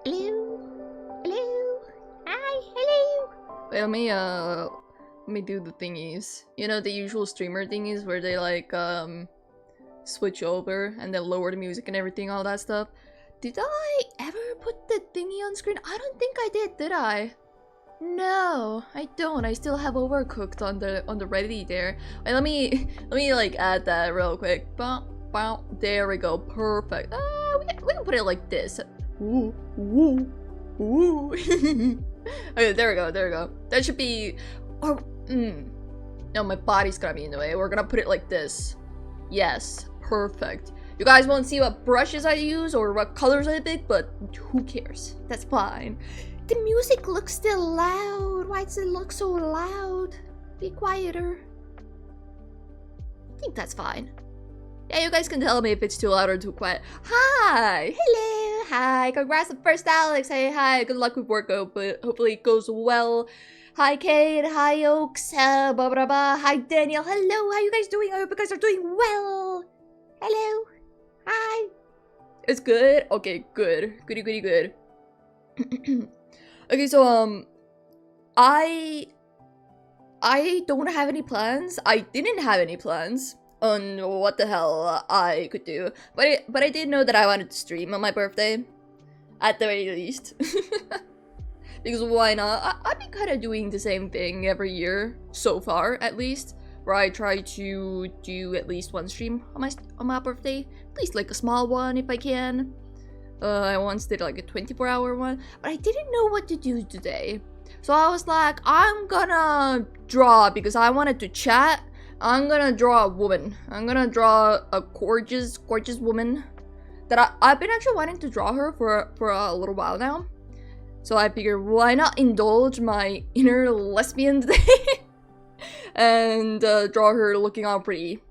Hello? Hello? Hi, hello? Wait, let me do the thingies. You know, the usual streamer thingies where they like, switch over and then lower the music and everything, all that stuff. Did I ever put the thingy on screen? I don't think I did I? No, I don't. I still have Overcooked on the ready there. Wait, let me like add that real quick. Bow, bow. There we go. Perfect. We can put it like this. Ooh, ooh, ooh. Okay, there we go. There we go. That should be. Or no, my body's gonna be in the way. We're gonna put it like this. Yes, perfect. You guys won't see what brushes I use or what colors I pick, but who cares? That's fine. The music looks still loud. Why does it look so loud? Be quieter. I think that's fine. Yeah, you guys can tell me if it's too loud or too quiet. Hi! Hello! Hi! Congrats on first Alex! Hey, hi! Good luck with work, but hopefully it goes well. Hi, Kate! Hi, Oaks! Blah, blah, blah. Hi, Daniel! Hello! How you guys doing? I hope you guys are doing well! Hello! Hi! It's good? Okay, good. Goody, goody, good. Okay, so, I don't have any plans. I didn't have any plans on what the hell I could do, but I did know that I wanted to stream on my birthday, at the very least. Because why not? I've been kind of doing the same thing every year so far, at least, where I try to do at least one stream on my birthday, at least like a small one if I can. I once did like a 24-hour one, but I didn't know what to do today. So I was like, I'm gonna draw because I wanted to chat. I'm gonna draw a woman. I'm gonna draw a gorgeous woman that I've been actually wanting to draw her for a little while now. So I figured, why not indulge my inner lesbian today and draw her looking all pretty.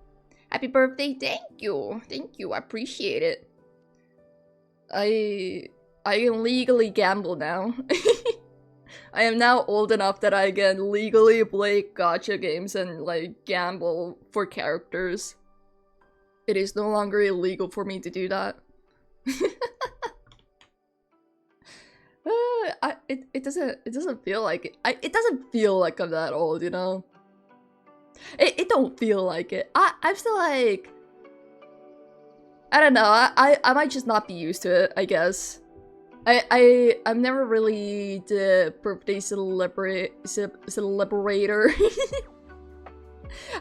Happy birthday! Thank you, I appreciate it. I can legally gamble now. I am now old enough that I can legally play gacha games and like gamble for characters. It is no longer illegal for me to do that. It doesn't feel like it. It doesn't feel like I'm that old, you know. It don't feel like it. I'm still like, I don't know. I might just not be used to it, I guess. I'm never really the birthday celebrator.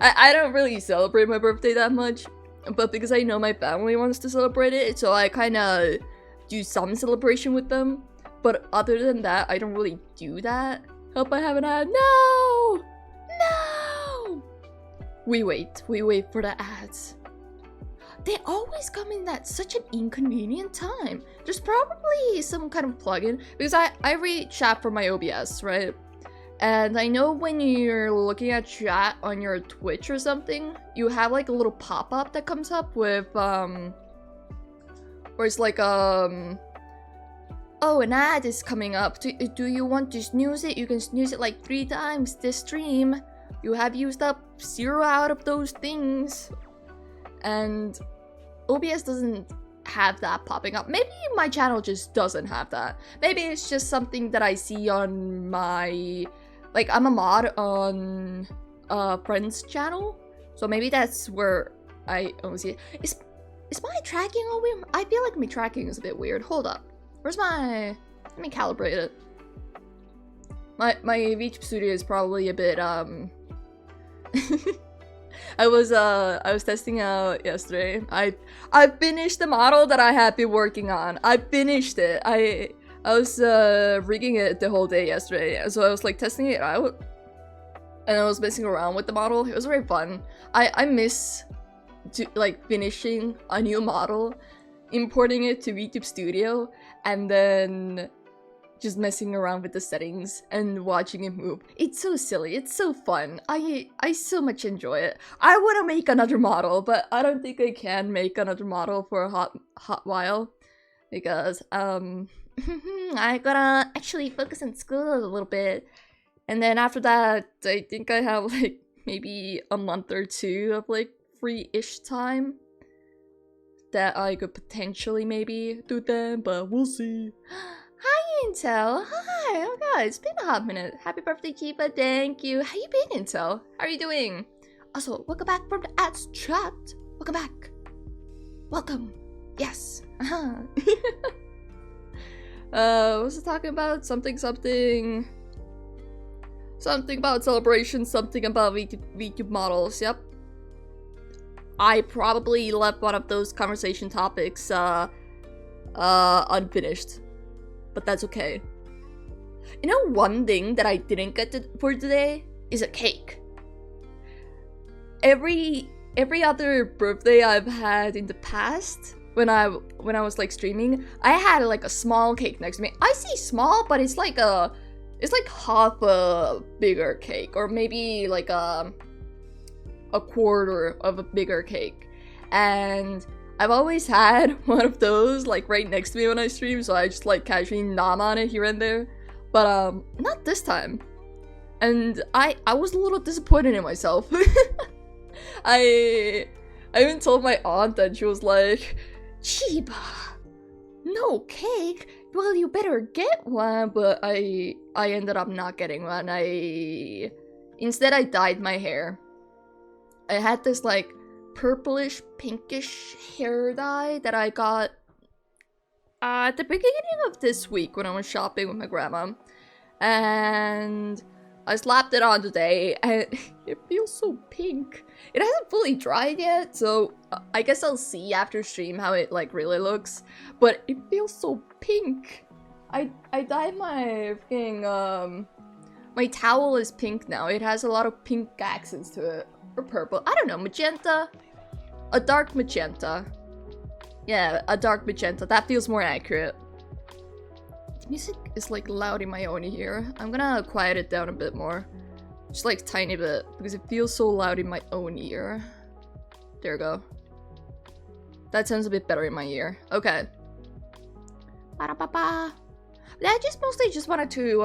I don't really celebrate my birthday that much, but because I know my family wants to celebrate it, so I kind of do some celebration with them. But other than that, I don't really do that. Hope I haven't had. No! No! We wait for the ads. They always come in at such an inconvenient time. There's probably some kind of plugin, because I read chat from my OBS, right? And I know when you're looking at chat on your Twitch or something, you have like a little pop-up that comes up with, where it's like, oh, an ad is coming up. Do you want to snooze it? You can snooze it like 3 times this stream. You have used up 0 out of those things. And OBS doesn't have that popping up. Maybe my channel just doesn't have that. Maybe it's just something that I see on my... Like, I'm a mod on a friend's channel. So maybe that's where I only see it. Is my tracking all weird? I feel like my tracking is a bit weird. Hold up. Where's my... Let me calibrate it. My VTube studio is probably a bit, I was testing out yesterday. I finished the model that I had been working on. I finished it. I was rigging it the whole day yesterday, so I was like testing it out, and I was messing around with the model. It was very fun. I miss like finishing a new model, importing it to VTube Studio, and then just messing around with the settings and watching it move. It's so silly. It's so fun. I so much enjoy it. I want to make another model, but I don't think I can make another model for a hot while, because I gotta actually focus on school a little bit, and then after that I think I have like maybe a month or 2 of like free-ish time that I could potentially maybe do them, but we'll see. Intel. Hi. Oh god, it's been a hot minute. Happy birthday, Chiba. Thank you. How you been, Intel? How are you doing? Also, welcome back from the ads chat. Welcome back. Welcome. Yes. What was it talking about? Something about celebration, something about VTube models. Yep. I probably left one of those conversation topics unfinished, but that's okay. You know, one thing that I didn't get for today is a cake. Every other birthday I've had in the past, when I was like streaming, I had like a small cake next to me. I say small, but it's like half a bigger cake, or maybe like a quarter of a bigger cake. And I've always had one of those like right next to me when I stream, so I just like casually nom on it here and there. But not this time. And I was a little disappointed in myself. I even told my aunt, and she was like, Chiba, no cake? Well, you better get one. But I ended up not getting one. Instead I dyed my hair. I had this like purplish pinkish hair dye that I got at the beginning of this week when I was shopping with my grandma, and I slapped it on today, and it feels so pink. It hasn't fully dried yet, so I guess I'll see after stream how it like really looks, but it feels so pink. I dyed my freaking my towel is pink now. It has a lot of pink accents to it. Or purple. I don't know. Magenta? A dark magenta. Yeah, a dark magenta. That feels more accurate. The music is like loud in my own ear. I'm gonna quiet it down a bit more. Just like a tiny bit. Because it feels so loud in my own ear. There we go. That sounds a bit better in my ear. Okay. Ba-da-ba-ba. I just mostly just wanted to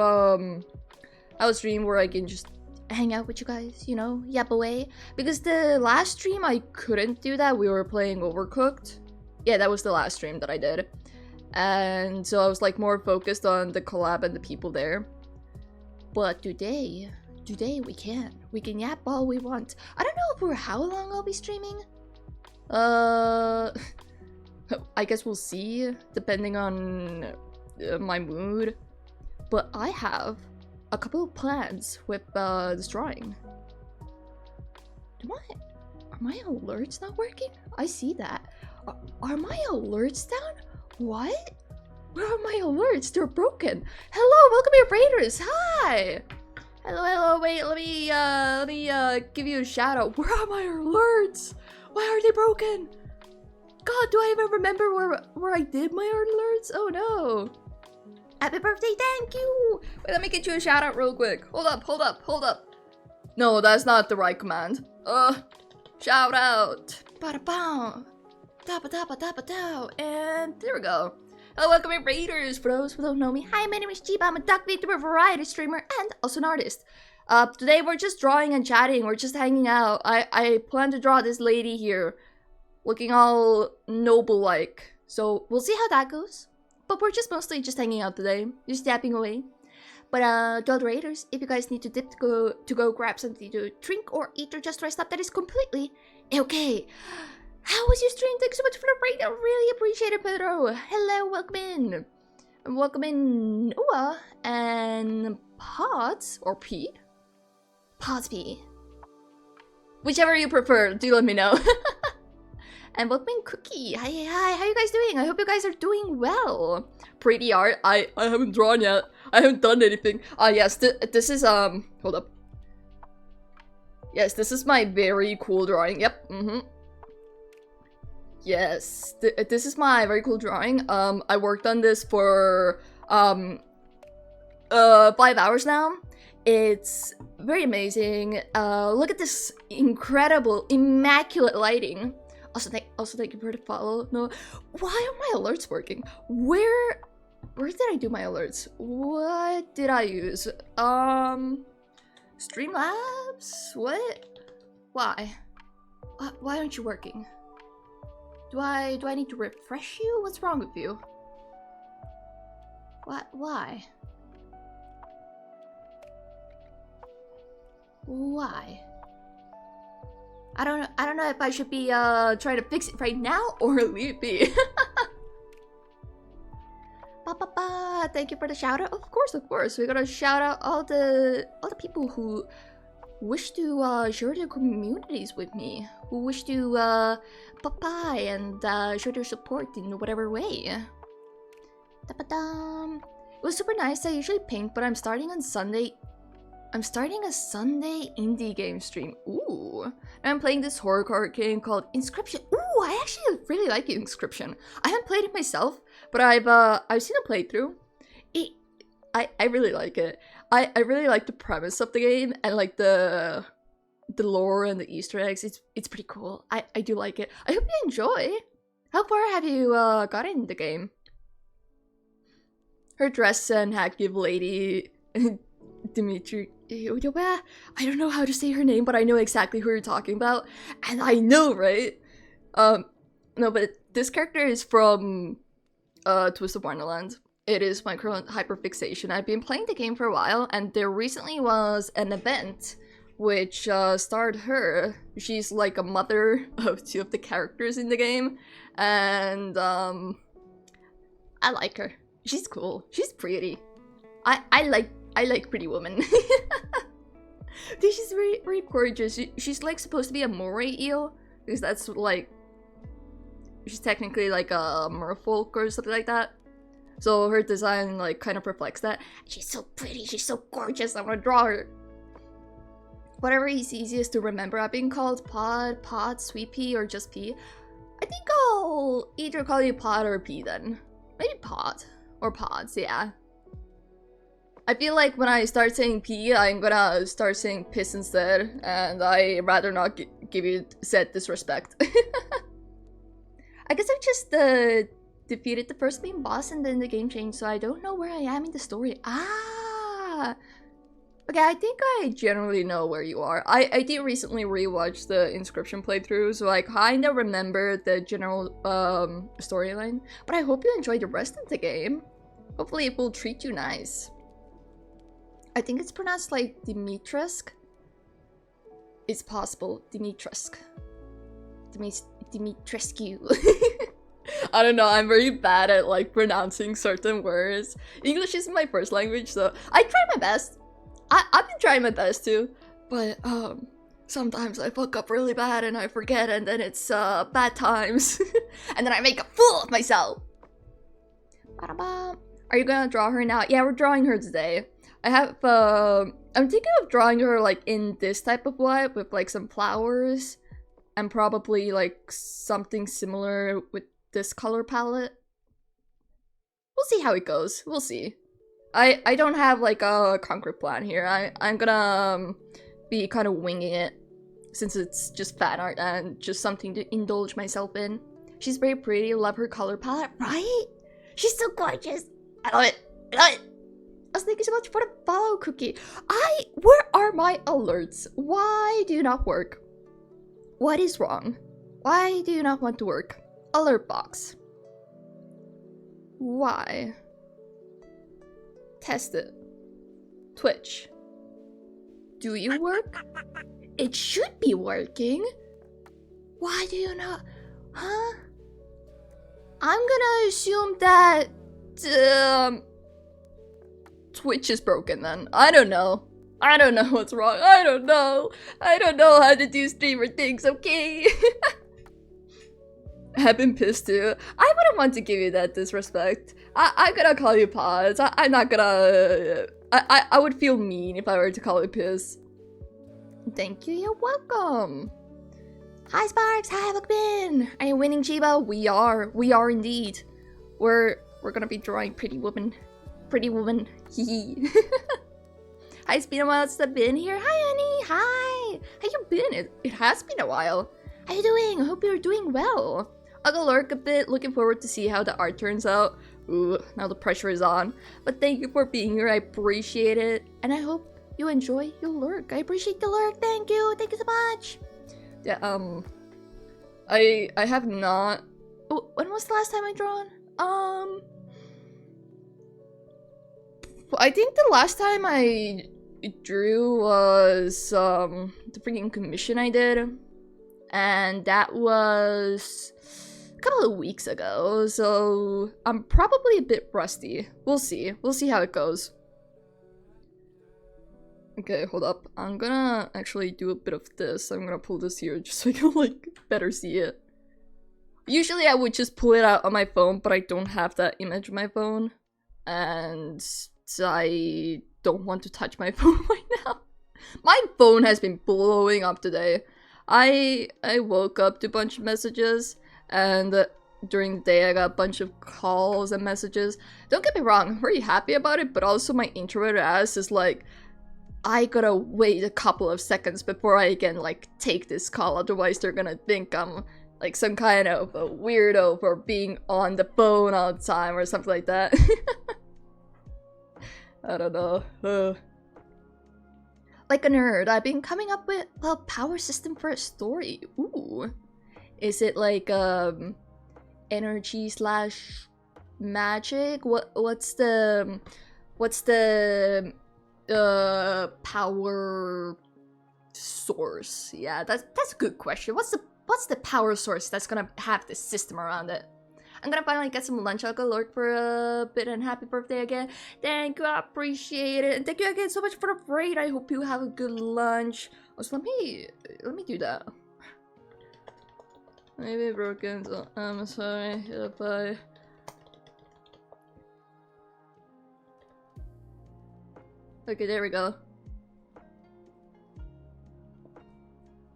have a stream where I can just hang out with you guys, you know, yap away. Because the last stream I couldn't do that. We were playing Overcooked. Yeah, that was the last stream that I did. And so I was like more focused on the collab and the people there. But today we can. We can yap all we want. I don't know for how long I'll be streaming. I guess we'll see, depending on my mood. But I have a couple of plans with this drawing. Are my alerts not working? I see that. Are my alerts down? What? Where are my alerts? They're broken. Hello, welcome here, Raiders. Hi. Hello. Wait, let me give you a shout out. Where are my alerts? Why are they broken? God, do I even remember where I did my alerts? Oh no. Happy birthday, thank you! Wait, let me get you a shout out real quick. Hold up. No, that's not the right command. Shout out. Ba-da-bow. Da-ba-da-ba-da-ba-dow. And there we go. Hello, welcome here, Raiders. For those who don't know me, hi, my name is Chiba. I'm a duck VTuber, variety streamer, and also an artist. Today we're just drawing and chatting. We're just hanging out. I plan to draw this lady here, looking all noble-like. So we'll see how that goes. But we're just mostly just hanging out today, just yapping away. But to all the Raiders, if you guys need to dip to go grab something to drink or eat or just rest up, that is completely okay. How was your stream? Thanks so much for the raid. I really appreciate it, Pedro. Hello, welcome in. Welcome in Noah and Pods or Pete. Pods P. Whichever you prefer, do let me know. And welcome in Cookie. Hi, how you guys doing? I hope you guys are doing well. Pretty art. I haven't drawn yet. I haven't done anything. Yes, this is hold up. Yes, this is my very cool drawing. Yep. Yes, this is my very cool drawing. I worked on this for 5 hours now. It's very amazing. Look at this incredible, immaculate lighting. Also, thank you for the follow. No, why are my alerts working? Where did I do my alerts? What did I use? Streamlabs? What? Why? Why aren't you working? Do I need to refresh you? What's wrong with you? What? Why? Why? I don't know if I should be trying to fix it right now or leave it be. Thank you for the shout out. Of course. We're gonna shout out all the people who wish to share their communities with me, who wish to pop by and show their support in whatever way. It was super nice. I usually paint, but I'm starting on Sunday. I'm starting a Sunday indie game stream. Ooh. And I'm playing this horror card game called Inscription. Ooh, I actually really like Inscription. I haven't played it myself, but I've seen a playthrough. I really like it. I really like the premise of the game and like the lore and the Easter eggs. It's pretty cool. I do like it. I hope you enjoy. How far have you gotten in the game? Her dress and hat give lady Dimitri. I don't know how to say her name, but I know exactly who you're talking about. And I know, right? No, but this character is from Twist of Wonderland. It is my current hyperfixation. I've been playing the game for a while, and there recently was an event which starred her. She's like a mother of two of the characters in the game, and I like her. She's cool. She's pretty. I like pretty women. She's very, very gorgeous. She's like supposed to be a moray eel, because that's like, she's technically like a merfolk or something like that. So her design like kind of reflects that. She's so pretty. She's so gorgeous. I want to draw her. Whatever is easiest to remember. I've been called Pod, Sweet Pea, or just Pea. I think I'll either call you Pod or Pea then. Maybe Pod or Pods. Yeah. I feel like when I start saying P, I'm gonna start saying piss instead, and I rather not give you said disrespect. I guess I just defeated the first main boss and then the game changed, so I don't know where I am in the story. Ah! Okay, I think I generally know where you are. I did recently rewatch the Inscription playthrough, so I kinda remember the general storyline. But I hope you enjoy the rest of the game. Hopefully it will treat you nice. I think it's pronounced like Dimitrescu. It's possible. Dimitrescu. Dimitrescu. I don't know, I'm very bad at like pronouncing certain words. English is my first language, so I try my best. I've been trying my best too. But sometimes I fuck up really bad and I forget, and then it's bad times. And then I make a fool of myself. Are you gonna draw her now? Yeah, we're drawing her today. I have, I'm thinking of drawing her, like, in this type of light, with, like, some flowers, and probably, like, something similar with this color palette. We'll see how it goes. We'll see. I don't have, like, a concrete plan here. I'm gonna, be kind of winging it, since it's just fan art and just something to indulge myself in. She's very pretty. Love her color palette, right? She's so gorgeous. I love it. I love it. Thank you so much for the follow, Cookie. Where are my alerts? Why do you not work? What is wrong? Why do you not want to work? Alert box. Why? Test it. Twitch. Do you work? It should be working. Why do you not? Huh? I'm gonna assume that, Twitch is broken then. I don't know. I don't know what's wrong. I don't know. I don't know how to do streamer things, okay? I've been pissed too. I wouldn't want to give you that disrespect. I'm gonna call you Pods. I'm not gonna... I would feel mean if I were to call you Piss. Thank you, you're welcome. Hi Sparks, hi Lookbin. Are you winning Chiba? We are indeed. We're gonna be drawing pretty woman. Pretty woman. Hee. Hi, it's been a while since I've been here. Hi, honey. Hi. How you been? It has been a while. How you doing? I hope you're doing well. I'll go lurk a bit. Looking forward to see how the art turns out. Ooh, now the pressure is on. But thank you for being here. I appreciate it. And I hope you enjoy your lurk. I appreciate the lurk. Thank you. Thank you so much. Yeah, I have not... Oh, when was the last time I drawn? I think the last time I drew was the freaking commission I did, and that was a couple of weeks ago, so I'm probably a bit rusty. We'll see how it goes. Okay, hold up. I'm gonna actually do a bit of this. I'm gonna pull this here just so I can like better see it. Usually I would just pull it out on my phone, but I don't have that image on my phone, and I don't want to touch my phone right now. My phone has been blowing up today. I woke up to a bunch of messages, and during the day I got a bunch of calls and messages. Don't get me wrong, I'm very happy about it, but also my introverted ass is like, I gotta wait a couple of seconds before I can like take this call, otherwise they're gonna think I'm like some kind of a weirdo for being on the phone all the time or something like that. I don't know. Like a nerd, I've been coming up with a power system for a story. Ooh. Is it like energy slash magic? What's the power source? Yeah, that's a good question. What's the power source that's gonna have the system around it? I'm gonna finally get some lunch. I'll go lurk for a bit, and happy birthday again. Thank you, I appreciate it. And thank you again so much for the raid. I hope you have a good lunch. Also, let me do that. Maybe broken, so I'm sorry if I... Okay, there we go.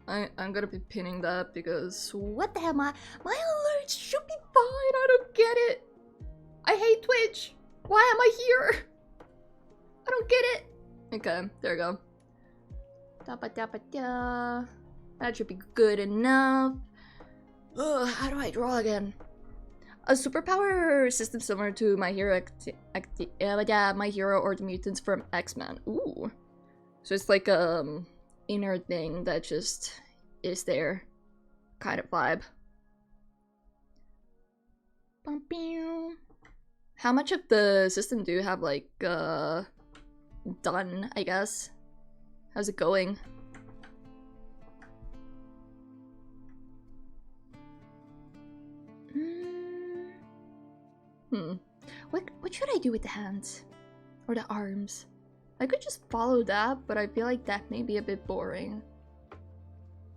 I'm gonna be pinning that because what the hell, my alerts should be fine. I don't get it. I hate Twitch. Why am I here? I don't get it. Okay, there we go. Da-ba-da-ba-da. That should be good enough. Ugh, how do I draw again? A superpower system similar to My Hero My Hero or the Mutants from X-Men. Ooh. So it's like inner thing that just is there kind of vibe. How much of the system do you have like done, I guess? How's it going? What should I do with the hands? Or the arms? I could just follow that, but I feel like that may be a bit boring.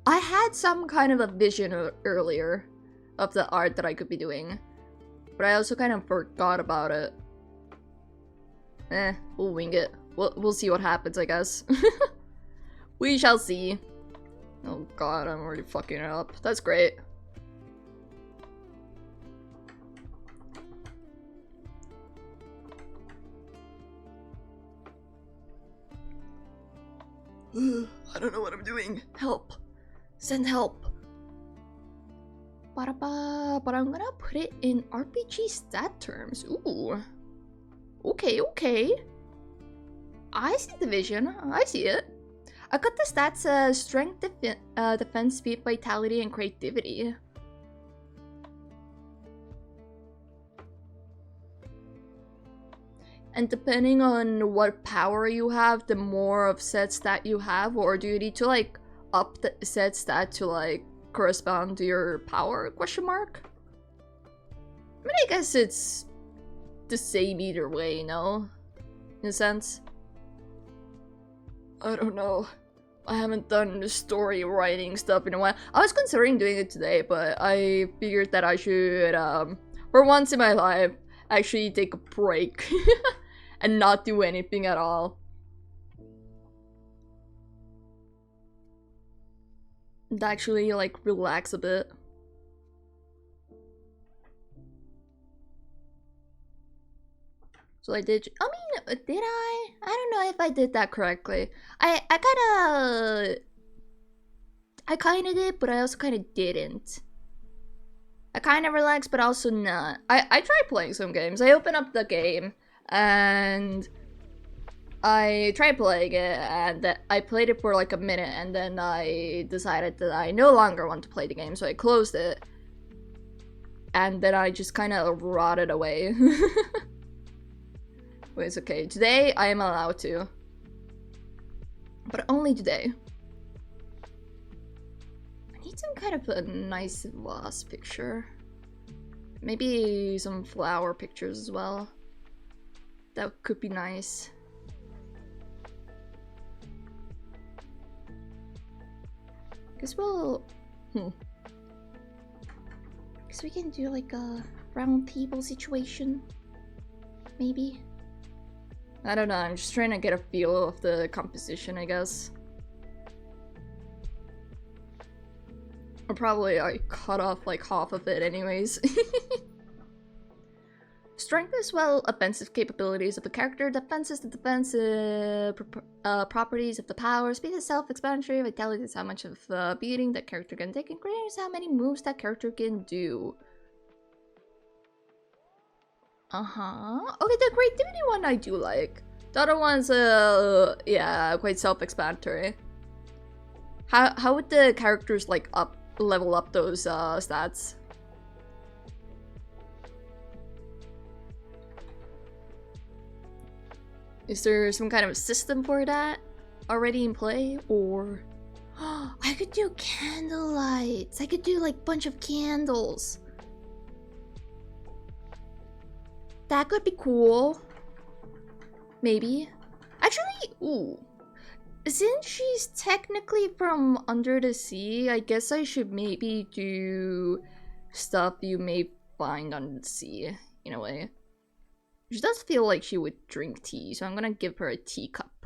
I had some kind of a vision earlier of the art that I could be doing, but I also kind of forgot about it. We'll wing it. We'll see what happens, I guess. We shall see. Oh god, I'm already fucking it up. That's great. I don't know what I'm doing. Help. Send help. But I'm gonna put it in RPG stat terms. Ooh. Okay. I see the vision. I see it. I got the stats strength, defense, speed, vitality, and creativity. And depending on what power you have, the more of said stat you have, or do you need to like up the said stat to like correspond to your power, question mark? I mean, I guess it's the same either way, no? In a sense. I don't know. I haven't done the story writing stuff in a while. I was considering doing it today, but I figured that I should, for once in my life, actually take a break. And not do anything at all. And actually, like, relax a bit. So I did. I mean, did I? I don't know if I did that correctly. I kind of did, but I also kind of didn't. I kind of relaxed, but also not. I tried playing some games. I opened up the game. And I tried playing it, and I played it for like a minute, and then I decided that I no longer want to play the game, so I closed it. And then I just kind of rotted away. Wait, it's okay. Today, I am allowed to. But only today. I need some kind of a nice vase picture. Maybe some flower pictures as well. That could be nice. Guess we'll... Guess we can do like a round table situation. Maybe. I don't know, I'm just trying to get a feel of the composition, I guess. Or probably I cut off like half of it anyways. Strength as well, offensive capabilities of the character, defenses, the defensive properties of the power, speed is self-explanatory, vitality is how much of beating that character can take, and greater is how many moves that character can do. Okay, the creativity one I do like. The other one's, yeah, quite self-explanatory. How would the characters, like, level up those, stats? Is there some kind of system for that already in play, or... I could do candle lights! I could do, like, bunch of candles. That could be cool. Maybe. Actually, ooh. Since she's technically from under the sea, I guess I should maybe do stuff you may find under the sea, in a way. She does feel like she would drink tea, so I'm gonna give her a teacup.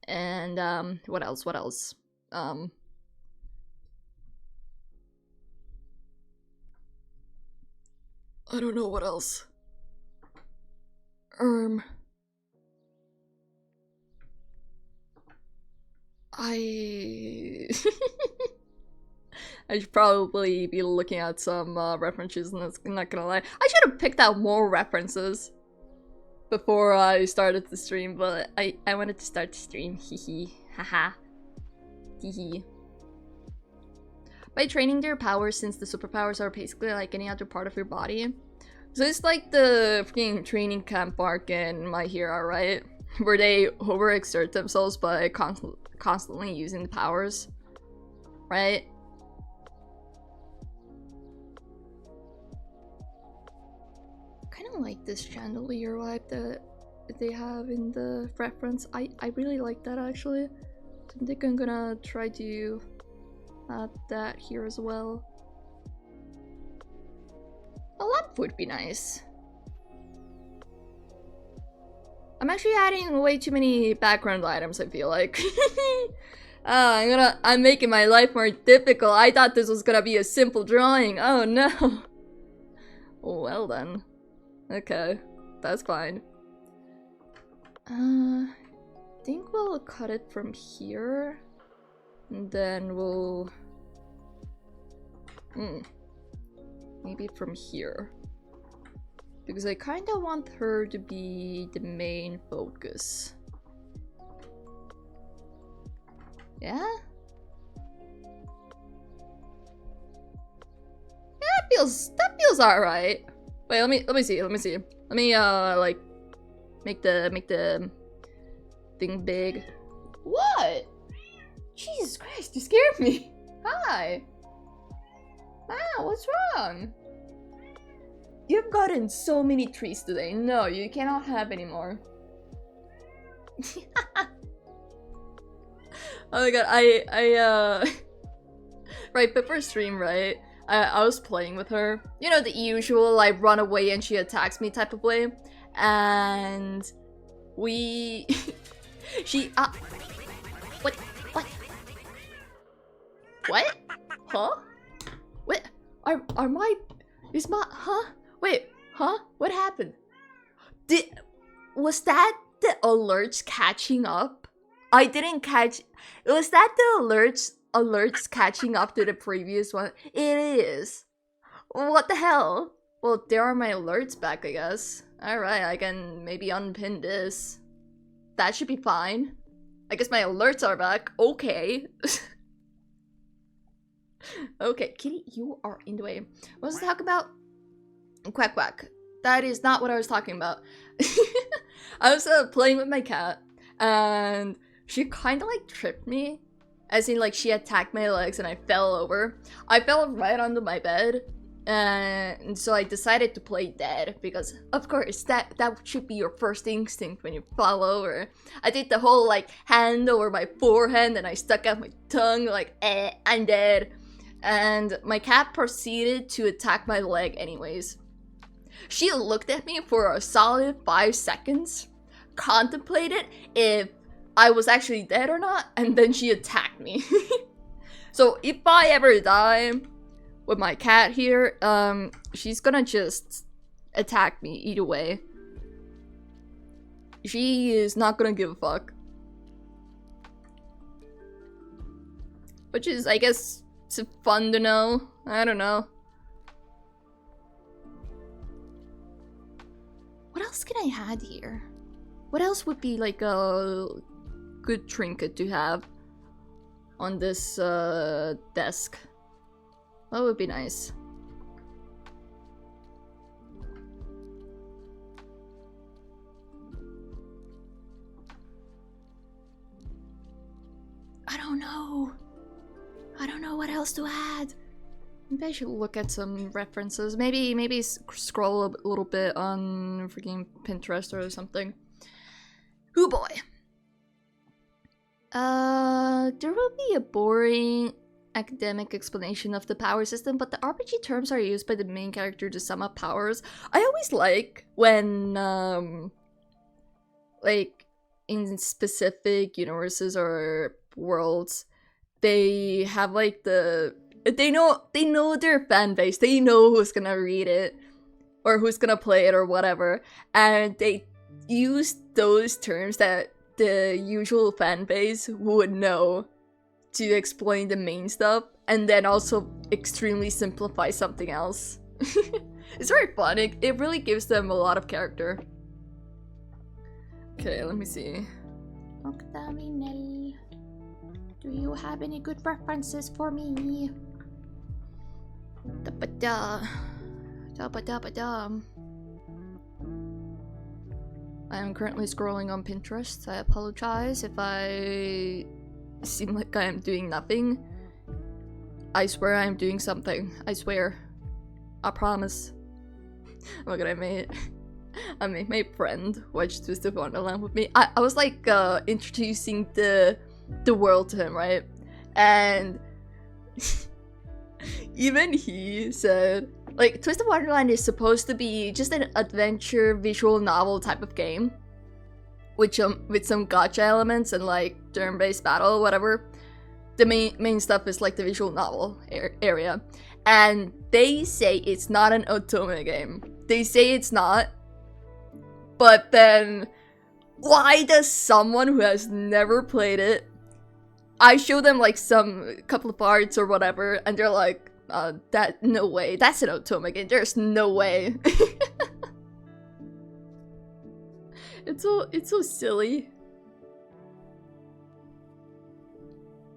And, what else? I don't know what else. I should probably be looking at some references, and I'm not gonna lie. I should have picked out more references before I started the stream, but I wanted to start the stream. Hehe. Haha. Hehe. By training their powers, since the superpowers are basically like any other part of your body. So it's like the freaking training camp arc in My Hero, right? Where they overexert themselves by constantly using the powers. Right? Kind of like this chandelier vibe that they have in the reference. I really like that, actually. So I think I'm gonna try to add that here as well. A lamp would be nice. I'm actually adding way too many background items, I feel like. I'm making my life more difficult. I thought this was gonna be a simple drawing. Oh no. Well then. Okay, that's fine. I think we'll cut it from here. And then we'll... maybe from here. Because I kind of want her to be the main focus. Yeah? Yeah, that feels alright. Wait, let me see. Let me like make the thing big. What? Jesus Christ, you scared me. Hi. Wow, what's wrong? You've gotten so many trees today. No, you cannot have any more. Oh my god, right, before stream, right? I was playing with her. You know, the usual, like, run away and she attacks me type of way. And... we... she, What? What? What? Huh? What? Are my... Is my... Huh? Wait, huh? What happened? Was that the alerts catching up? I didn't catch... Was that the alerts catching up to the previous one? It is. What the hell? Well, there are my alerts back, I guess. Alright, I can maybe unpin this. That should be fine. I guess my alerts are back. Okay. Okay, Kitty, you are in the way. What was I talking about? Quack quack. That is not what I was talking about. I was playing with my cat, and she kind of like tripped me. As in, like, she attacked my legs and I fell over. I fell right onto my bed. And so I decided to play dead because, of course, that should be your first instinct when you fall over. I did the whole, like, hand over my forehead and I stuck out my tongue like, I'm dead. And my cat proceeded to attack my leg anyways. She looked at me for a solid 5 seconds, contemplated if I was actually dead or not, and then she attacked me. So if I ever die with my cat here, she's gonna just attack me either way. She is not gonna give a fuck. Which is, I guess, it's fun to know. I don't know. What else can I add here? What else would be like a good trinket to have on this desk? That would be nice. I don't know. I don't know what else to add. Maybe I should look at some references. Maybe scroll a little bit on freaking Pinterest or something. Oh boy. There will be a boring academic explanation of the power system, but the RPG terms are used by the main character to sum up powers. I always like when, like, in specific universes or worlds, they have, like, they know their fan base, they know who's gonna read it, or who's gonna play it, or whatever, and they use those terms that the usual fan base would know to explain the main stuff, and then also extremely simplify something else. It's very fun. It really gives them a lot of character. Okay, let me see. Octavinelli, do you have any good references for me? Da-ba-da. Da-ba-da-ba-da. I am currently scrolling on Pinterest. I apologize if I seem like I am doing nothing. I swear I am doing something. I swear. I promise. Look at I made my friend watch Twisted Wonderland with me. I was like introducing the world to him, right? And even he said, like, Twisted Wonderland is supposed to be just an adventure visual novel type of game, with some gacha elements and like turn-based battle, whatever. The main stuff is like the visual novel area, and they say it's not an otome game. They say it's not, but then why does someone who has never played it? I show them like some couple of parts or whatever, and they're like, that no way, that's an otome game. There's no way. It's so silly.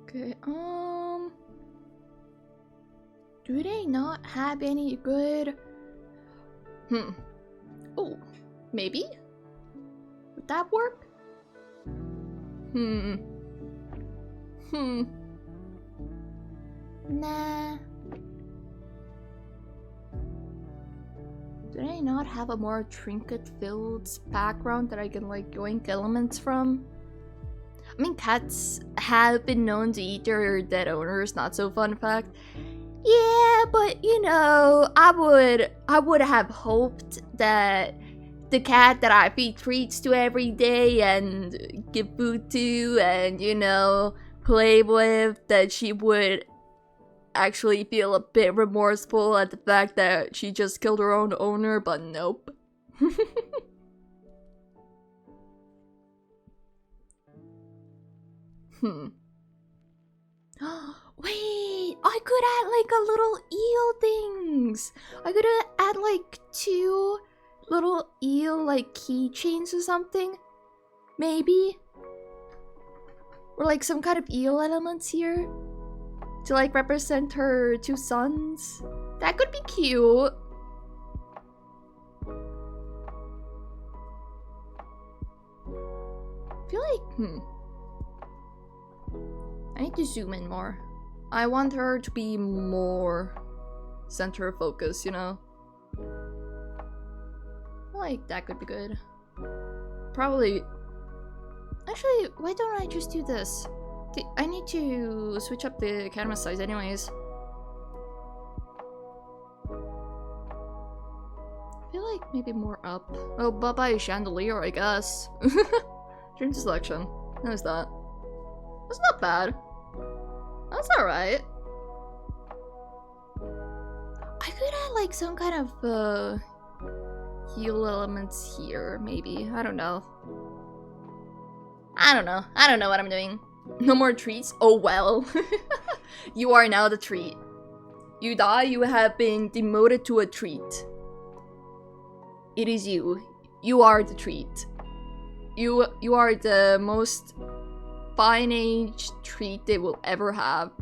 Okay, do they not have any good? Oh, maybe? Would that work? Nah. Do they not have a more trinket-filled background that I can, like, yoink elements from? I mean, cats have been known to eat their dead owners, not so fun fact. Yeah, but, you know, I would have hoped that the cat that I feed treats to every day and give food to and, you know, play with, that she would actually feel a bit remorseful at the fact that she just killed her own owner, but nope. Wait, I could add like a little eel things. I could add like 2 little eel like keychains or something. Maybe. Or like some kind of eel elements here to like represent her 2 sons. That could be cute. feel like, I need to zoom in more. I want her to be more center of focus, you know? I feel like that could be good. Probably... Actually, why don't I just do this? I need to switch up the camera size anyways. I feel like maybe more up. Oh, bye-bye chandelier, I guess. Dream selection. How's that? That's not bad. That's alright. I could add like some kind of heal elements here, maybe. I don't know. I don't know what I'm doing. No more treats? Oh well. You are now the treat. You die, you have been demoted to a treat. It is you. You are the treat. You are the most fine-aged treat they will ever have.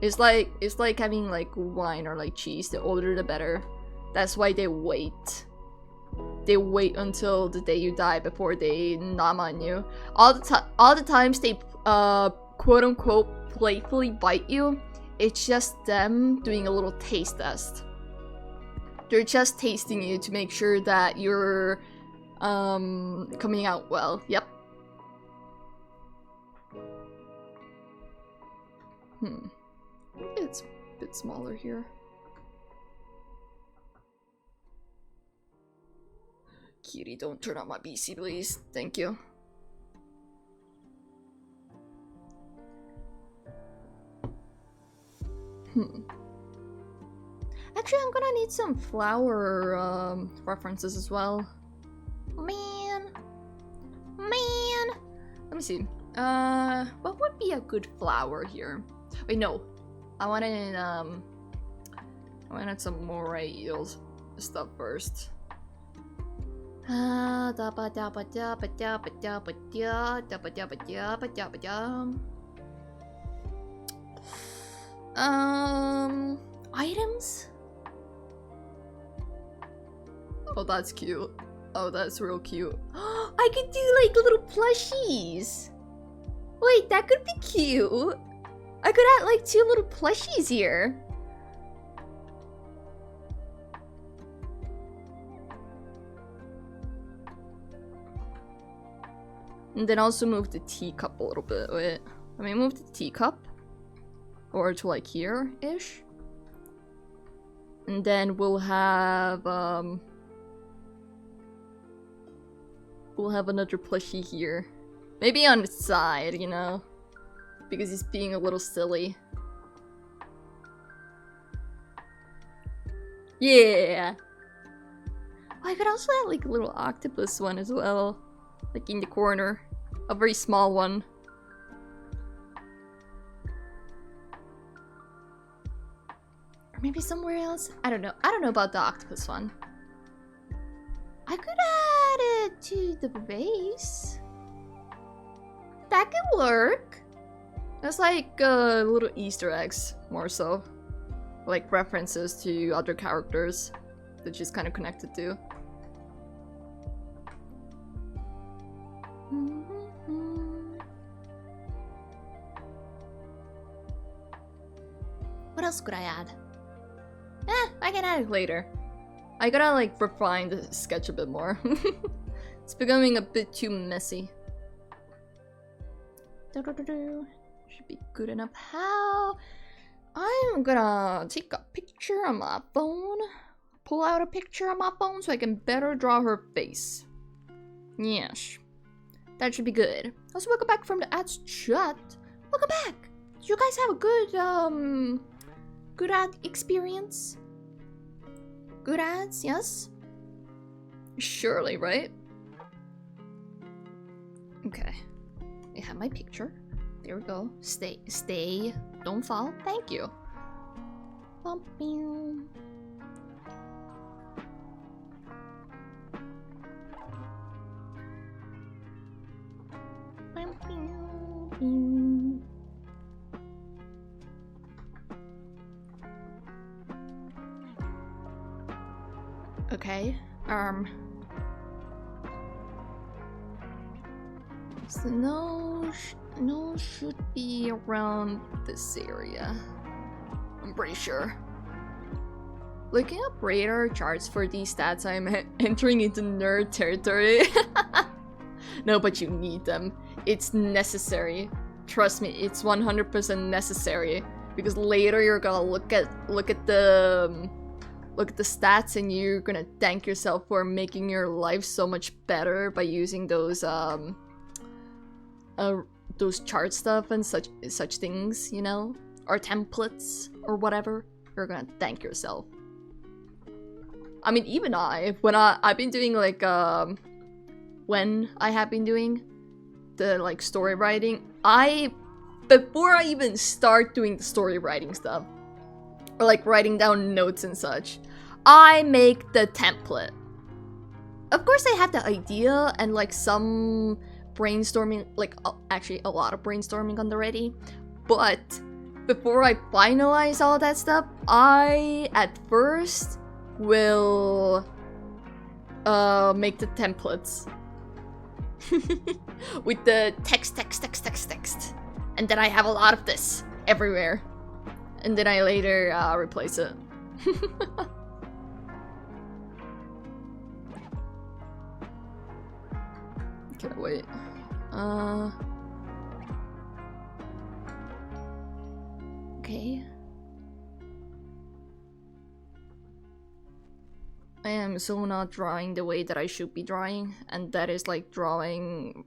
It's like having like wine or like cheese. The older the better. That's why they wait. They wait until the day you die before they nom on you. All the times they quote unquote playfully bite you, it's just them doing a little taste test. They're just tasting you to make sure that you're coming out well. Yep. It's a bit smaller here. Kitty, don't turn on my BC, please. Thank you. Actually, I'm gonna need some flower references as well. Man. Let me see. What would be a good flower here? Wait, no. I wanted some more eels stuff first. Items? Oh, that's cute. Oh, that's real cute. I could do like little plushies. Wait, that could be cute. I could add like 2 little plushies here. And then also move the teacup a little bit. Wait, let me move the teacup. Or to like here-ish. And then we'll have another plushie here. Maybe on the side, you know? Because he's being a little silly. Yeah! I could also add like a little octopus one as well. Like in the corner. A very small one. Or maybe somewhere else? I don't know. I don't know about the octopus one. I could add it to the base. That could work. That's like little Easter eggs, more so. Like references to other characters that she's kind of connected to. What else could I add? I can add it later. I gotta like refine the sketch a bit more. It's becoming a bit too messy. Should be good enough. How? I'm gonna take a picture on my phone. Pull out a picture on my phone so I can better draw her face. Yes. That should be good. Also, welcome back from the ads chat. Welcome back. Did you guys have a good, good ad experience? Good ads, yes? Surely, right? Okay. I have my picture. There we go. Stay. Don't fall. Thank you. Bumping. Okay, So no should be around this area. I'm pretty sure. Looking up radar charts for these stats, I'm entering into nerd territory. No, but you need them. It's necessary. Trust me, it's 100% necessary. Because later you're gonna look at the stats and you're gonna thank yourself for making your life so much better by using those chart stuff and such things, you know, or templates or whatever. You're gonna thank yourself. I mean, even when I've been doing like when I have been doing the like story writing, before I even start doing the story writing stuff, or like writing down notes and such, I make the template. Of course I have the idea and like some brainstorming, like actually a lot of brainstorming on the ready, but before I finalize all that stuff, I at first will make the templates with the text, and then I have a lot of this everywhere, and then I later replace it. Okay, wait. Okay. I am so not drawing the way that I should be drawing, and that is like drawing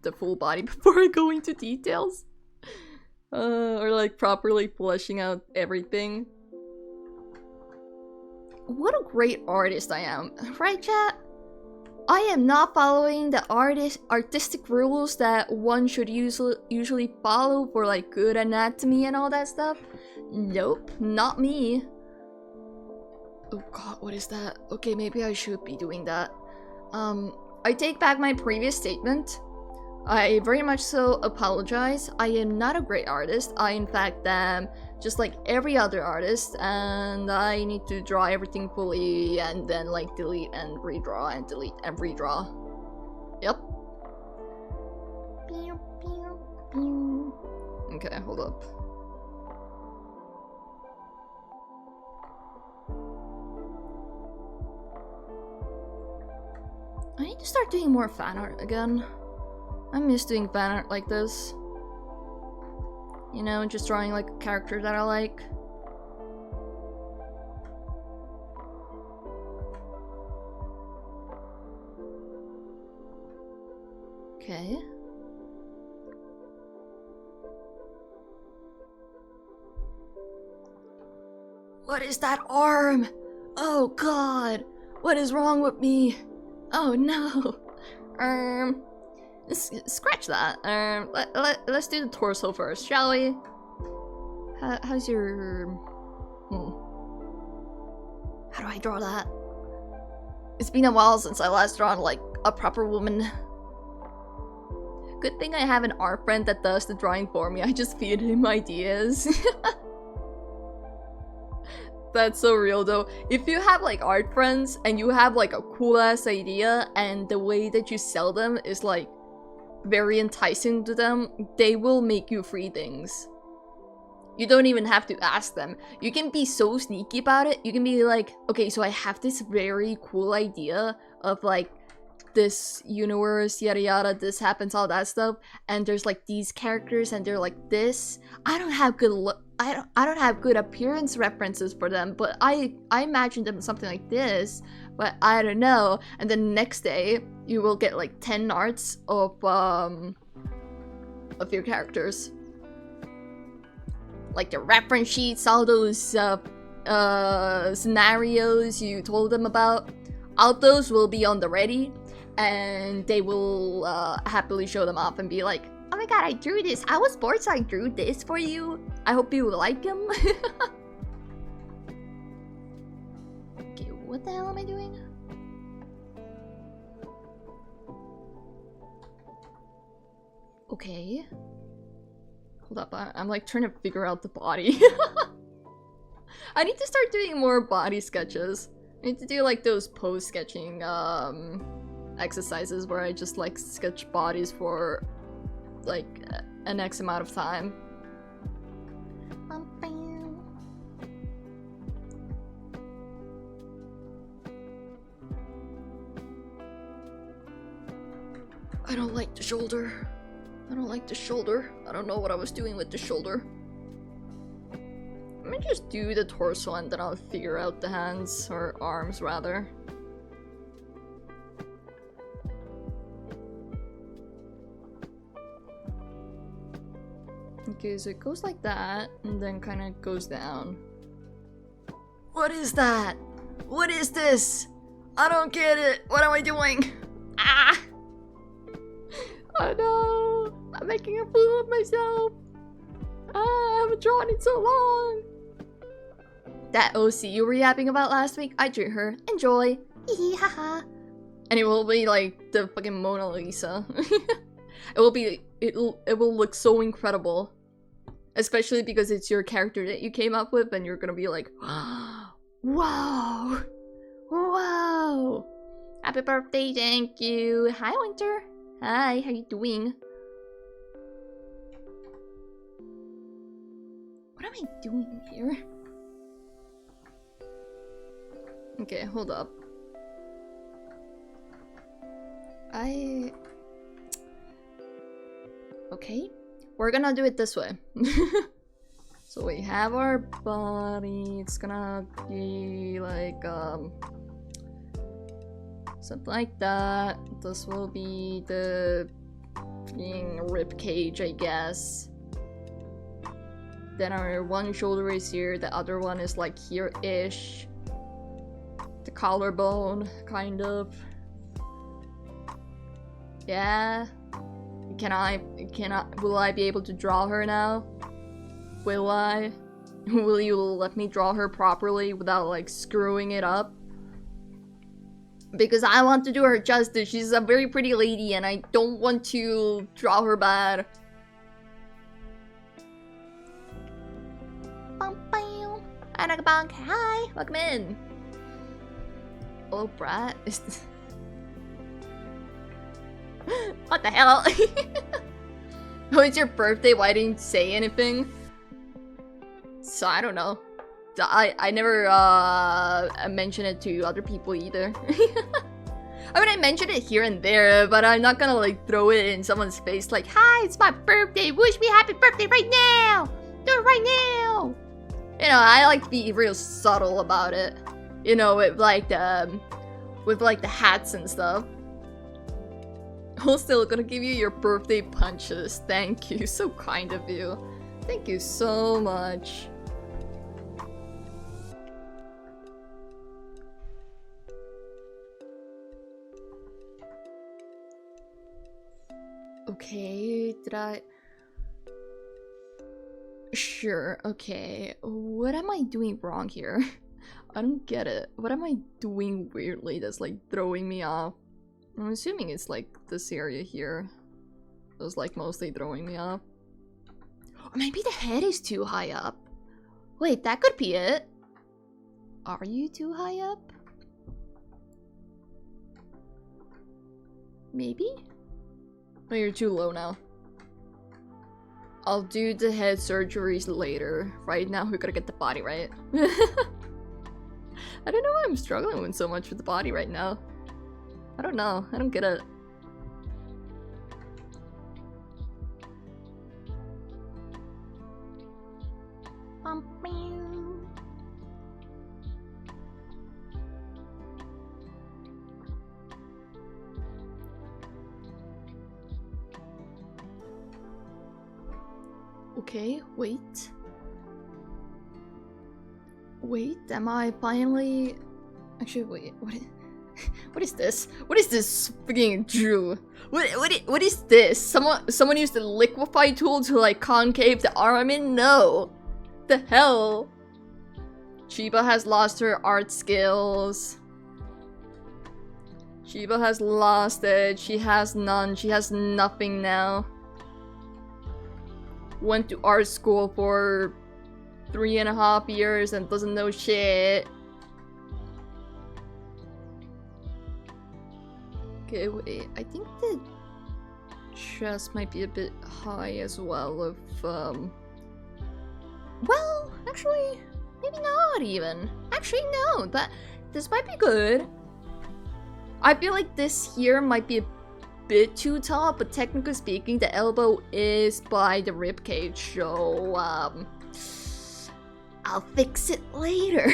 the full body before I go into details. Or like properly fleshing out everything. What a great artist I am, right chat? I am not following the artistic rules that one should usually follow for like good anatomy and all that stuff. Nope, not me. Oh god, what is that? Okay, maybe I should be doing that. I take back my previous statement. I very much so apologize. I am not a great artist. I in fact am just like every other artist, and I need to draw everything fully and then like delete and redraw and delete and redraw. Yep. Okay, hold up. I need to start doing more fan art again. I miss doing fan art like this. You know, just drawing like a character that I like. Okay. What is that arm? Oh god! What is wrong with me? Oh no! Scratch that. Let's do the torso first, shall we? How's your... How do I draw that? It's been a while since I last drawn like a proper woman. Good thing I have an art friend that does the drawing for me. I just feed him ideas. That's so real though. If you have like art friends and you have like a cool ass idea and the way that you sell them is like very enticing to them, they will make you free things. You don't even have to ask them. You can be so sneaky about it. You can be like, okay, so I have this very cool idea of like this universe, yada yada, this happens, all that stuff, and there's like these characters and they're like this. I don't have good appearance references for them, but I imagine them something like this, but I don't know. And then next day you will get like 10 arts of your characters, like the reference sheets, all those scenarios you told them about. All those will be on the ready, and they will happily show them off and be like, oh my god, I drew this. I was bored, so I drew this for you. I hope you like them. Okay, what the hell am I doing? Okay. Hold up, I'm like trying to figure out the body. I need to start doing more body sketches. I need to do like those pose sketching exercises where I just like sketch bodies for like an X amount of time. I don't like the shoulder. I don't like the shoulder. I don't know what I was doing with the shoulder. Let me just do the torso and then I'll figure out the hands, or arms rather. Okay, so it goes like that, and then kind of goes down. What is that? What is this? I don't get it. What am I doing? Ah! Oh no! I'm making a fool of myself! Ah, I haven't drawn in so long! That OC you were yapping about last week, I drew her. Enjoy! Hee haha! And it will be like the fucking Mona Lisa. It will look so incredible. Especially because it's your character that you came up with and you're gonna be like, wow! Wow! Happy birthday, thank you! Hi, Winter! Hi, how you doing? What am I doing here? Okay, hold up. Okay, we're gonna do it this way. So we have our body, it's gonna be like, something like that. This will be the rib cage, I guess. Then our one shoulder is here, the other one is like here-ish. The collarbone, kind of. Yeah. Will I be able to draw her now? Will I? Will you let me draw her properly without like screwing it up? Because I want to do her justice. She's a very pretty lady and I don't want to draw her bad. Hi, welcome in. Oh, brat. What the hell? Oh, it's your birthday. Why didn't you say anything? So I don't know. I never mention it to other people either. I mean, I mention it here and there, but I'm not gonna like throw it in someone's face like, "Hi, it's my birthday. Wish me happy birthday right now. Do it right now." You know, I like to be real subtle about it. You know, with like the hats and stuff. Also, gonna give you your birthday punches. Thank you. So kind of you. Thank you so much. Okay, did I... Sure, okay. What am I doing wrong here? I don't get it. What am I doing weirdly that's like throwing me off? I'm assuming it's like this area here. That's like mostly throwing me off. Or maybe the head is too high up. Wait, that could be it. Are you too high up? Maybe? No, you're too low now. I'll do the head surgeries later. Right now, we gotta get the body right. I don't know why I'm struggling with so much with the body right now. I don't know. I don't get it. Okay, wait. Wait, am I finally... Actually, wait, what is this? What is this freaking Drew? What is this? Someone used the liquefy tool to like concave the arm in? No. The hell? Chiba has lost her art skills. Chiba has lost it. She has none. She has nothing now. Went to art school for 3.5 years and doesn't know shit. Okay, wait. I think the chest might be a bit high as well if, Well, actually, maybe not even. Actually, no, this might be good. I feel like this here might be a bit too tall, but technically speaking, the elbow is by the rib cage, so, I'll fix it later.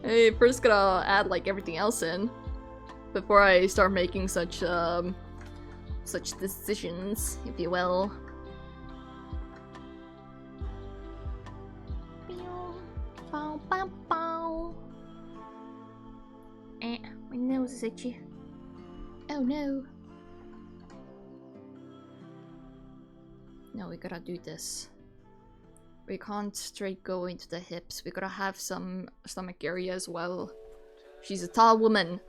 hey, first gotta add like everything else in before I start making such decisions, if you will. Bow, bow, bow. My nose is itchy. Oh no. No, we gotta do this. We can't straight go into the hips. We gotta have some stomach area as well. She's a tall woman.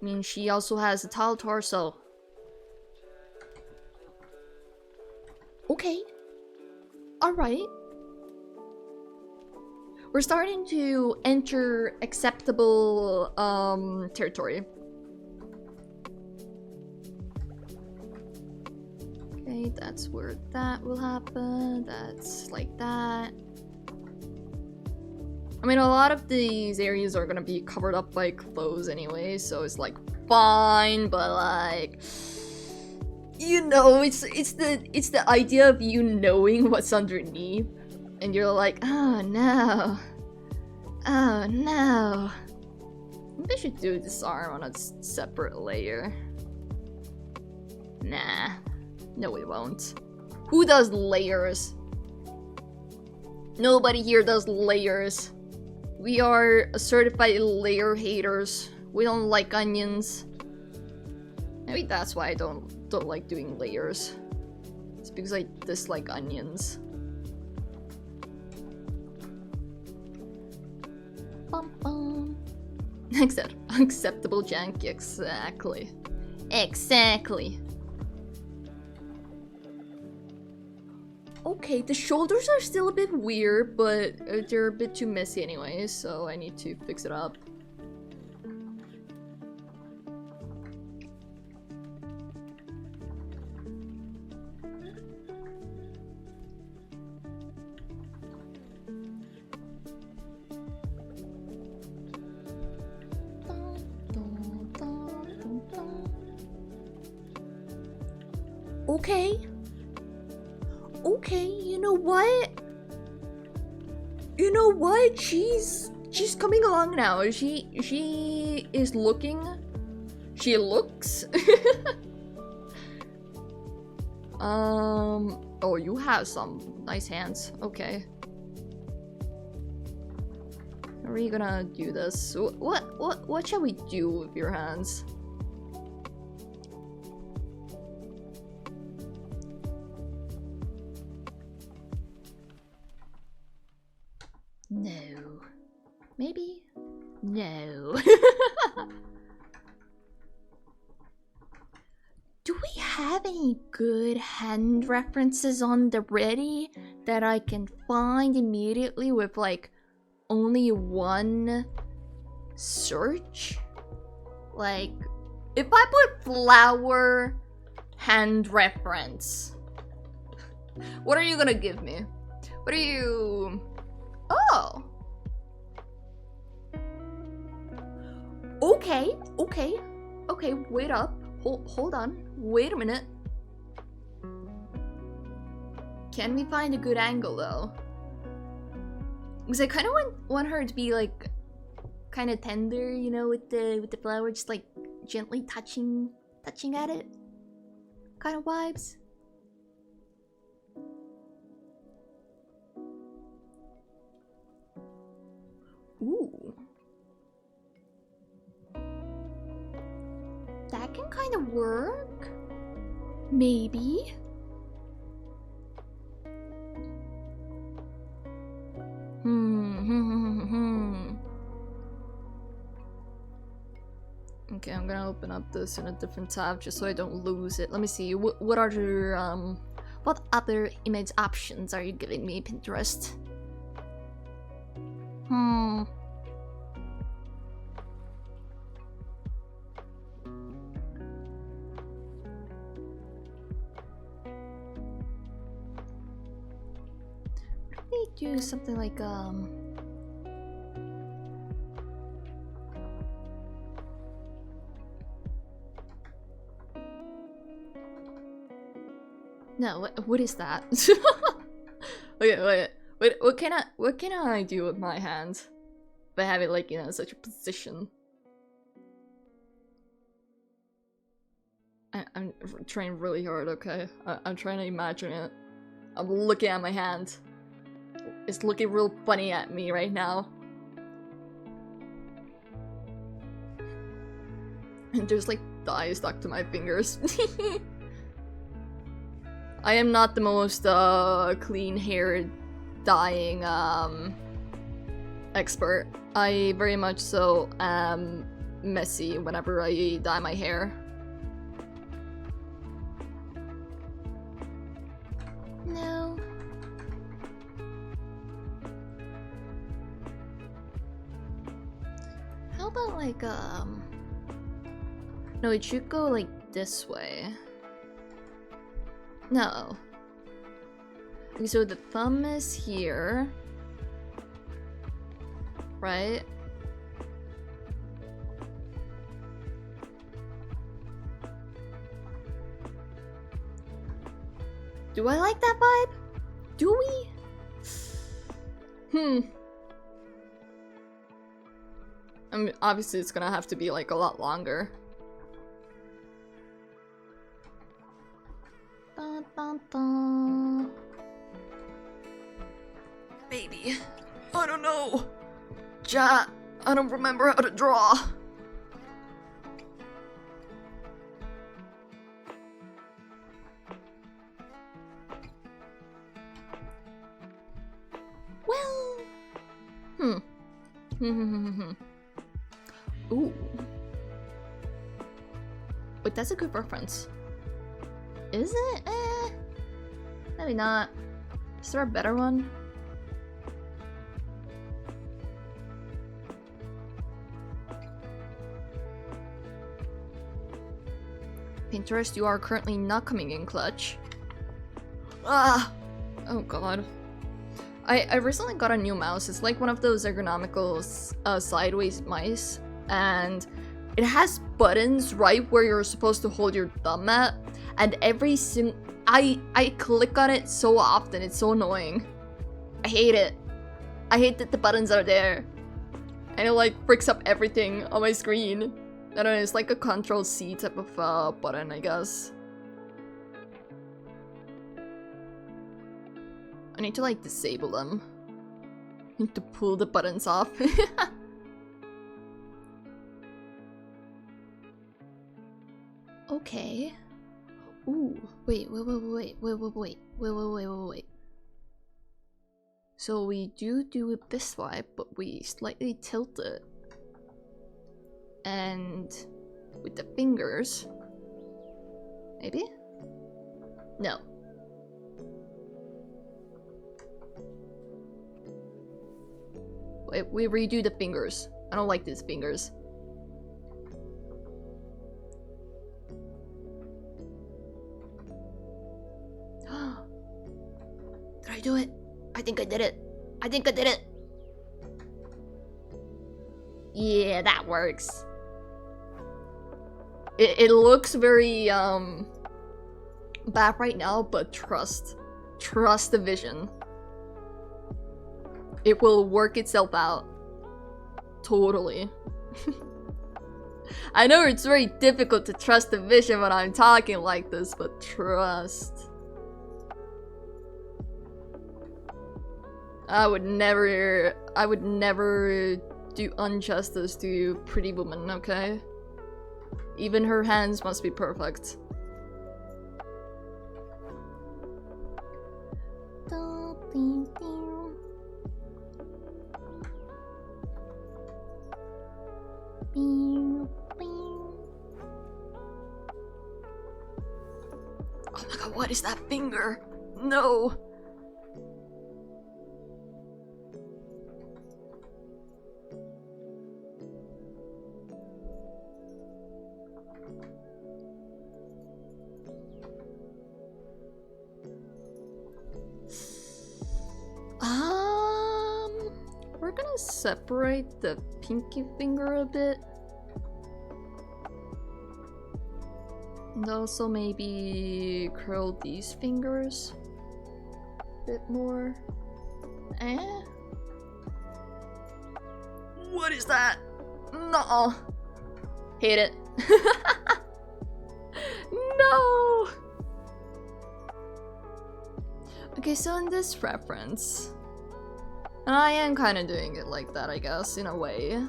I mean, she also has a tall torso. Okay. Alright. We're starting to enter acceptable territory. Okay, that's where that will happen. That's like that. I mean, a lot of these areas are gonna be covered up by clothes anyway, so it's like fine, but like, you know, it's the idea of you knowing what's underneath, and you're like, oh no, oh no. Maybe I should do this arm on a separate layer. Nah, no, we won't. Who does layers? Nobody here does layers. We are certified layer haters. We don't like onions. Maybe that's why I don't like doing layers. It's because I dislike onions. Bum, bum. Acceptable jank, exactly. Exactly. Okay, the shoulders are still a bit weird, but they're a bit too messy anyway, so I need to fix it up. Okay. Okay, you know what? You know what? She's coming along now. She is looking. She looks. Oh, you have some nice hands. Okay. How are you gonna do this? What shall we do with your hands? No. Maybe? No. Do we have any good hand references on the ready that I can find immediately with like only one search? Like, if I put flower hand reference, What are you gonna give me? What are you... oh. Okay, okay, okay, wait up. Hold on. Wait a minute. Can we find a good angle though? Because I kind of want her to be like kind of tender, you know, with the flower, just like gently touching at it, kind of vibes. Ooh. That can kind of work. Maybe. Okay, I'm gonna open up this in a different tab just so I don't lose it. Let me see. What other image options are you giving me, Pinterest? do something like no, what is that? Wait, what can I do with my hand? If I have it like, you know, such a position. I'm trying really hard, okay? I'm trying to imagine it. I'm looking at my hand. It's looking real funny at me right now. And there's like dye stuck to my fingers. I am not the most clean-haired dyeing expert. I very much so am messy whenever I dye my hair. No. How about like no, it should go like this way. No. Okay, so the thumb is here. Right? Do I like that vibe? Do we? I mean, obviously it's gonna have to be like a lot longer. Dun, dun, dun. Baby, I don't know. Ja, I don't remember how to draw. Well, ooh. Wait, that's a good reference. Is it? Maybe not. Is there a better one? Pinterest, you are currently not coming in clutch. Ah! Oh god. I recently got a new mouse. It's like one of those ergonomical sideways mice. And it has buttons right where you're supposed to hold your thumb at. And I click on it so often, it's so annoying. I hate it. I hate that the buttons are there. And it like breaks up everything on my screen. I don't know, it's like a Control-C type of button, I guess. I need to like disable them. I need to pull the buttons off. Okay. Ooh, wait. So we do it this way, but we slightly tilt it. And with the fingers. Maybe? No. Wait, we redo the fingers. I don't like these fingers. Did I do it? I think I did it. I think I did it. Yeah, that works. It looks very bad right now, but trust the vision. It will work itself out. Totally. I know it's very difficult to trust the vision when I'm talking like this, but trust. I would never do injustice to Pretty Woman, okay? Even her hands must be perfect. Oh my god, what is that finger? No! gonna separate the pinky finger a bit. And also maybe curl these fingers a bit more. Eh? What is that? No. Hate it. No. Okay, so in this reference, and I am kind of doing it like that, I guess, in a way.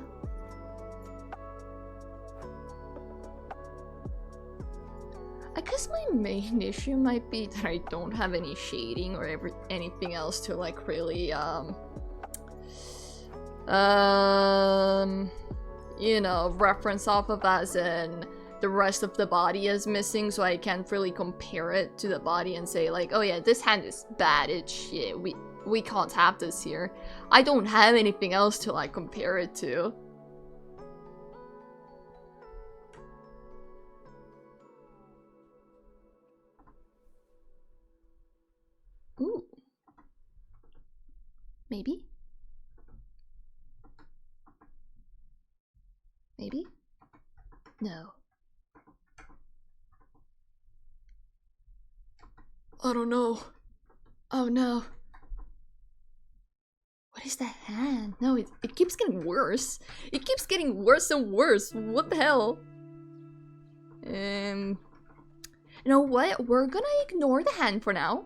I guess my main issue might be that I don't have any shading or anything else to like really you know, reference off of, as in the rest of the body is missing, so I can't really compare it to the body and say like, oh yeah, this hand is bad, it's shit, we can't have this here. I don't have anything else to like compare it to. Ooh. Maybe? Maybe? No. I don't know. Oh no. What is that hand? No, it keeps getting worse. It keeps getting worse and worse. What the hell? You know what? We're gonna ignore the hand for now.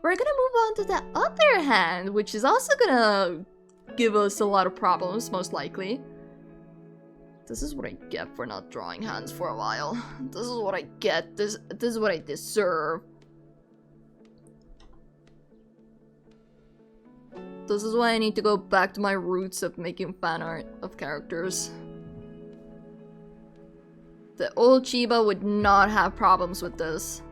We're gonna move on to the other hand, which is also gonna give us a lot of problems, most likely. This is what I get for not drawing hands for a while. This is what I get. This is what I deserve. This is why I need to go back to my roots of making fan art of characters. The old Chiba would not have problems with this.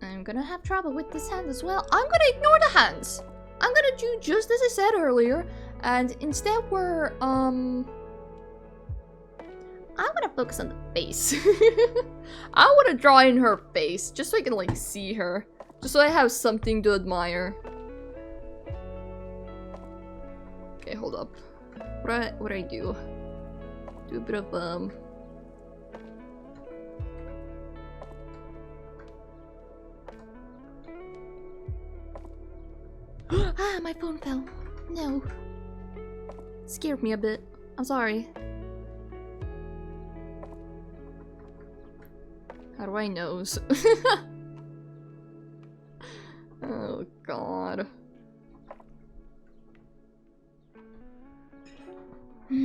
I'm gonna have trouble with this hand as well. I'm gonna ignore the hands. I'm gonna do just as I said earlier, and instead we're I'm gonna focus on the face. I wanna draw in her face, just so I can like see her. Just so I have something to admire. Okay, hold up. What do I do? Do a bit of Ah, my phone fell. No. Scared me a bit. I'm sorry. How do I nose? Oh god. Oh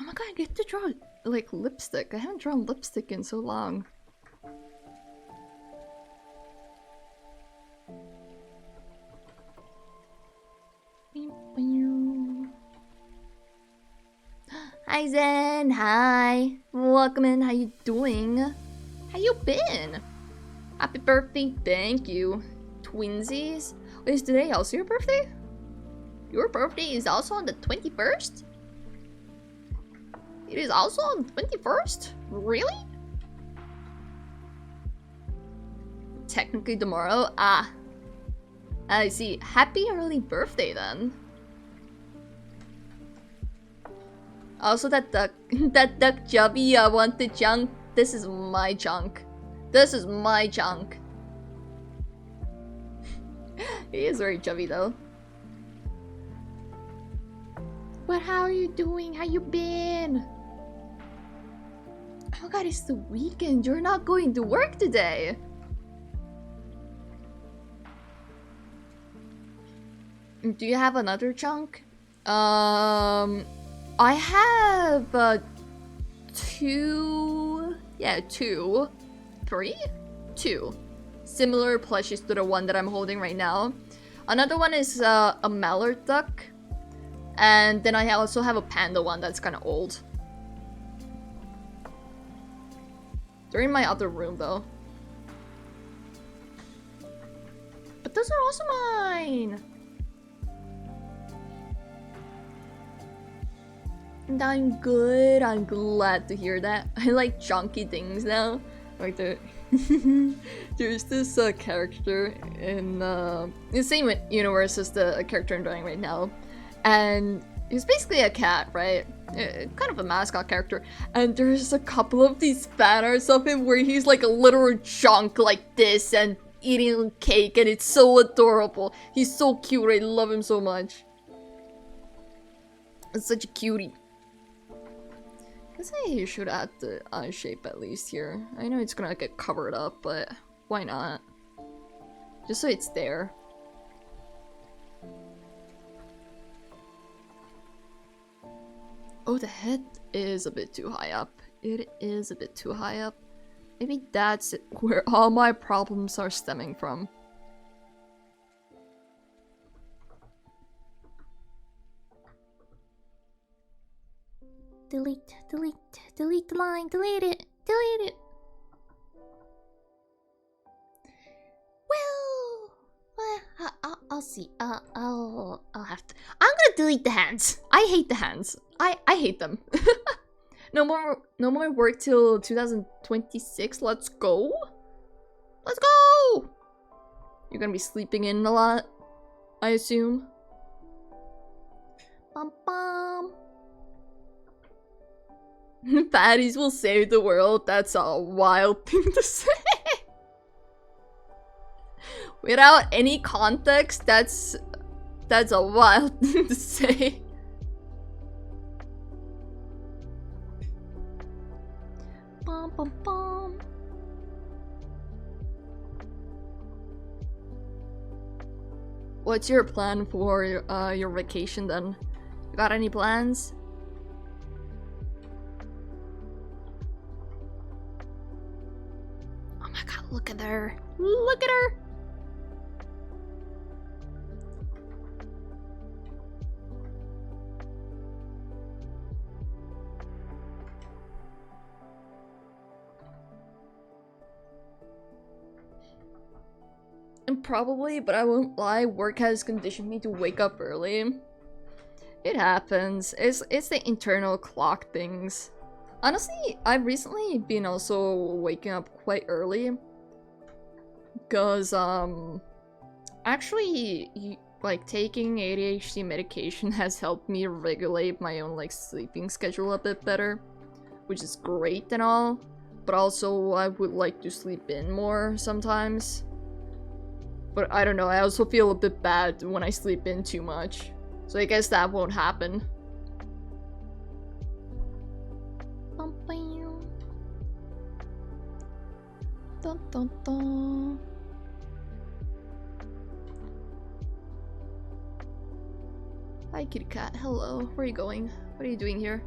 my god, I get to draw like lipstick. I haven't drawn lipstick in so long. Hi Zen, hi. Welcome in, how you doing? How you been? Happy birthday, thank you. Twinsies? Wait, is today also your birthday? Your birthday is also on the 21st? It is also on the 21st? Really? Technically tomorrow? Ah. I see. Happy early birthday then. Also that duck Chubby wanted junk. This is my junk. This is my junk. He is very chubby though. But how are you doing? How you been? Oh god, it's the weekend. You're not going to work today. Do you have another chunk? I have two similar plushies to the one that I'm holding right now. Another one is a mallard duck, and then I also have a panda one that's kind of old. They're in my other room though. But those are also mine. I'm good. I'm glad to hear that. I like chunky things now. Like there's this character in the same universe as the character I'm doing right now, and he's basically a cat, right? Kind of a mascot character. And there's a couple of these fan arts of him where he's like a literal chunk like this and eating cake, and it's so adorable. He's so cute. I love him so much. It's such a cutie. I guess I should add the eye shape at least here. I know it's gonna get covered up, but why not? Just so it's there. Oh, the head is a bit too high up. It is a bit too high up. Maybe that's where all my problems are stemming from. Delete the line, delete it. Well, I'll see. I'll have to. I'm gonna delete the hands. I hate the hands. I hate them. No more work till 2026. Let's go. Let's go. You're gonna be sleeping in a lot, I assume. Bum bum. Fatties will save the world. That's a wild thing to say. Without any context, that's a wild thing to say. Bum, bum, bum. What's your plan for your vacation then? You got any plans? Oh my god, look at her. Look at her. And probably, but I won't lie, work has conditioned me to wake up early. It happens. It's the internal clock things. Honestly, I've recently been also waking up quite early. Because, actually, like, taking ADHD medication has helped me regulate my own, like, sleeping schedule a bit better. Which is great and all. But also, I would like to sleep in more sometimes. But I don't know, I also feel a bit bad when I sleep in too much. So I guess that won't happen. Dun, dun, dun. Hi, kitty cat. Hello. Where are you going? What are you doing here?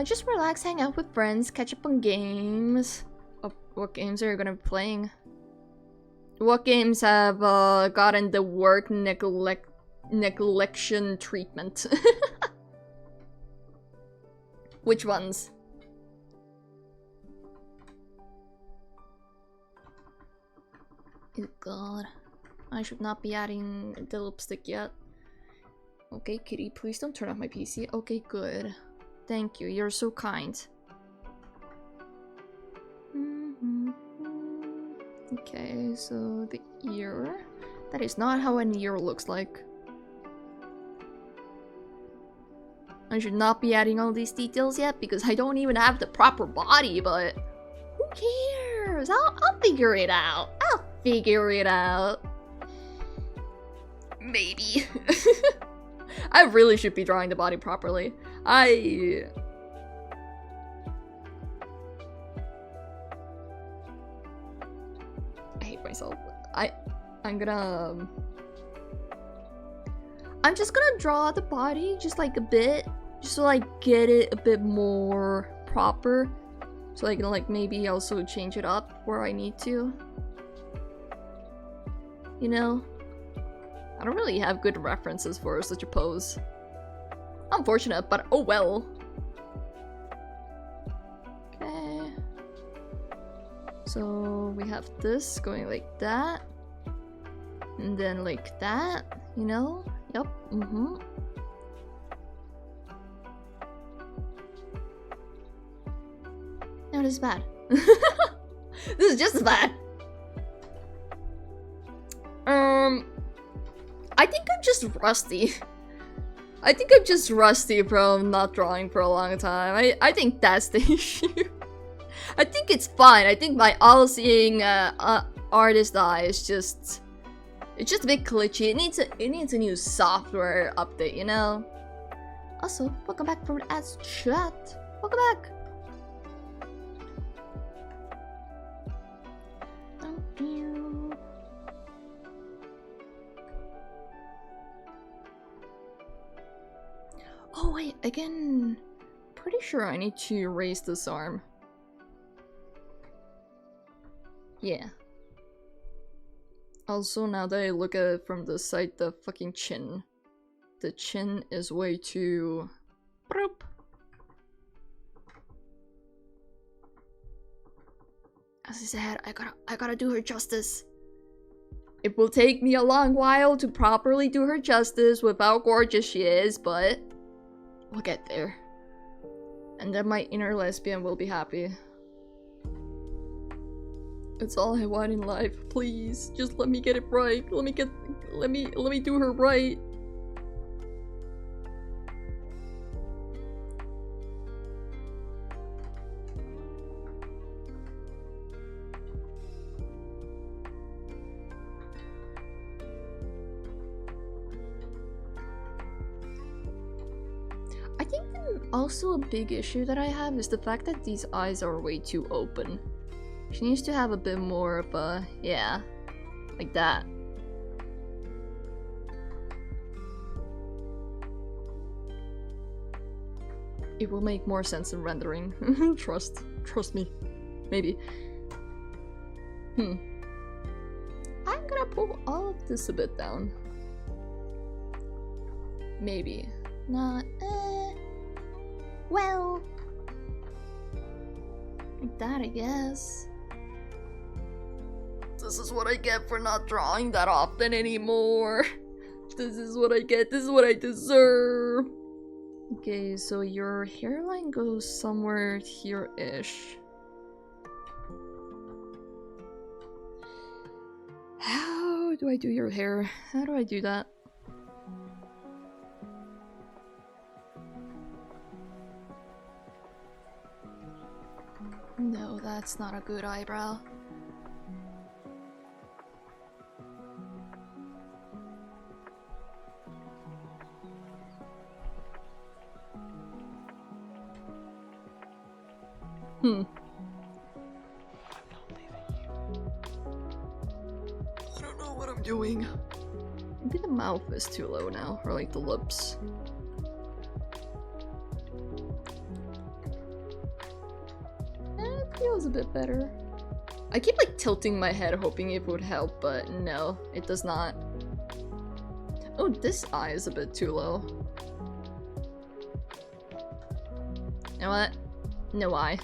Just relax, hang out with friends, catch up on games. Oh, what games are you gonna be playing? What games have gotten the work neglection treatment? Which ones? Oh god. I should not be adding the lipstick yet. Okay, kitty, please don't turn off my PC. Okay, good. Thank you, you're so kind. Okay, so the ear. That is not how an ear looks like. I should not be adding all these details yet because I don't even have the proper body, but who cares? I'll figure it out. I'll figure it out. Maybe. I really should be drawing the body properly. I hate myself. I'm just gonna draw the body just like a bit, just so I get it a bit more proper, so I can like maybe also change it up where I need to. You know, I don't really have good references for such a pose. Unfortunate, but oh well. Okay. So we have this going like that. And then like that, you know? Yep, No, this is bad. This is just as bad. I think I'm just rusty. I think I'm just rusty from not drawing for a long time. I think that's the issue. I think it's fine. I think my all-seeing artist eye is just... It's just a bit glitchy. It needs a new software update, you know? Also, welcome back from as chat. Welcome back. Thank you. Oh wait, again, pretty sure I need to raise this arm. Yeah. Also, now that I look at it from the side, the fucking chin. The chin is way too... Broop. As I said, I gotta do her justice. It will take me a long while to properly do her justice with how gorgeous she is, but... we'll get there. And then my inner lesbian will be happy. It's all I want in life, please. Just let me get it right. Let me do her right. I think also a big issue that I have is the fact that these eyes are way too open. She needs to have a bit more of a, yeah, like that. It will make more sense in rendering. Trust me. Maybe. I'm gonna pull all of this a bit down. Maybe. Not, well, like that, I guess. This is what I get for not drawing that often anymore. This is what I get. This is what I deserve. Okay, so your hairline goes somewhere here-ish. How do I do your hair? How do I do that? No, that's not a good eyebrow. I don't know what I'm doing. Maybe the mouth is too low now, or like the lips. It feels a bit better. I keep like tilting my head hoping it would help, but no, it does not. Oh, this eye is a bit too low. You know what? No eye.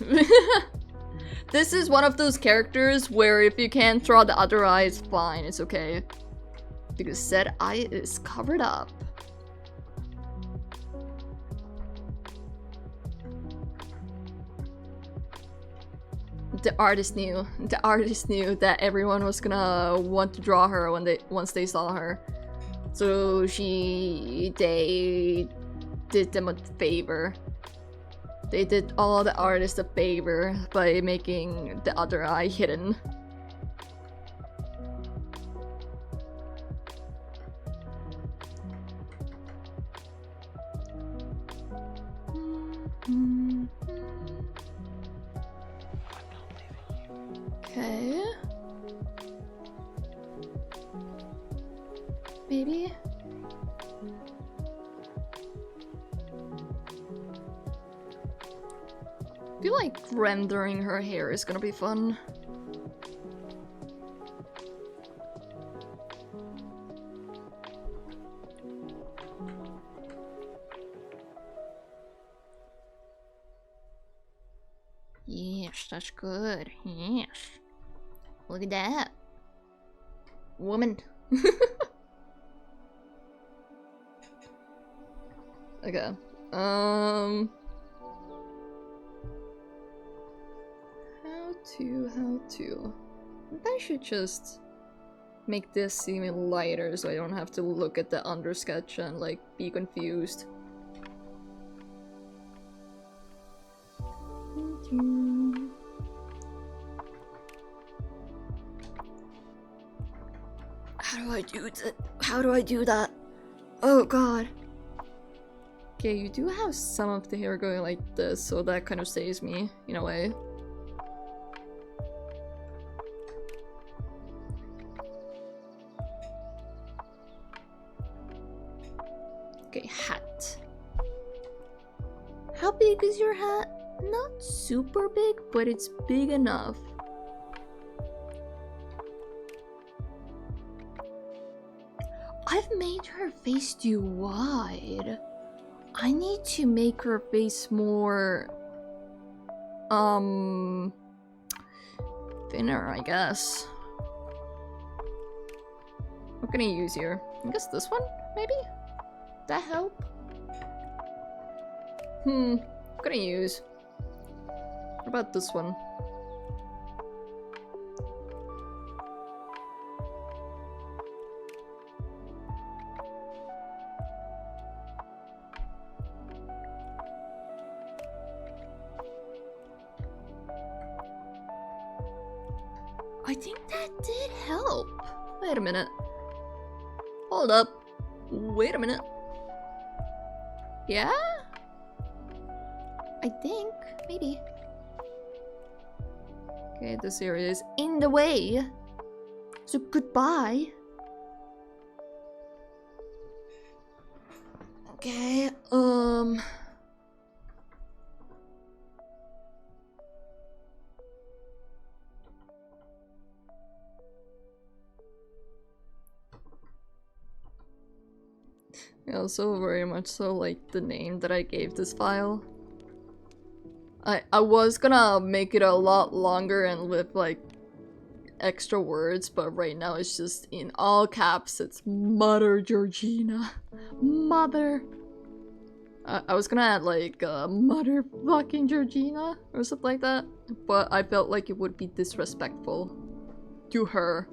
This is one of those characters where if you can't draw the other eye, it's fine, it's okay. Because said eye is covered up. The artist knew that everyone was gonna want to draw her once they saw her. So they did them a favor. They did all the artists a favor by making the other eye hidden. Okay. Maybe. I feel like rendering her hair is gonna be fun. Yes, that's good. Yes. Look at that. Woman. Okay. How to? I should just make this seem lighter so I don't have to look at the undersketch and like be confused. How do I do that? How do I do that? Oh god. Okay, you do have some of the hair going like this, so that kind of saves me in a way. Okay, hat. How big is your hat? Not super big, but it's big enough. I've made her face too wide. I need to make her face more... thinner, I guess. What can I use here? I guess this one, maybe? That help? What can I use? What about this one? I think that did help. Wait a minute. Hold up. Wait a minute. Yeah? I think, maybe. Okay, this area is In the way. So goodbye. Okay, I also very much so like the name that I gave this file. I was gonna make it a lot longer and with like extra words, but right now it's just in all caps. It's Mother Georgina. Mother. I was gonna add like Mother fucking Georgina or something like that, but I felt like it would be disrespectful to her.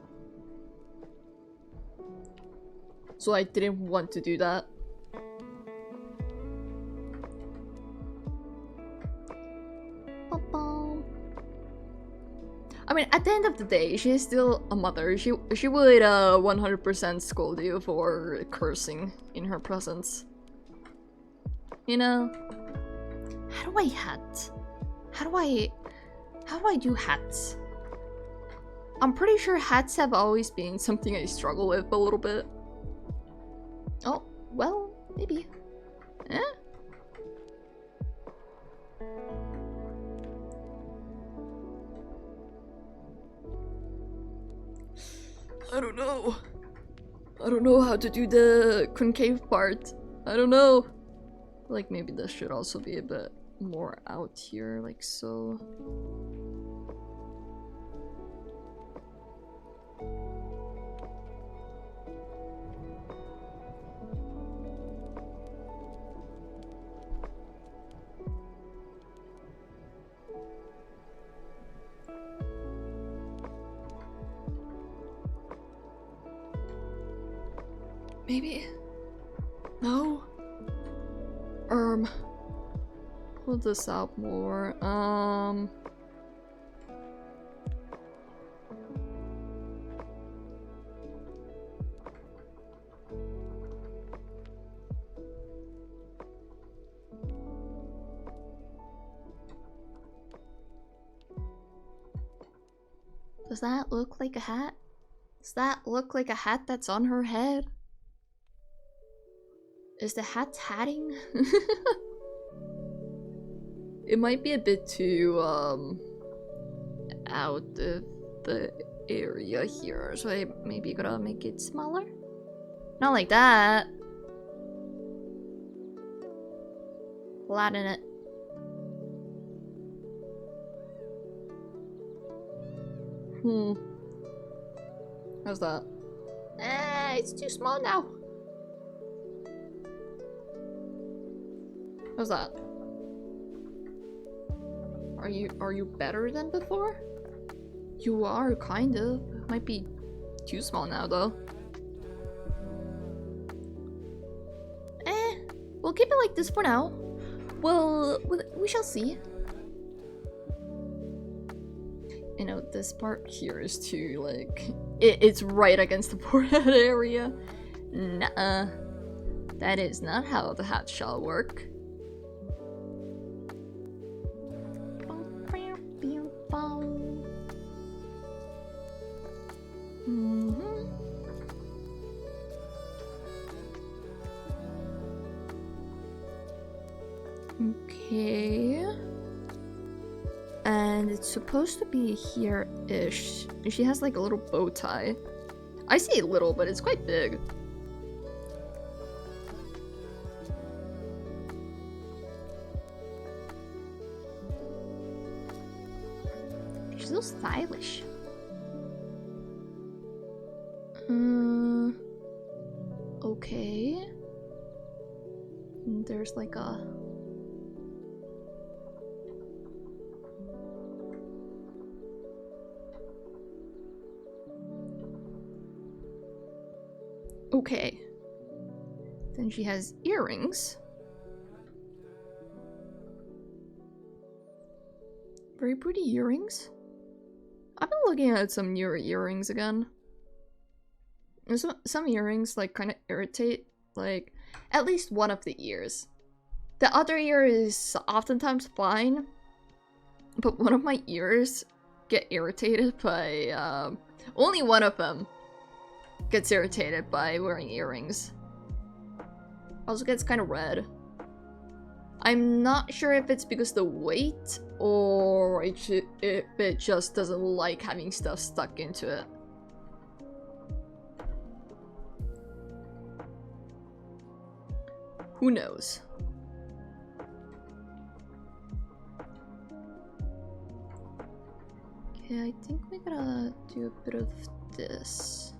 So I didn't want to do that. I mean, at the end of the day, she's still a mother. She would 100% scold you for cursing in her presence. You know? how do I hat? How do I do hats? I'm pretty sure hats have always been something I struggle with a little bit. Oh, well, maybe. Eh? I don't know. I don't know how to do the concave part. I don't know. Like maybe this should also be a bit more out here, like so. Maybe? No? Pull this out more. Does that look like a hat? Does that look like a hat that's on her head? Is the hat hatting? It might be a bit too, out of the area here, so I maybe gotta make it smaller? Not like that. Flatten it. How's that? It's too small now. How's that? Are you better than before? You are, kind of. Might be too small now, though. We'll keep it like this for now. Well, we shall see. You know, this part here is too, like... It's right against the forehead area. Nuh-uh. That is not how the hat shall work. Okay. And it's supposed to be here-ish. She has like a little bow tie. I say little, but it's quite big. She's so stylish. Okay. And there's like a... Okay. Then she has earrings. Very pretty earrings. I've been looking at some newer earrings again. And some earrings like kind of irritate like at least one of the ears. The other ear is oftentimes fine, but one of my ears get irritated by only one of them gets irritated by wearing earrings. Also gets kind of red. I'm not sure if it's because of the weight or if it just doesn't like having stuff stuck into it. Who knows? Okay, I think we gotta do a bit of this.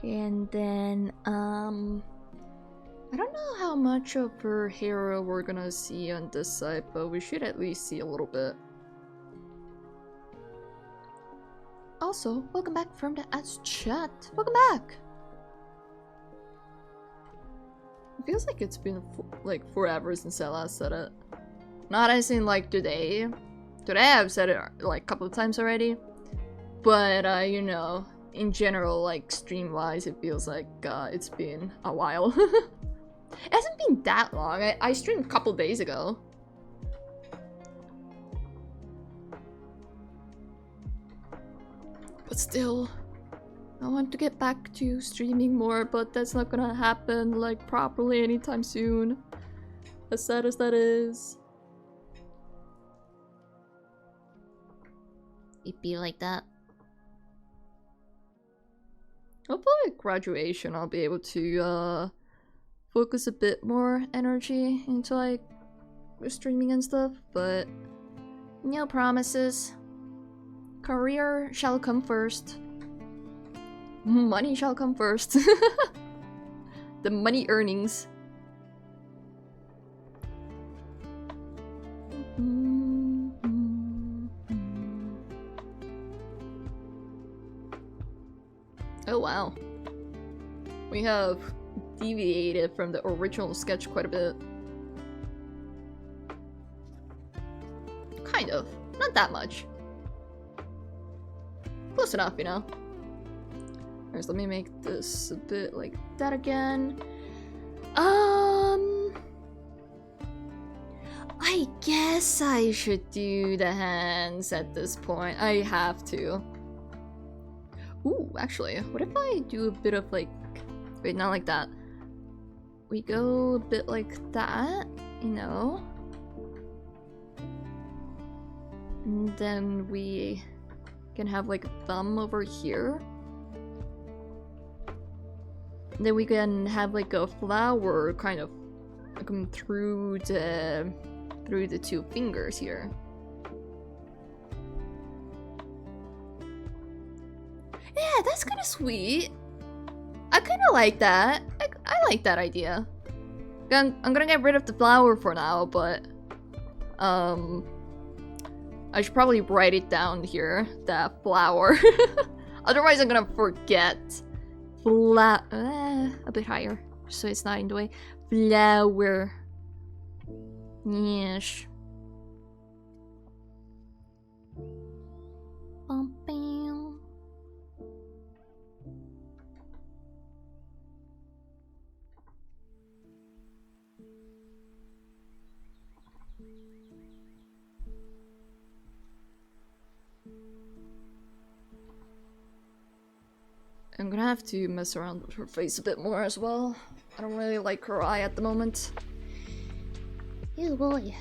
And then, I don't know how much of her hair we're gonna see on this side, but we should at least see a little bit. Also, welcome back from the ads chat. Welcome back! It feels like it's been like forever since I last said it. Not as in like today. Today I've said it like a couple of times already. But you know, in general, like stream wise, it feels like it's been a while. It hasn't been that long. I streamed a couple days ago. But still, I want to get back to streaming more, but that's not gonna happen like properly anytime soon. As sad as that is. It be like that. Hopefully at graduation I'll be able to focus a bit more energy into like streaming and stuff, but no promises. Career shall come first. Money shall come first. The money earnings. Oh wow. We have deviated from the original sketch quite a bit. Kind of. Not that much. Close enough, you know? Alright, so let me make this a bit like that again. I guess I should do the hands at this point. I have to. Ooh, actually, what if I do a bit of like... Wait, not like that. We go a bit like that, you know? And then we can have like a thumb over here. Then we can have like a flower kind of come through the two fingers here. Yeah, that's kind of sweet. I kind of like that. I like that idea. I'm gonna get rid of the flower for now, but I should probably write it down here. That flower. Otherwise, I'm gonna forget. A bit higher, so it's not in the way. Flower. Yes. Bum, bam. I'm gonna have to mess around with her face a bit more as well. I don't really like her eye at the moment. Ew, boy.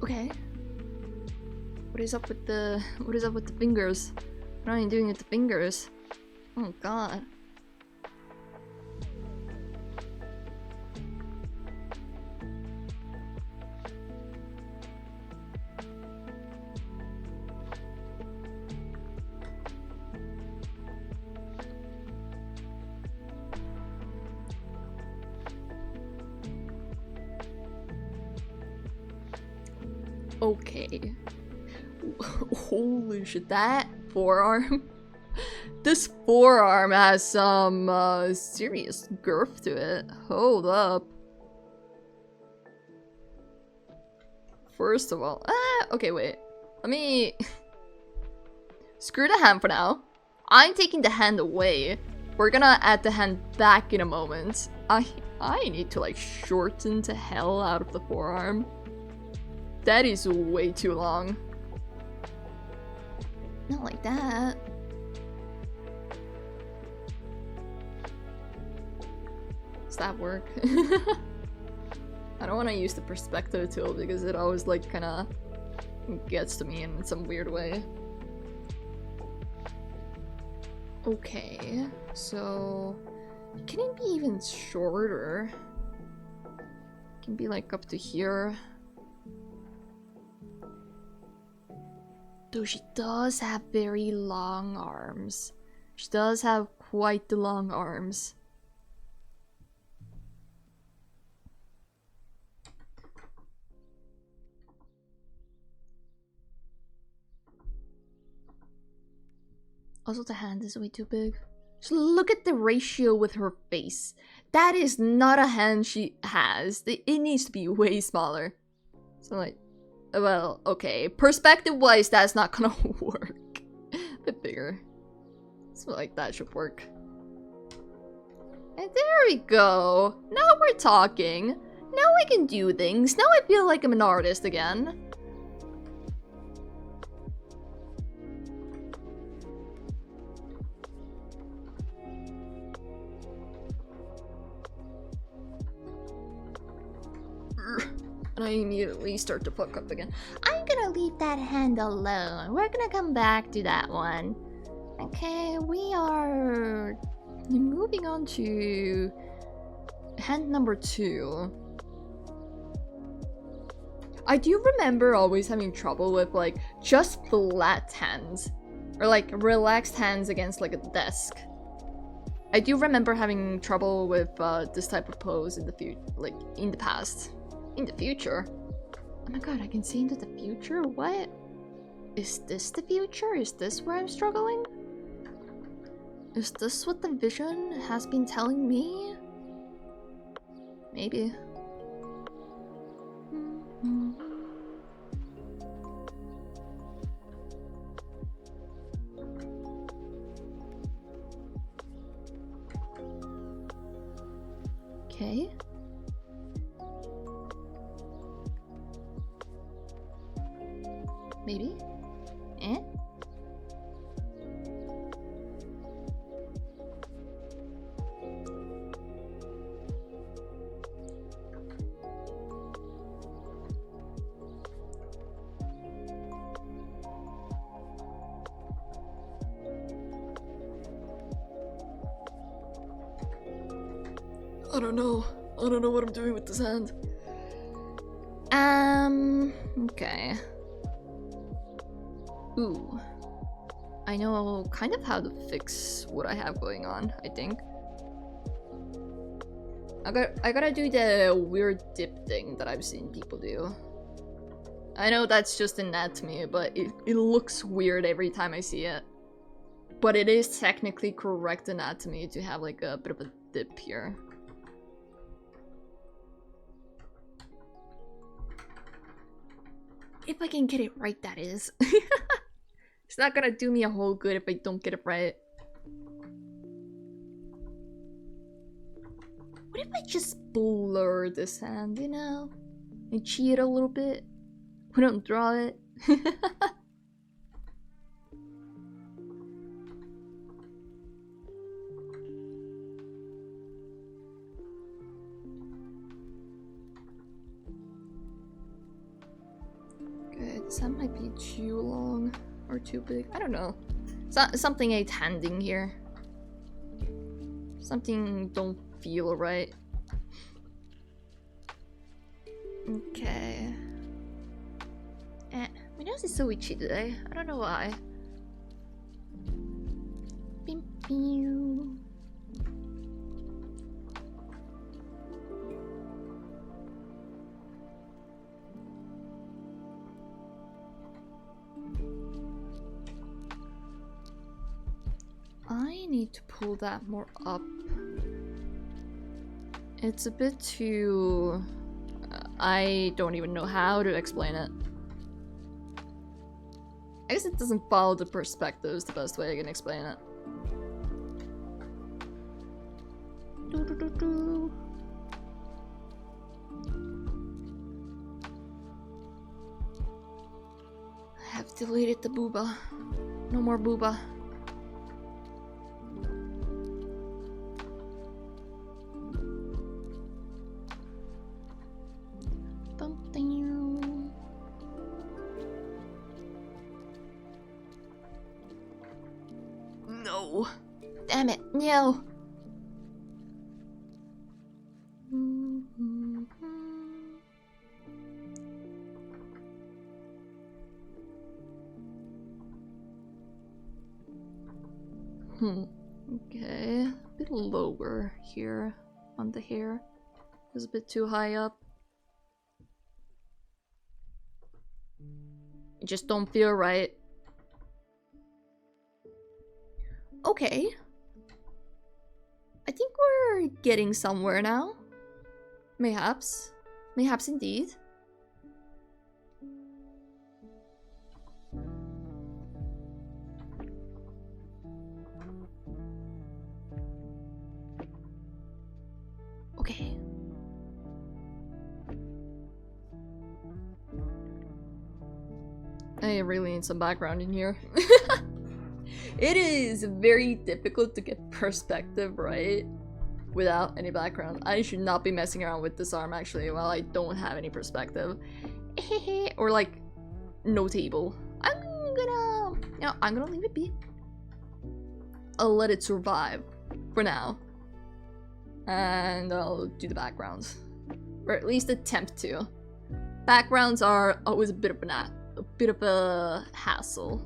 Okay. What is up with the fingers? What are you doing with the fingers? Oh god. Okay. Holy shit, that forearm. This forearm has some serious girth to it. Hold up. First of all, okay, wait. Let me screw the hand for now. I'm taking the hand away. We're gonna add the hand back in a moment. I need to like shorten the hell out of the forearm. That is way too long. Not like that. Does that work? I don't want to use the perspective tool because it always like kind of gets to me in some weird way. Okay, so can it be even shorter? It can be like up to here. Though she does have very long arms. She does have quite the long arms. Also, the hand is way too big. Just look at the ratio with her face. That is not a hand she has. It needs to be way smaller. So like, well, okay. Perspective-wise, that's not gonna work. A bit bigger. So like that should work. And there we go. Now we're talking. Now I can do things. Now I feel like I'm an artist again. And I immediately start to fuck up again. I'm gonna leave that hand alone. We're gonna come back to that one. Okay, we are moving on to hand number 2. I do remember always having trouble with like just flat hands or like relaxed hands against like a desk. I do remember having trouble with this type of pose in the past. In the future? Oh my god, I can see into the future? What? Is this the future? Is this where I'm struggling? Is this what the vision has been telling me? Maybe. Okay. Maybe? Eh? I don't know. I don't know what I'm doing with this hand. Okay. Ooh. I know kind of how to fix what I have going on, I think. I gotta do the weird dip thing that I've seen people do. I know that's just anatomy, but it looks weird every time I see it. But it is technically correct anatomy to have like a bit of a dip here. If I can get it right, that is. It's not gonna do me a whole good if I don't get it right. What if I just blur this hand, you know? And cheat a little bit? We don't draw it. Okay, this hand might be too long or too big. I don't know. Something ain't handing here. Something don't feel right. Okay. My nose is so itchy today. I don't know why. Bim, bim. I need to pull that more up. It's a bit too... I don't even know how to explain it. I guess it doesn't follow the perspective is the best way I can explain it. I have deleted the booba. No more booba. No. Damn it, no. Okay, a bit lower here on the hair. It was a bit too high up. It just don't feel right. Okay. I think we're getting somewhere now. Mayhaps. Mayhaps indeed. Okay. I really need some background in here. It is very difficult to get perspective right without any background. I should not be messing around with this arm actually while I don't have any perspective. Or like, no table. I'm gonna leave it be. I'll let it survive for now. And I'll do the backgrounds. Or at least attempt to. Backgrounds are always a bit of a hassle.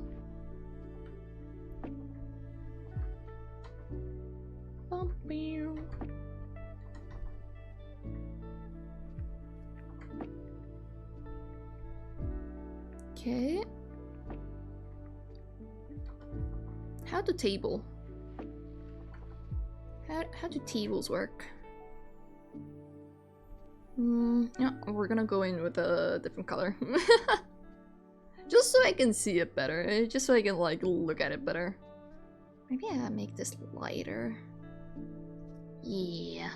Okay. How do table? How do tables work? Yeah, we're gonna go in with a different color. Just so I can see it better. Just so I can like look at it better. Maybe I make this lighter. Yeah.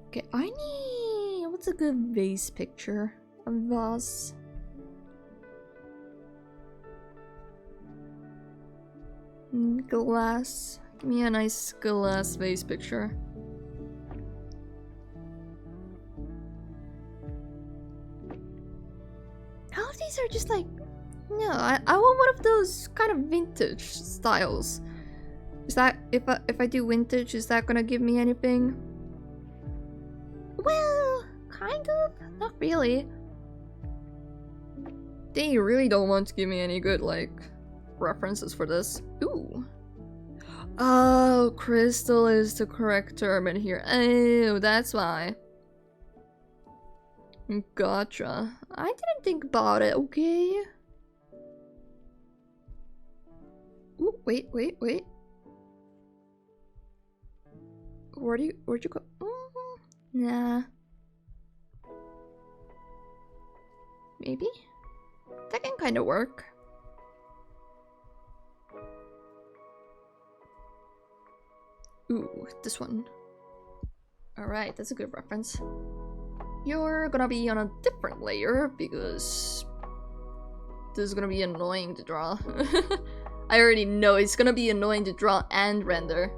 Okay, I need... What's a good vase picture? A vase. Glass. Give me a nice glass vase picture. All of these are just like... No, I want one of those kind of vintage styles. Is that if I do vintage, is that gonna give me anything? Well, kind of. Not really. They really don't want to give me any good like references for this. Ooh. Oh, crystal is the correct term in here. Oh, that's why. Gotcha. I didn't think about it, okay? Ooh, wait. Where'd you go? Nah. Maybe? That can kind of work. Ooh, this one. Alright, that's a good reference. You're gonna be on a different layer because this is gonna be annoying to draw. I already know it's gonna be annoying to draw and render.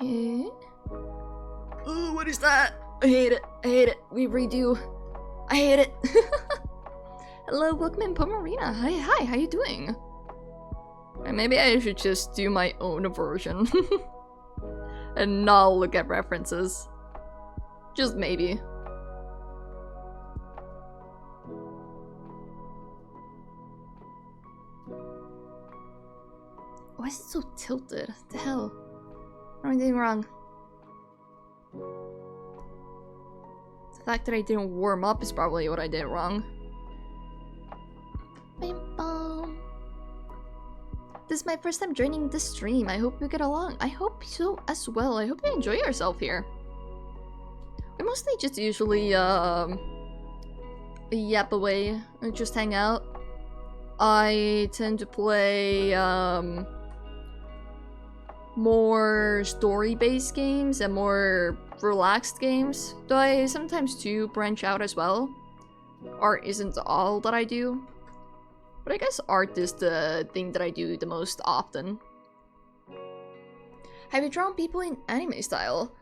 Okay. Ooh, what is that? I hate it. We redo. I hate it. Hello, welcome in Pomarina. Hi, how you doing? Maybe I should just do my own version. And not look at references. Just maybe. Why is it so tilted? The hell? What am I doing wrong? The fact that I didn't warm up is probably what I did wrong. This is my first time joining this stream. I hope you get along. I hope so as well. I hope you enjoy yourself here. We mostly just usually yap away and just hang out. I tend to play more story-based games and more relaxed games, though I sometimes do branch out as well. Art isn't all that I do, but I guess art is the thing that I do the most often. Have you drawn people in anime style?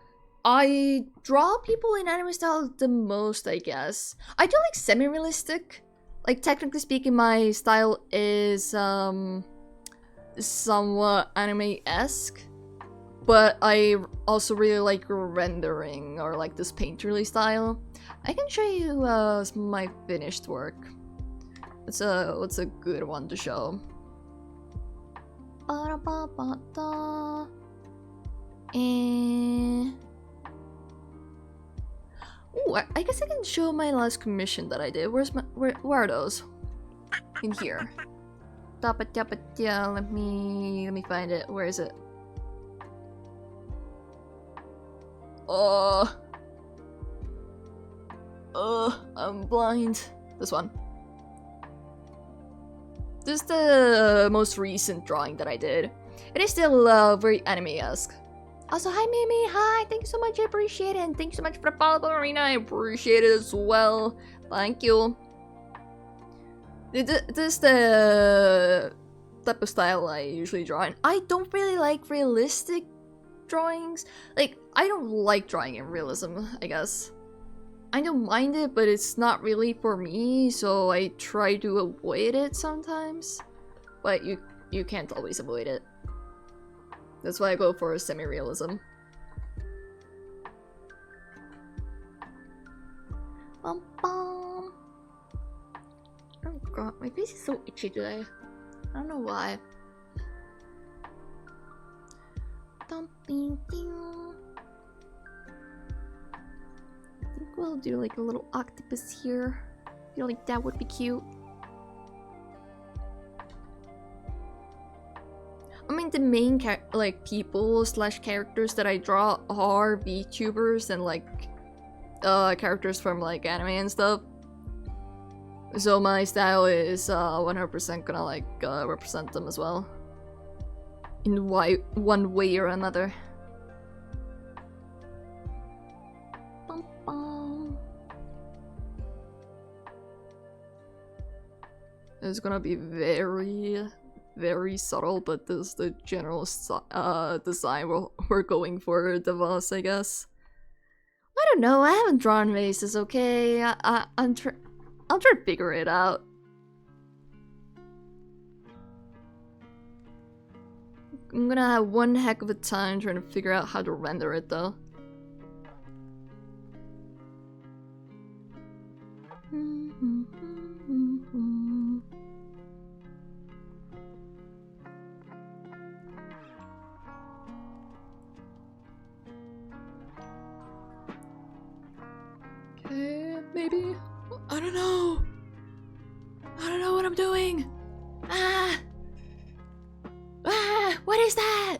I draw people in anime style the most, I guess. I do like semi-realistic. Like, technically speaking, my style is somewhat anime-esque, but I also really like rendering or like this painterly style. I can show you my finished work. What's a good one to show? Ooh, I guess I can show my last commission that I did. Where are those? In here. Let me find it. Where is it? I'm blind. This one. This is the most recent drawing that I did. It is still very anime-esque. Also, hi Mimi, hi, thank you so much, I appreciate it, and thank you so much for the follow, Marina, I appreciate it as well. Thank you. This is the type of style I usually draw in. I don't really like realistic drawings. Like, I don't like drawing in realism, I guess. I don't mind it, but it's not really for me, so I try to avoid it sometimes. But you can't always avoid it. That's why I go for semi-realism. Oh god, my face is so itchy today. I don't know why. I think we'll do like a little octopus here. I feel like that would be cute. I mean, the main people / characters that I draw are VTubers and like characters from like anime and stuff. So my style is 100% gonna like represent them as well, in one way or another. It's gonna be very, very subtle, but this is the general design we're going for the vase, I guess. I don't know, I haven't drawn vases, okay? I'm trying to figure it out. I'm gonna have one heck of a time trying to figure out how to render it, though. Okay, maybe? I don't know! I don't know what I'm doing! Ah! Ah! What is that?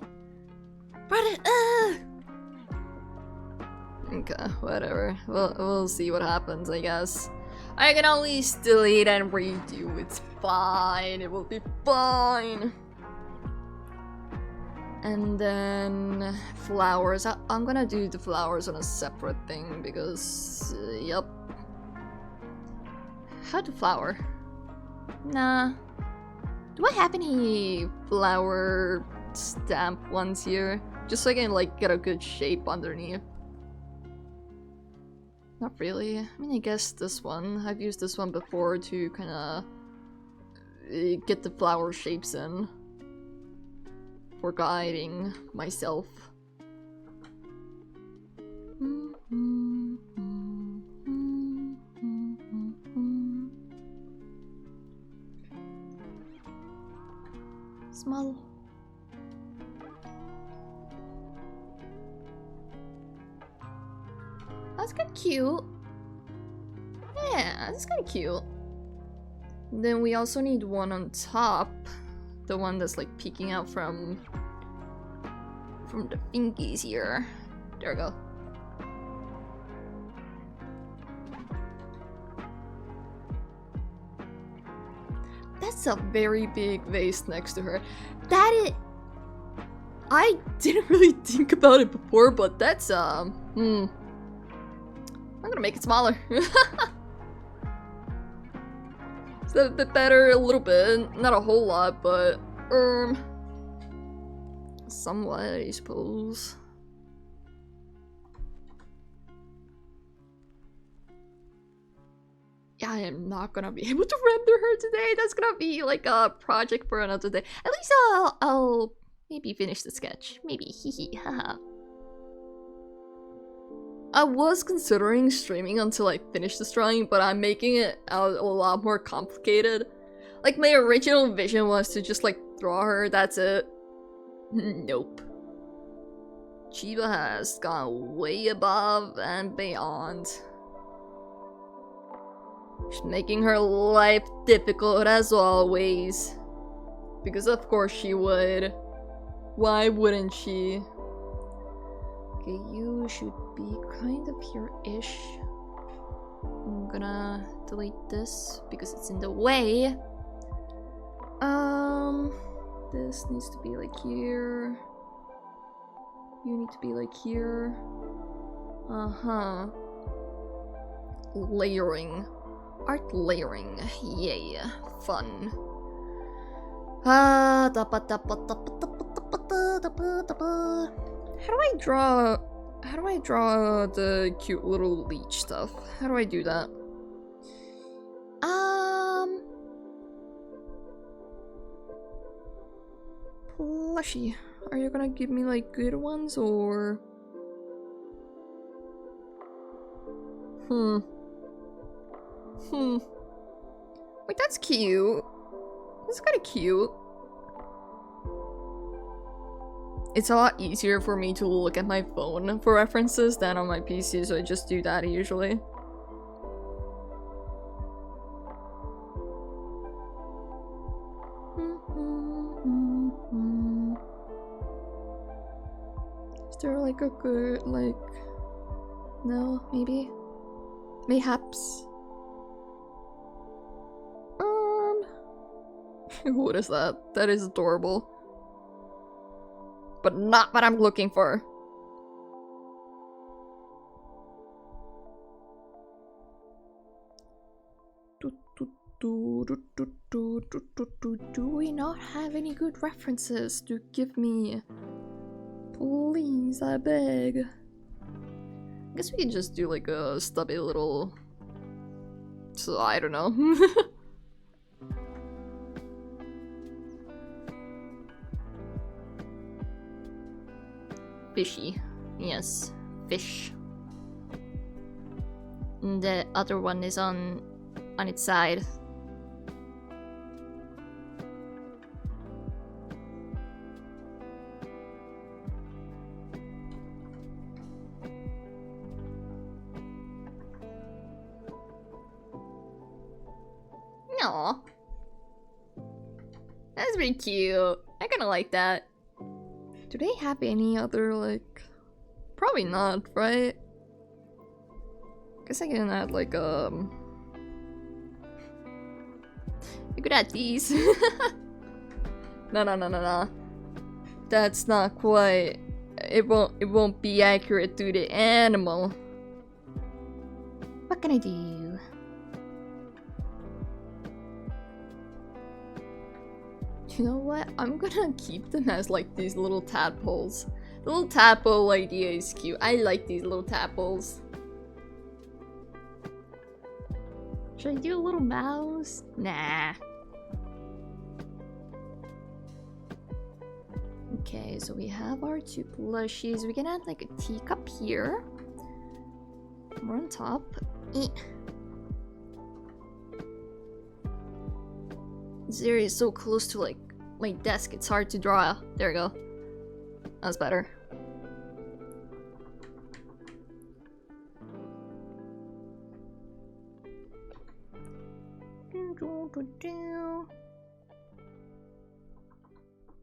Okay, whatever. We'll see what happens, I guess. I can always delete and redo. It's fine. It will be fine. And then flowers. I'm gonna do the flowers on a separate thing because, yep. How to flower? Nah. Do I have any flower stamp ones here? Just so I can like get a good shape underneath. Not really. I mean, I guess this one. I've used this one before to kind of get the flower shapes in for guiding myself. Small. That's kind of cute. Yeah, that's kind of cute. Then we also need one on top. The one that's like peeking out from the fingies here. There we go. That's a very big vase next to her. That is... I didn't really think about it before, but that's, I'm gonna make it smaller. It's a bit better, a little bit. Not a whole lot, but, somewhat, I suppose. Yeah, I am not gonna be able to render her today. That's gonna be like a project for another day. At least I'll maybe finish the sketch. Maybe, hehe, haha. I was considering streaming until I finish this drawing, but I'm making it a lot more complicated. Like, my original vision was to just, like, draw her, that's it. Nope. Chiba has gone way above and beyond. She's making her life difficult as always. Because of course she would. Why wouldn't she? Okay, you should be kind of here-ish. I'm gonna delete this because it's in the way. This needs to be like here. You need to be like here. Uh-huh. Layering. Art layering. Yay. Fun. How do I draw the cute little leech stuff? How do I do that? Plushy. Are you gonna give me like good ones or? Wait, that's cute. That's kind of cute. It's a lot easier for me to look at my phone for references than on my PC, so I just do that usually. Is there like a good, like... No, maybe? Mayhaps? What is that? That is adorable. But not what I'm looking for. Do we not have any good references to give me? Please, I beg. I guess we can just do like a stubby little... So, I don't know. Fishy. Yes, fish. And the other one is on its side. Aww. That's pretty cute. I kinda like that. Do they have any other, like... Probably not, right? Guess I can add, like, I could add these. No. That's not quite... It won't be accurate to the animal. What can I do? You know what? I'm gonna keep them as like these little tadpoles. The little tadpole idea is cute. I like these little tadpoles. Should I do a little mouse? Nah. Okay, so we have our two plushies. We can add like a teacup here. More on top. This area is so close to like my desk, it's hard to draw. There we go. That's better.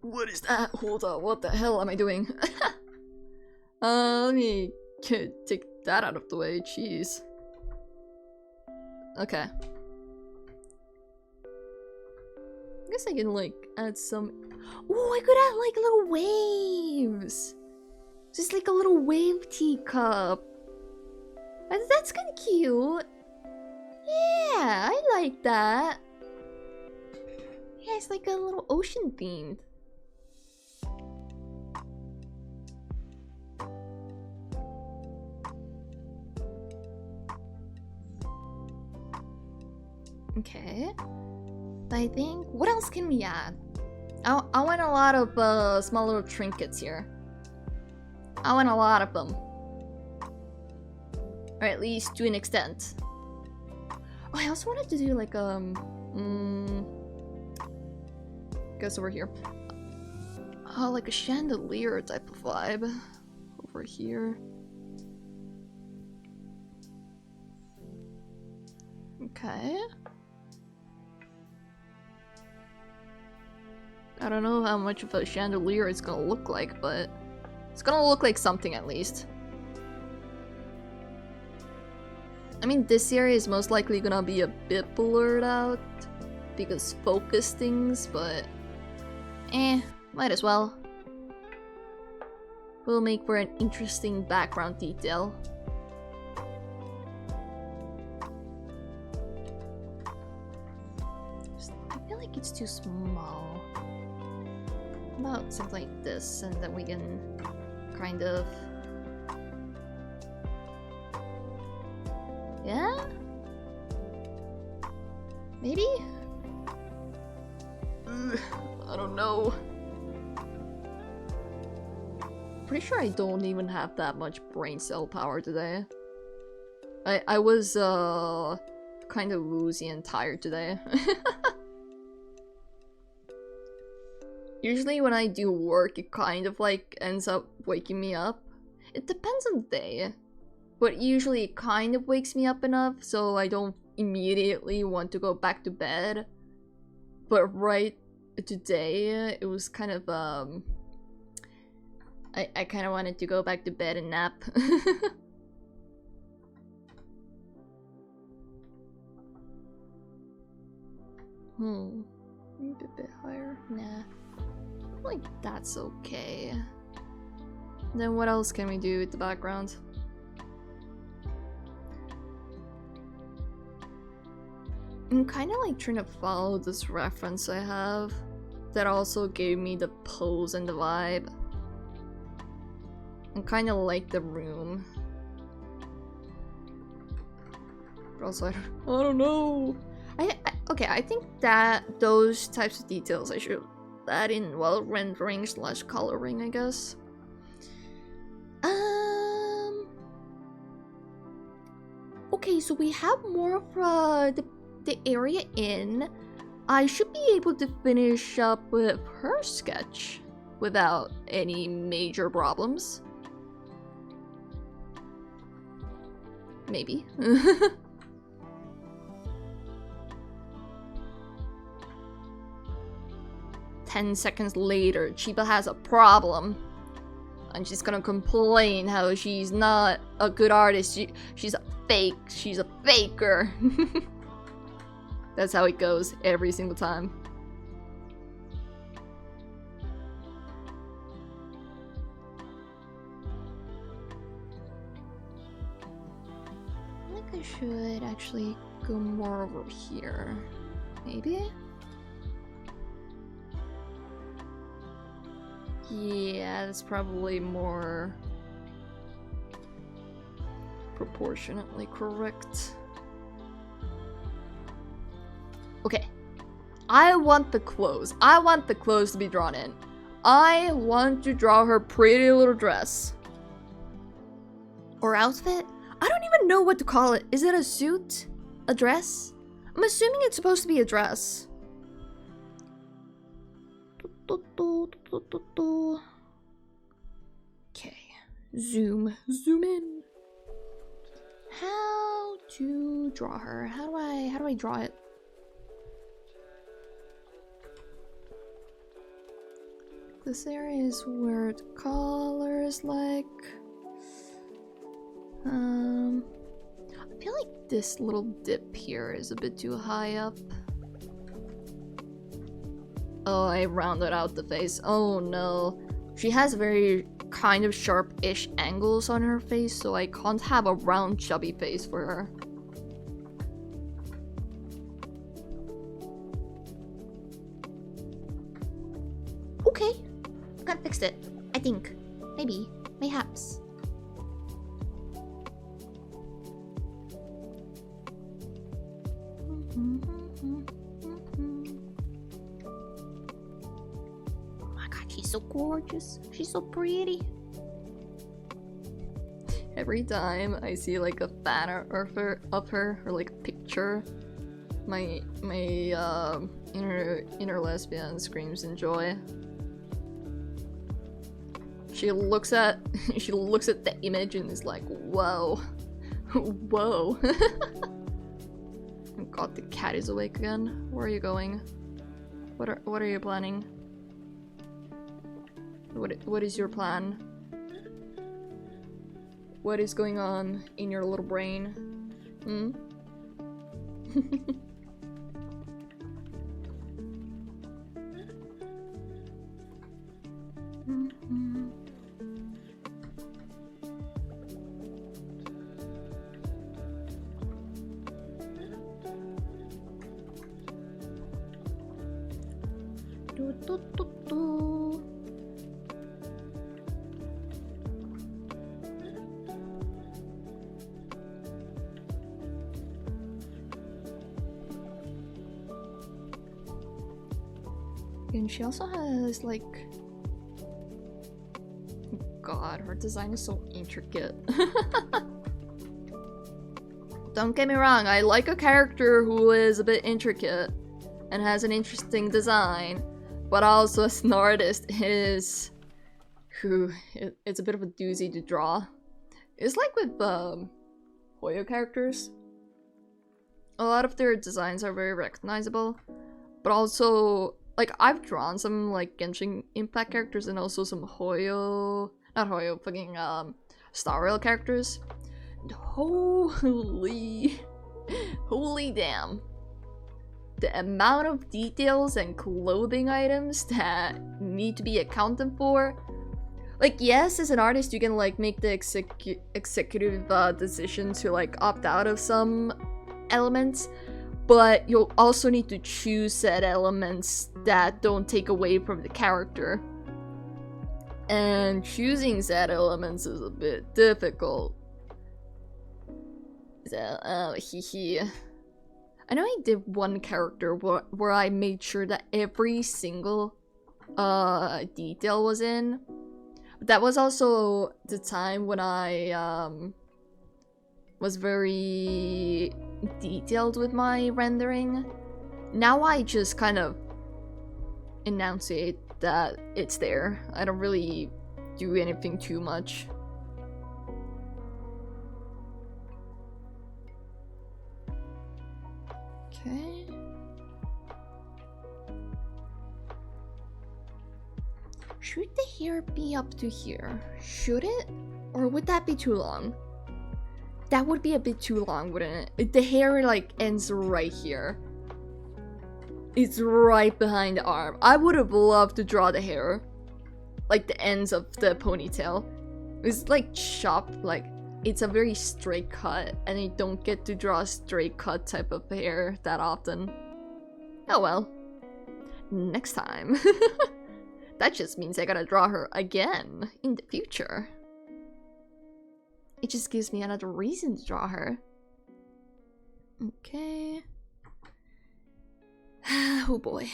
What is that? Hold on, what the hell am I doing? Let me take that out of the way, jeez. Okay. I guess I can like add some... Oh, I could add like little waves! Just like a little wave teacup. That's kind of cute. Yeah, I like that. Yeah, it's like a little ocean themed. Okay. I think, what else can we add? I want a lot of small little trinkets here. I want a lot of them. Or at least to an extent. Oh, I also wanted to do like guess over here. Oh, like a chandelier type of vibe. Over here. Okay. I don't know how much of a chandelier it's gonna look like, but it's gonna look like something at least. I mean, this area is most likely gonna be a bit blurred out because focus things, but might as well. Will make for an interesting background detail. I feel like it's too small. About something like this, and then we can kind of... Yeah? Maybe? I don't know. Pretty sure I don't even have that much brain cell power today. I was kind of woozy and tired today. Usually when I do work, it kind of like ends up waking me up. It depends on the day. But usually it kind of wakes me up enough so I don't immediately want to go back to bed. But right today, it was kind of, I kind of wanted to go back to bed and nap. Maybe a bit higher. Nah. Like, that's okay. Then what else can we do with the background? I'm kind of like trying to follow this reference I have that also gave me the pose and the vibe. I kind of like the room. But also, I don't know. Okay, I think that those types of details I should add in, well, rendering / coloring, I guess. Okay, so we have more of the area in. I should be able to finish up with her sketch without any major problems. Maybe. 10 seconds later, Chiba has a problem. And she's gonna complain how she's not a good artist. She's a fake. She's a faker. That's how it goes every single time. I think I should actually go more over here. Maybe? Yeah, that's probably more proportionately correct. Okay. I want the clothes. I want the clothes to be drawn in. I want to draw her pretty little dress. Or outfit? I don't even know what to call it. Is it a suit? A dress? I'm assuming it's supposed to be a dress. Okay. Zoom in. How to draw her? How do I draw it? This area is where the color is like. I feel like this little dip here is a bit too high up. Oh, I rounded out the face. Oh no. She has very kind of sharp-ish angles on her face, so I can't have a round, chubby face for her. Okay. I fixed it. I think. Maybe. Mayhaps. So gorgeous. She's so pretty. Every time I see like a fan of her or like a picture, my inner lesbian screams in joy. She looks at the image and is like, whoa. Whoa. Oh god, the cat is awake again. Where are you going? What are you planning? What is your plan? What is going on in your little brain? Hmm? And she also has like, god, her design is so intricate. Don't get me wrong, I like a character who is a bit intricate and has an interesting design, but also as an artist it's a bit of a doozy to draw. It's like with Hoyo characters. A lot of their designs are very recognizable, but also like I've drawn some like Genshin Impact characters and also some Hoyo, not Hoyo, fucking Star Rail characters. And holy damn. The amount of details and clothing items that need to be accounted for. Like, yes, as an artist, you can like make the executive decision to like opt out of some elements, but you'll also need to choose said elements that don't take away from the character. And choosing said elements is a bit difficult. So, I know I did one character where I made sure that every single detail was in. But that was also the time when I was very detailed with my rendering. Now I just kind of enunciate that it's there. I don't really do anything too much. Okay. Should the hair be up to here? Should it? Or would that be too long? That would be a bit too long, wouldn't it? The hair like ends right here. It's right behind the arm. I would have loved to draw the hair. Like the ends of the ponytail. It's like chopped, like it's a very straight cut, and I don't get to draw a straight cut type of hair that often. Oh well. Next time. That just means I gotta draw her again in the future. It just gives me another reason to draw her. Okay. Oh boy.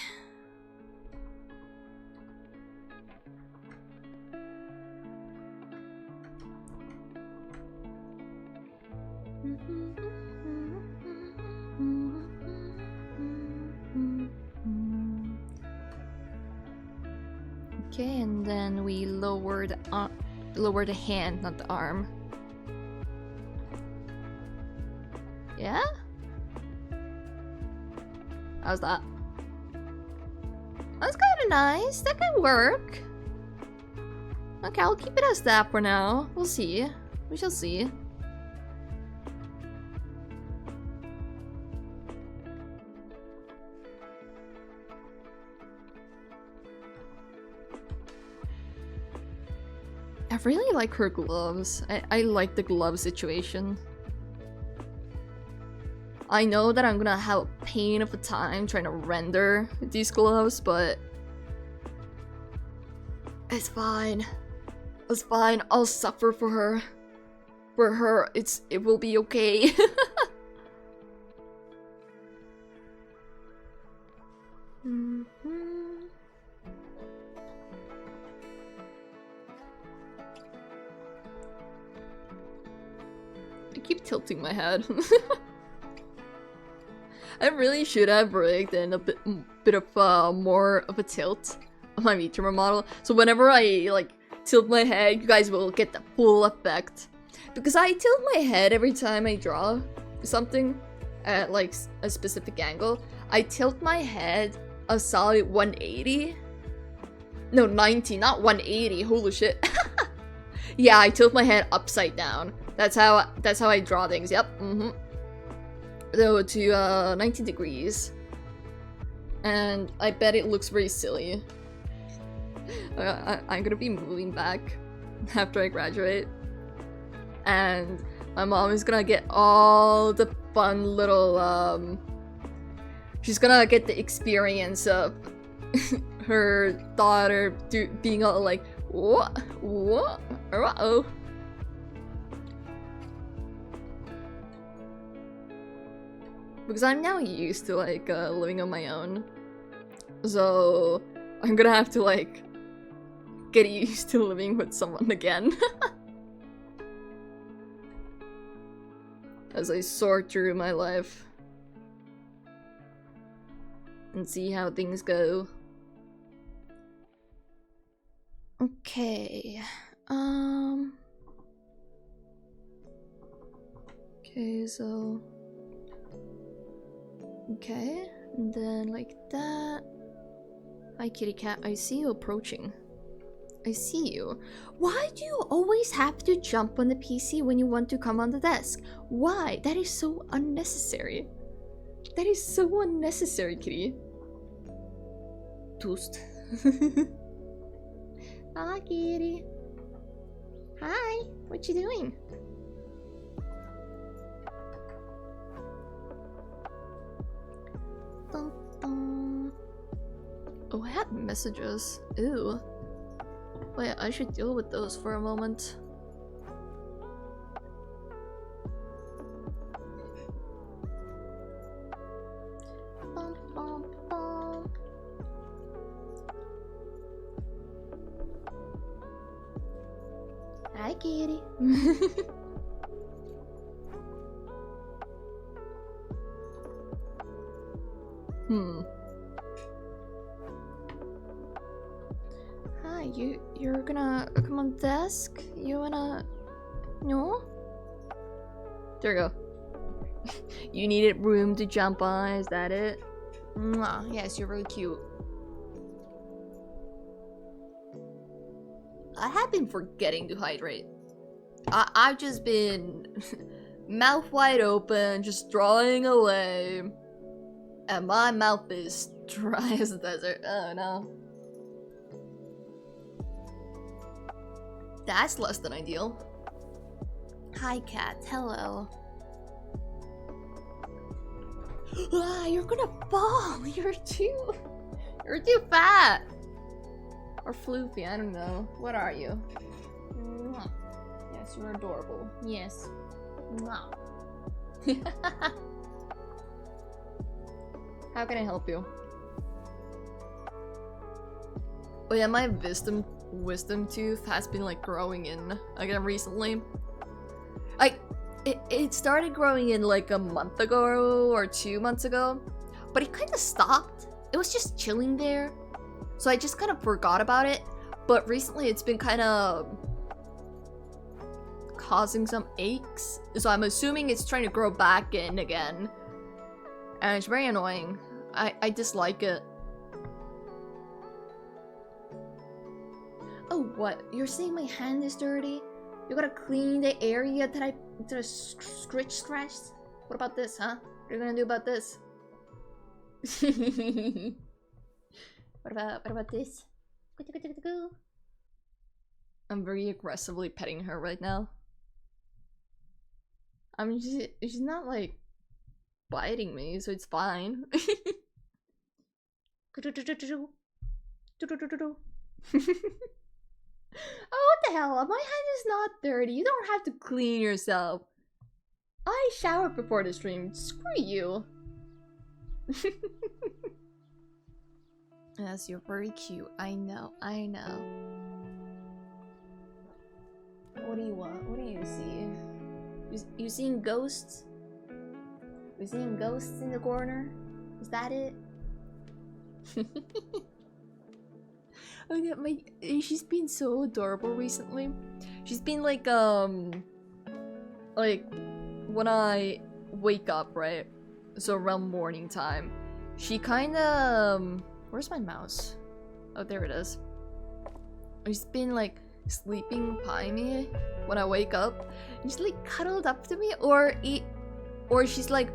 Okay, and then we lower the hand, not the arm. Yeah? How's that? That's kind of nice. That could work. Okay, I'll keep it as that for now. We'll see. We shall see. I really like her gloves. I like the glove situation. I know that I'm gonna have a pain of a time trying to render these gloves, but it's fine. It's fine. I'll suffer for her. For her, it will be okay. I keep tilting my head. I really should have rigged in a bit of more of a tilt on my VTuber model. So whenever I like tilt my head, you guys will get the full effect. Because I tilt my head every time I draw something at like a specific angle. I tilt my head a solid 180. No, 90, not 180. Holy shit. Yeah, I tilt my head upside down. That's how I draw things. Yep. Though to 90 degrees, and I bet it looks very silly. I'm gonna be moving back after I graduate, and my mom is gonna get all the fun little she's gonna get the experience of her daughter being all like, what, uh-oh. Because I'm now used to like living on my own, so I'm gonna have to like get used to living with someone again. As I sort through my life and see how things go. Okay. Okay, so okay, and then like that. Hi kitty cat, I see you approaching. I see you. Why do you always have to jump on the PC when you want to come on the desk? Why? That is so unnecessary. That is so unnecessary, kitty. Toast. Hi kitty. Hi, what you doing? Oh, I had messages. Ew. Wait, I should deal with those for a moment. Bum, bum, bum. Hi, kitty. Hi, you're gonna come on desk? You wanna... No? There you go. You needed room to jump on, is that it? Mwah. Yes, you're really cute. I have been forgetting to hydrate. I've just been mouth wide open, just drawing away. And my mouth is dry as a desert. Oh no. That's less than ideal. Hi, cat. Hello. Ah, you're gonna fall. You're too fat. Or floofy, I don't know. What are you? Mwah. Yes, you're adorable. Yes. Mwah. How can I help you? Oh yeah, my wisdom tooth has been like growing in again recently. Like it started growing in like a month ago or 2 months ago, but it kind of stopped. It was just chilling there, so I just kind of forgot about it. But recently it's been kind of causing some aches, so I'm assuming it's trying to grow back in again, and it's very annoying. I dislike it. Oh, what? You're saying my hand is dirty? You gotta clean the area that I scratched? What about this, huh? What are you gonna do about this? What about this? I'm very aggressively petting her right now. I mean, she's not like biting me, so it's fine. Oh, what the hell? My hand is not dirty. You don't have to clean yourself. I showered before the stream. Screw you. Yes, you're very cute. I know. What do you want? What do you see? You seeing ghosts? You seeing ghosts in the corner? Is that it? Oh yeah, she's been so adorable recently. She's been like when I wake up, right? So around morning time, she kind of where's my mouse? Oh, there it is. She's been like sleeping by me when I wake up. And she's like cuddled up to me, or she's like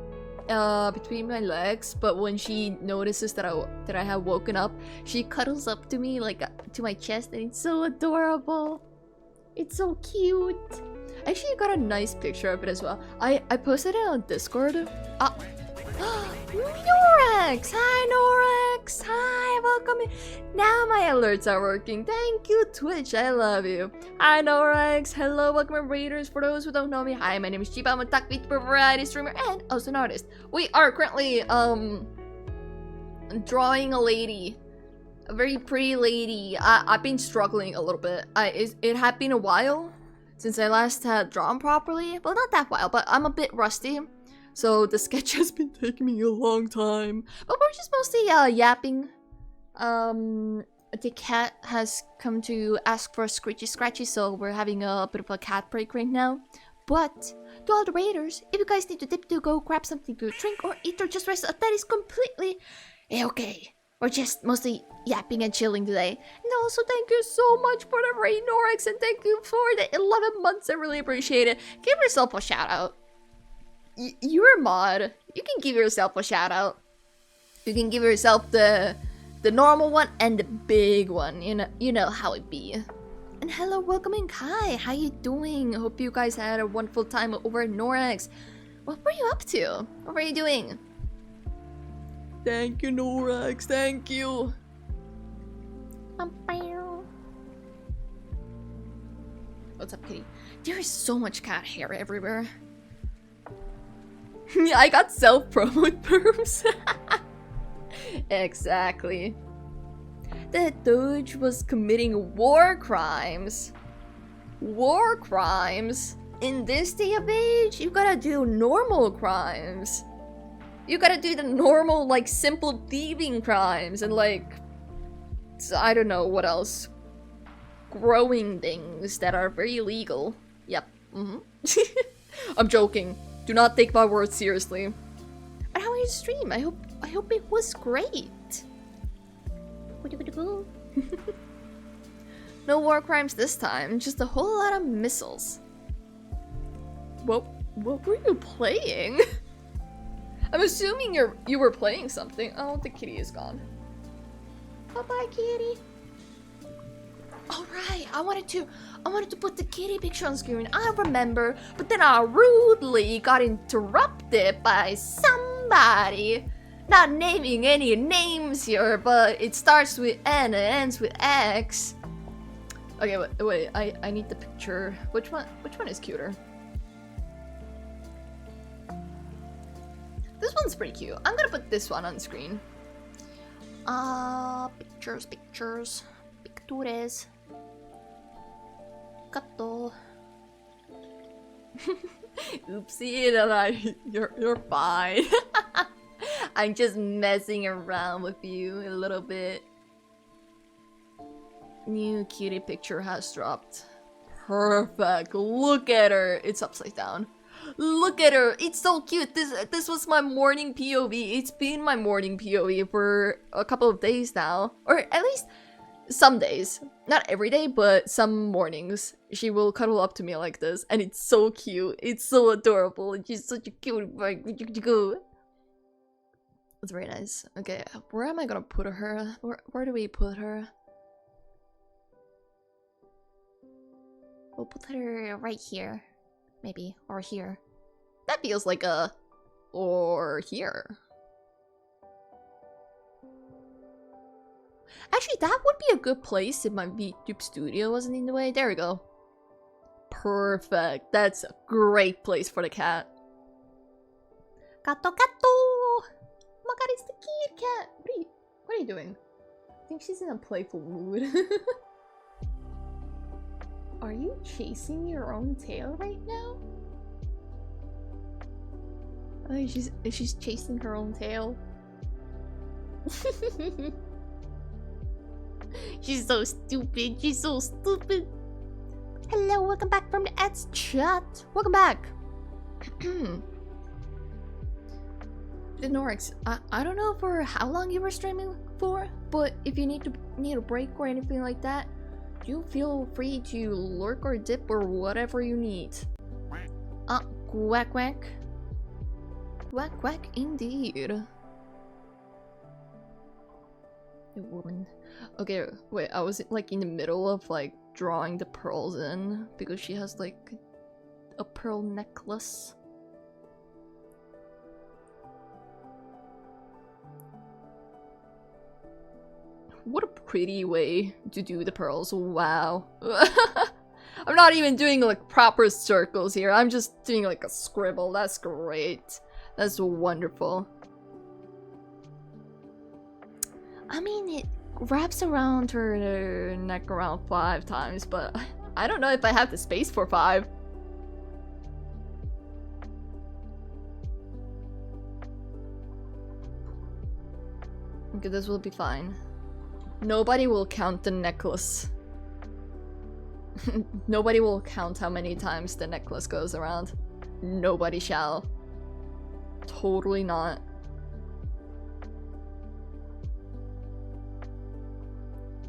between my legs, but when she notices that I have woken up, she cuddles up to me, like to my chest, and it's so adorable. It's so cute. I actually got a nice picture of it as well. I posted it on Discord. Norex! Hi, Norex! Hi, welcome in. Now my alerts are working. Thank you, Twitch. I love you. Hi, Norex. Hello, welcome, Raiders. For those who don't know me, hi, my name is Chiba. I'm a tech VTuber, variety streamer, and also an artist. We are currently drawing a lady, a very pretty lady. I've been struggling a little bit. It had been a while since I last had drawn properly. Well, not that while, but I'm a bit rusty. So the sketch has been taking me a long time. But we're just mostly yapping. The cat has come to ask for a scratchy, so we're having a bit of a cat break right now. But to all the raiders, if you guys need to dip to go grab something to drink or eat or just rest, that is completely okay. We're just mostly yapping and chilling today. And also, thank you so much for the raid, Norex, and thank you for the 11 months. I really appreciate it. Give yourself a shout out. You're a mod. You can give yourself a shout out. You can give yourself the normal one and the big one. You know how it be. And hello, welcome in, Kai. How you doing? Hope you guys had a wonderful time over at Norex. What were you up to? What were you doing? Thank you, Norex. Thank you. What's up, kitty? There is so much cat hair everywhere. Yeah, I got self-promote perms. Exactly. The Doge was committing war crimes. War crimes? In this day of age, you gotta do normal crimes. You gotta do the normal, like, simple thieving crimes and, like, I don't know what else. Growing things that are very illegal. Yep. I'm joking. Do not take my words seriously. But how was your stream? I hope it was great. No war crimes this time, just a whole lot of missiles. What were you playing? I'm assuming you were playing something. Oh, the kitty is gone. Bye-bye, kitty. Alright, I wanted to put the kitty picture on screen. I remember, but then I rudely got interrupted by somebody. Not naming any names here, but it starts with N and ends with X. Okay, wait, I need the picture. Which one is cuter? This one's pretty cute. I'm gonna put this one on screen. Pictures. Pictures. Gato. Oopsie, you're fine. I'm just messing around with you a little bit. New cutie picture has dropped. Perfect. Look at her. It's upside down. Look at her. It's so cute. This was my morning POV. It's been my morning POV for a couple of days now. Or at least some days. Not every day, but some mornings. She will cuddle up to me like this. And it's so cute. It's so adorable. And she's such a cute. It's very nice. Okay, where am I gonna put her? Where do we put her? We'll put her right here. Maybe. Or here. That feels like a... Or here. Actually, that would be a good place if my VTube studio wasn't in the way. There we go. Perfect. That's a great place for the cat. Gato, gato! Oh my god, it's the cute cat! What are you doing? I think she's in a playful mood. Are you chasing your own tail right now? Oh, she's chasing her own tail. She's so stupid. She's so stupid. Hello, welcome back from the ads chat. Welcome back. Norix, I don't know for how long you were streaming for, but if you need a break or anything like that, you feel free to lurk or dip or whatever you need. Quack quack. Quack quack indeed. A woman. Okay, wait, I was like in the middle of like drawing the pearls in because she has like a pearl necklace. What a pretty way to do the pearls. Wow. I'm not even doing like proper circles here. I'm just doing like a scribble. That's great. That's wonderful. I mean, it wraps around her neck around 5 times, but I don't know if I have the space for 5. Okay, this will be fine. Nobody will count the necklace. Nobody will count how many times the necklace goes around. Nobody shall. Totally not.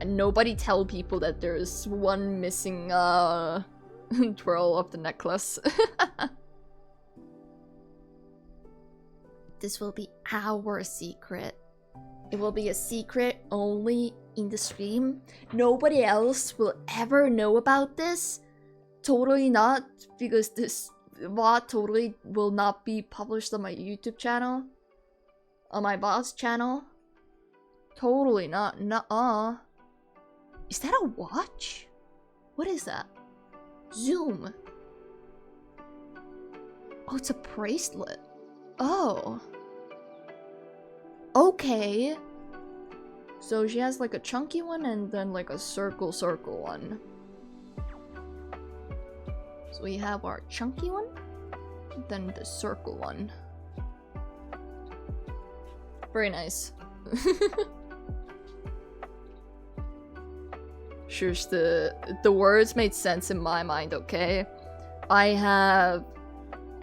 And nobody tell people that there's one missing twirl of the necklace. This will be our secret. It will be a secret only in the stream. Nobody else will ever know about this. Totally not, because this VOD totally will not be published on my YouTube channel. On my boss channel. Totally not. Nuh-uh. Is that a watch? What is that? Zoom. Oh, it's a bracelet. Oh. Okay. So she has like a chunky one and then like a circle one. So we have our chunky one, then the circle one. Very nice. Shush, the words made sense in my mind, okay? I have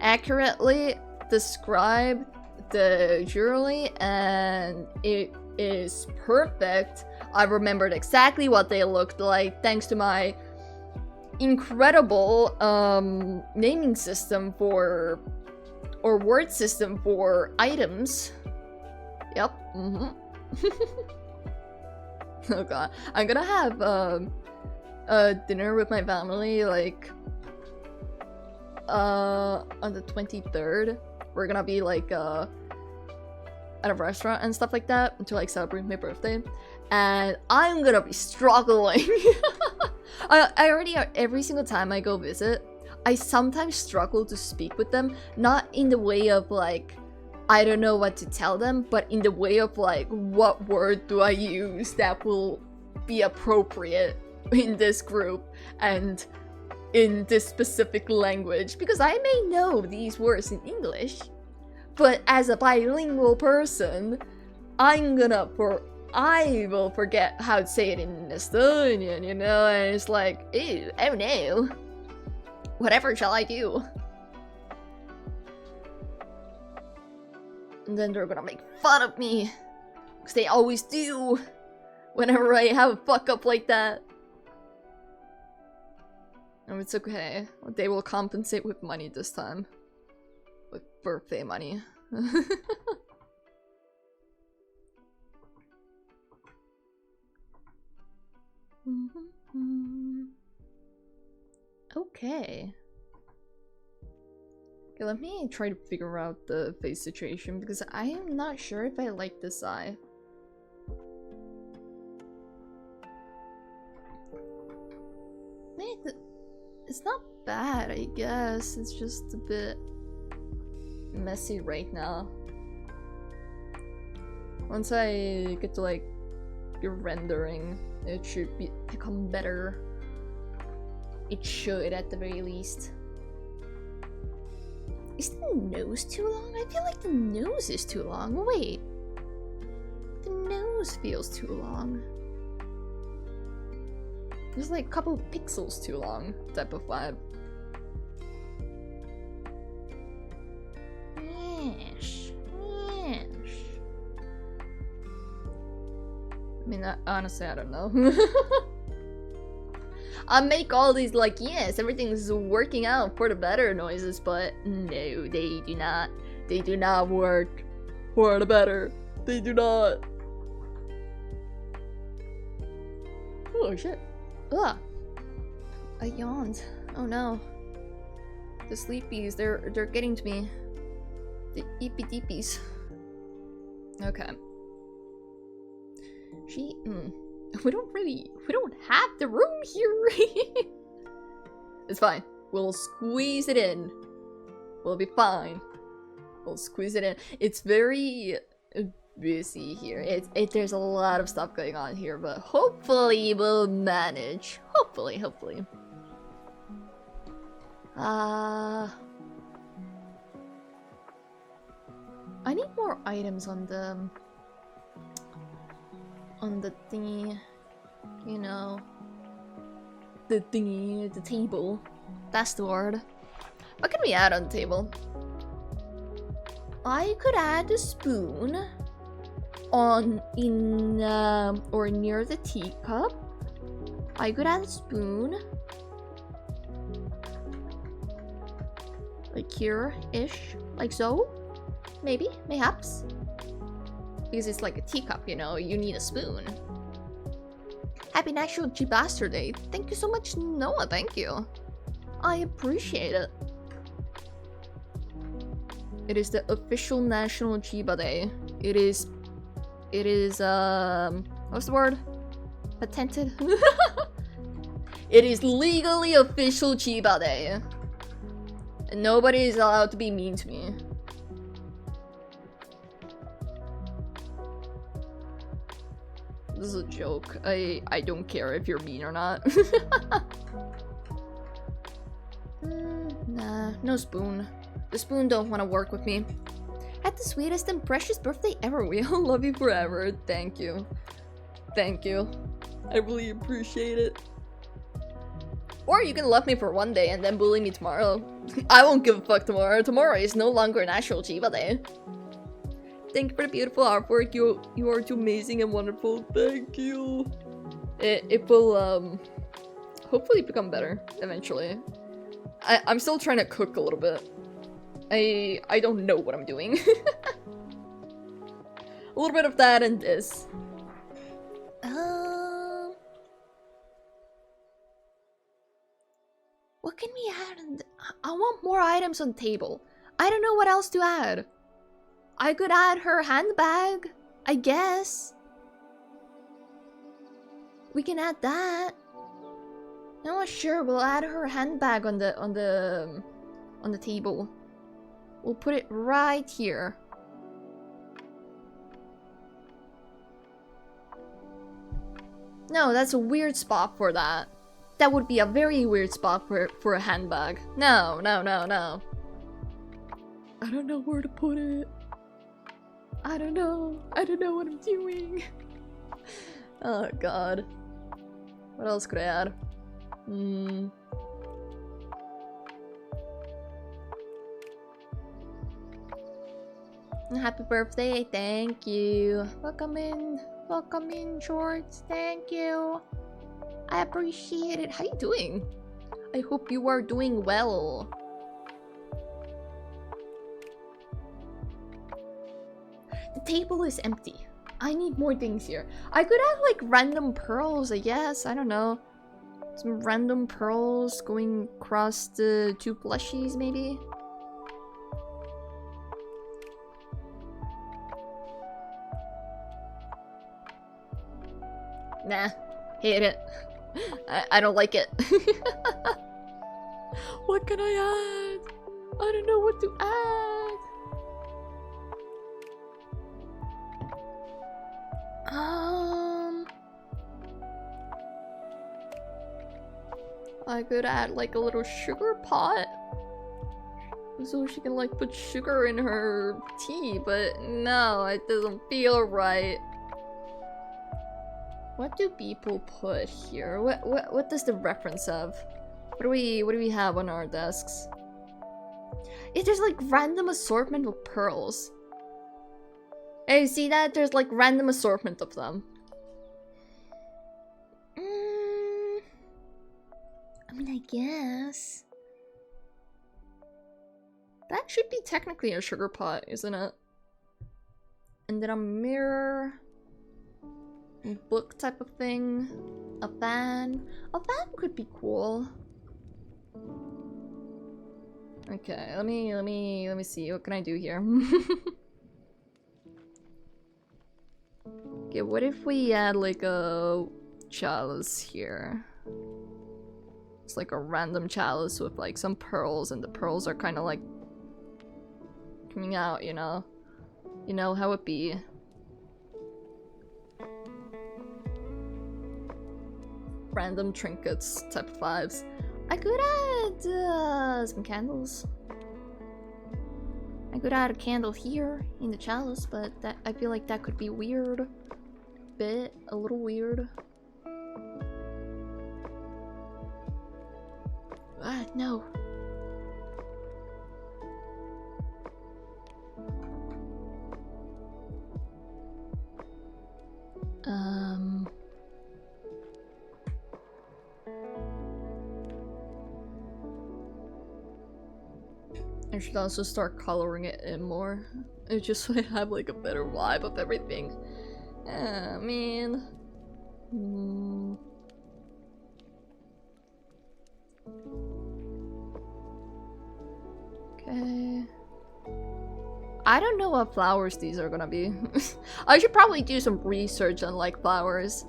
accurately described the jewelry and it is perfect. I remembered exactly what they looked like thanks to my incredible naming system for, or word system for items. Yep. Oh god, I'm gonna have a dinner with my family like on the 23rd. We're gonna be like at a restaurant and stuff like that to like celebrate my birthday, and I'm gonna be struggling. I already, every single time I go visit, I sometimes struggle to speak with them, not in the way of like I don't know what to tell them, but in the way of like, what word do I use that will be appropriate in this group and in this specific language? Because I may know these words in English, but as a bilingual person, I will forget how to say it in Estonian, you know, and it's like, ew, oh no. Whatever shall I do? And then they're gonna make fun of me, because they always do whenever I have a fuck up like that. No, it's okay. They will compensate with money this time. With birthday money. Okay. Okay, let me try to figure out the face situation because I am not sure if I like this eye. It's not bad, I guess. It's just a bit messy right now. Once I get to like your rendering, it should become better. It should, at the very least. Is the nose too long? I feel like the nose is too long. Wait. The nose feels too long. There's like a couple pixels too long type of vibe. Yes. Yes. I mean, honestly, I don't know. I make all these like, yes, everything's working out for the better noises, but no, they do not. They do not work for the better. They do not. Oh shit. Ugh. I yawned. Oh no. The sleepies, they're getting to me. The eepy deepies. Okay. We don't have the room here. It's fine. We'll squeeze it in. We'll be fine. We'll squeeze it in. It's very busy here. There's a lot of stuff going on here, but hopefully we'll manage. Hopefully. I need more items on the thingy, you know, the thingy, the table. That's the word. What can we add on the table? I could add a spoon or near the teacup. I could add a spoon like here-ish, like so. Maybe, mayhaps. Because it's like a teacup, you know, you need a spoon. Happy National Chibaster Day. Thank you so much, Noah, thank you. I appreciate it. It is the official National Chiba Day. It is, what's the word? Patented. It is legally official Chiba Day. And nobody is allowed to be mean to me. This is a joke. I don't care if you're mean or not. Nah, no spoon. The spoon don't want to work with me. Had the sweetest and precious birthday ever. We all love you forever. Thank you. Thank you. I really appreciate it. Or you can love me for one day and then bully me tomorrow. I won't give a fuck tomorrow. Tomorrow is no longer an actual Chiba Day. Thank you for the beautiful artwork. You are too amazing and wonderful. Thank you. It will hopefully become better eventually. I'm still trying to cook a little bit. I don't know what I'm doing. A little bit of that and this. What can we add? I want more items on table. I don't know what else to add. I could add her handbag, I guess. We can add that. No, sure, we'll add her handbag on the table. We'll put it right here. No, that's a weird spot for that. That would be a very weird spot for a handbag. No, no, no, no. I don't know where to put it. I don't know. I don't know what I'm doing. Oh god. What else could I add? Happy birthday, thank you. Welcome in, Shorts, thank you. I appreciate it. How you doing? I hope you are doing well. The table is empty. I need more things here. I could have like random pearls, I guess. I don't know. Some random pearls going across the two plushies, maybe? Nah, hate it. I don't like it. What can I add? I don't know what to add. I could add like a little sugar pot. So she can like put sugar in her tea, but no, it doesn't feel right. What do people put here? What does the reference have? What do we have on our desks? Yeah, there's like random assortment of pearls. Hey, you see that? There's like random assortment of them. I mean, I guess. That should be technically a sugar pot, isn't it? And then a mirror. Book type of thing. A fan. A fan could be cool. Okay, let me see. What can I do here? Okay, what if we add like a chalice here? It's like a random chalice with like some pearls, and the pearls are kind of like coming out, you know? You know how it be. Random trinkets type of vibes. I could add some candles. I could add a candle here in the chalice, but that I feel like that could be weird. A little weird. Ah, no. I should also start coloring it in more. It's just so I have like a better vibe of everything. Ah, man. Okay. I don't know what flowers these are gonna be. I should probably do some research on like flowers.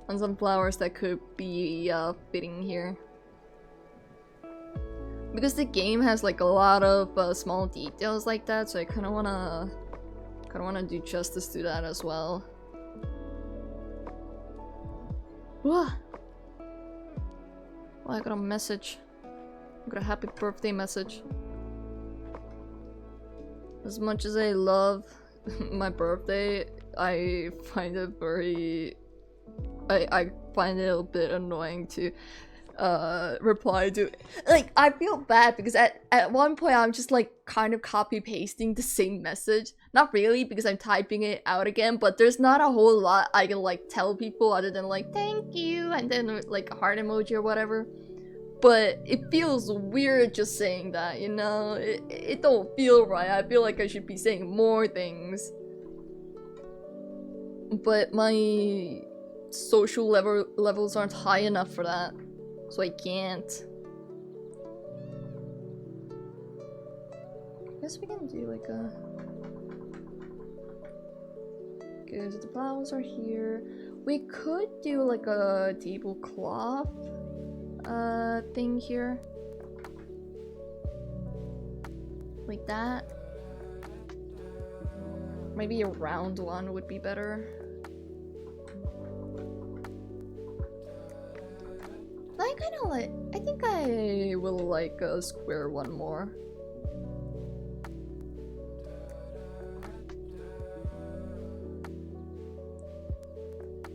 on some flowers that could be fitting here. Because the game has like a lot of small details like that, so I kind of wanna do justice to that as well. Whoa! Oh, I got a message. I got a happy birthday message. As much as I love my birthday, I find it very... I find it a bit annoying to reply to. Like, I feel bad because at one point I'm just like kind of copy pasting the same message. Not really, because I'm typing it out again, but there's not a whole lot I can like tell people other than like thank you and then like a heart emoji or whatever. But it feels weird just saying that, you know? It don't feel right. I feel like I should be saying more things. But my social levels aren't high enough for that. So I can't. I guess we can do like a... Okay, so the flowers are here. We could do like a tablecloth thing here. Like that. Maybe a round one would be better. I kind of like... I think I will like a square one more.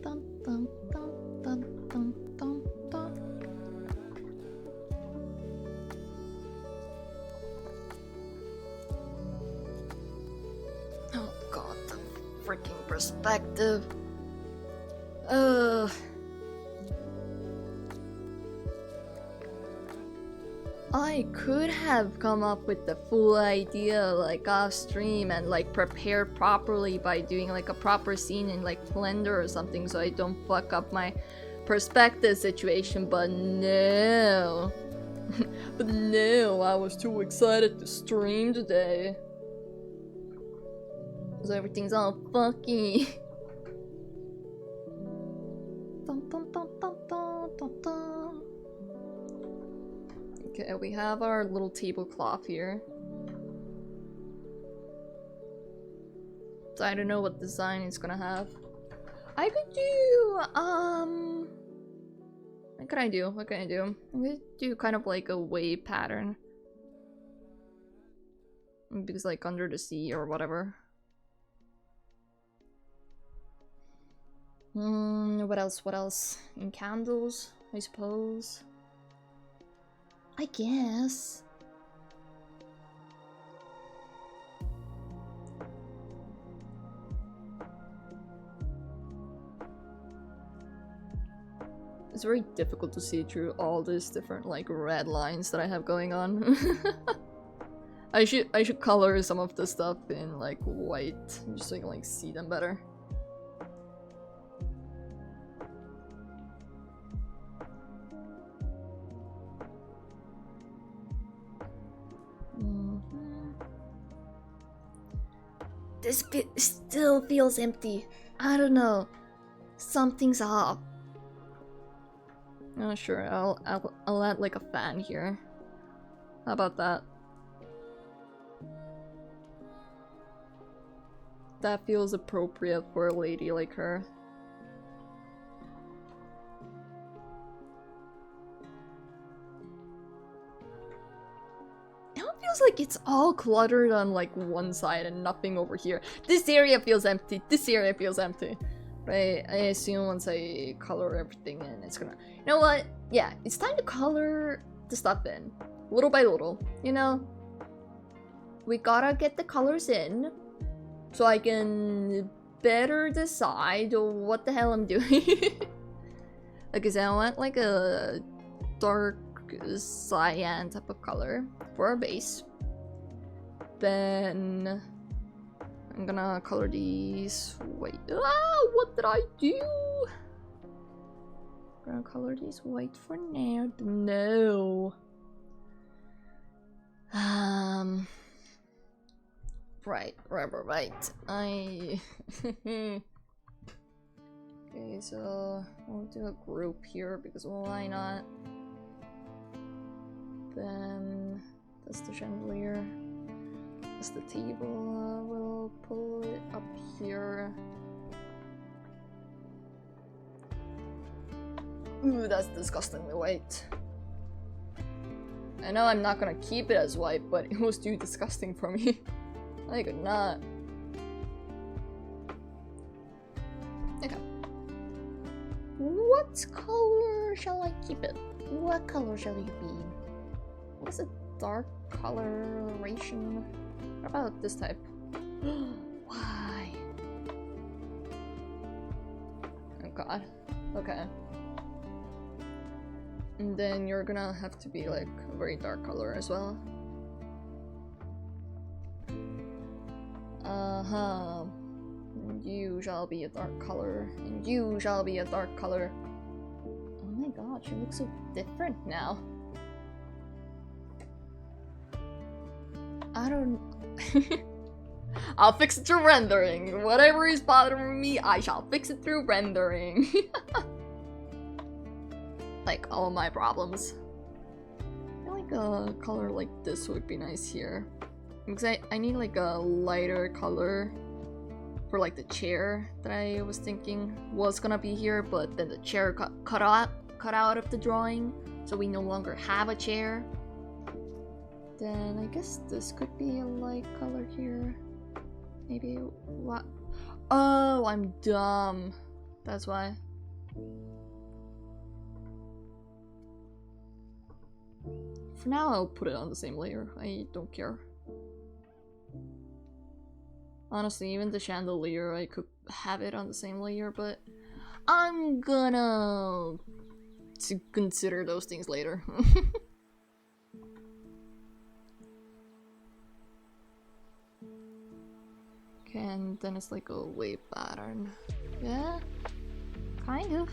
Dum, dum, dum, dum, dum, dum, dum. Oh god, the freaking perspective. I could have come up with the full idea like off stream and like prepared properly by doing like a proper scene in like Blender or something so I don't fuck up my perspective situation, but no. But no, I was too excited to stream today. So everything's all fucky. Dun, dun, dun, dun, dun, dun, dun. Okay, we have our little tablecloth here. So I don't know what design it's gonna have. I could do, what can I do? What can I do? I'm gonna do kind of like a wave pattern. Because like under the sea or whatever. What else? What else? In candles, I suppose. I guess. It's very difficult to see through all these different like red lines that I have going on. I should color some of the stuff in like white just so I can like see them better. This bit still feels empty. I don't know. Something's up. Oh sure, I'll add like a fan here. How about that? That feels appropriate for a lady like her. Feels like it's all cluttered on like one side and nothing over here. This area feels empty. This area feels empty. Right? I assume once I color everything in, it's gonna... You know what? Yeah, it's time to color the stuff in. Little by little, you know? We gotta get the colors in so I can better decide what the hell I'm doing. Because I want like a dark cyan type of color for our base. Then I'm gonna color these white. Ah, what did I do? I'm gonna color these white for now. No. Right. I Okay, so we'll do a group here because why not? Then that's the chandelier. That's the table. We'll pull it up here. Ooh, that's disgustingly white. I know I'm not gonna keep it as white, but it was too disgusting for me. I could not. Okay. What color shall I keep it? What color shall you be? What is a dark coloration? What about this type? Why? Oh god. Okay. And then you're gonna have to be like a very dark color as well. Uh-huh. And you shall be a dark color. And you shall be a dark color. Oh my god, she looks so different now. I don't... I'll fix it through rendering. Whatever is bothering me, I shall fix it through rendering. Like all my problems. I feel like a color like this would be nice here. Because I need like a lighter color for like the chair that I was thinking was gonna be here, but then the chair got cut out of the drawing, so we no longer have a chair. Then I guess this could be a light color here. Maybe what? Oh, I'm dumb. That's why. For now, I'll put it on the same layer. I don't care. Honestly, even the chandelier, I could have it on the same layer, but I'm gonna consider those things later. Okay, and then it's like a wave pattern. Yeah, kind of.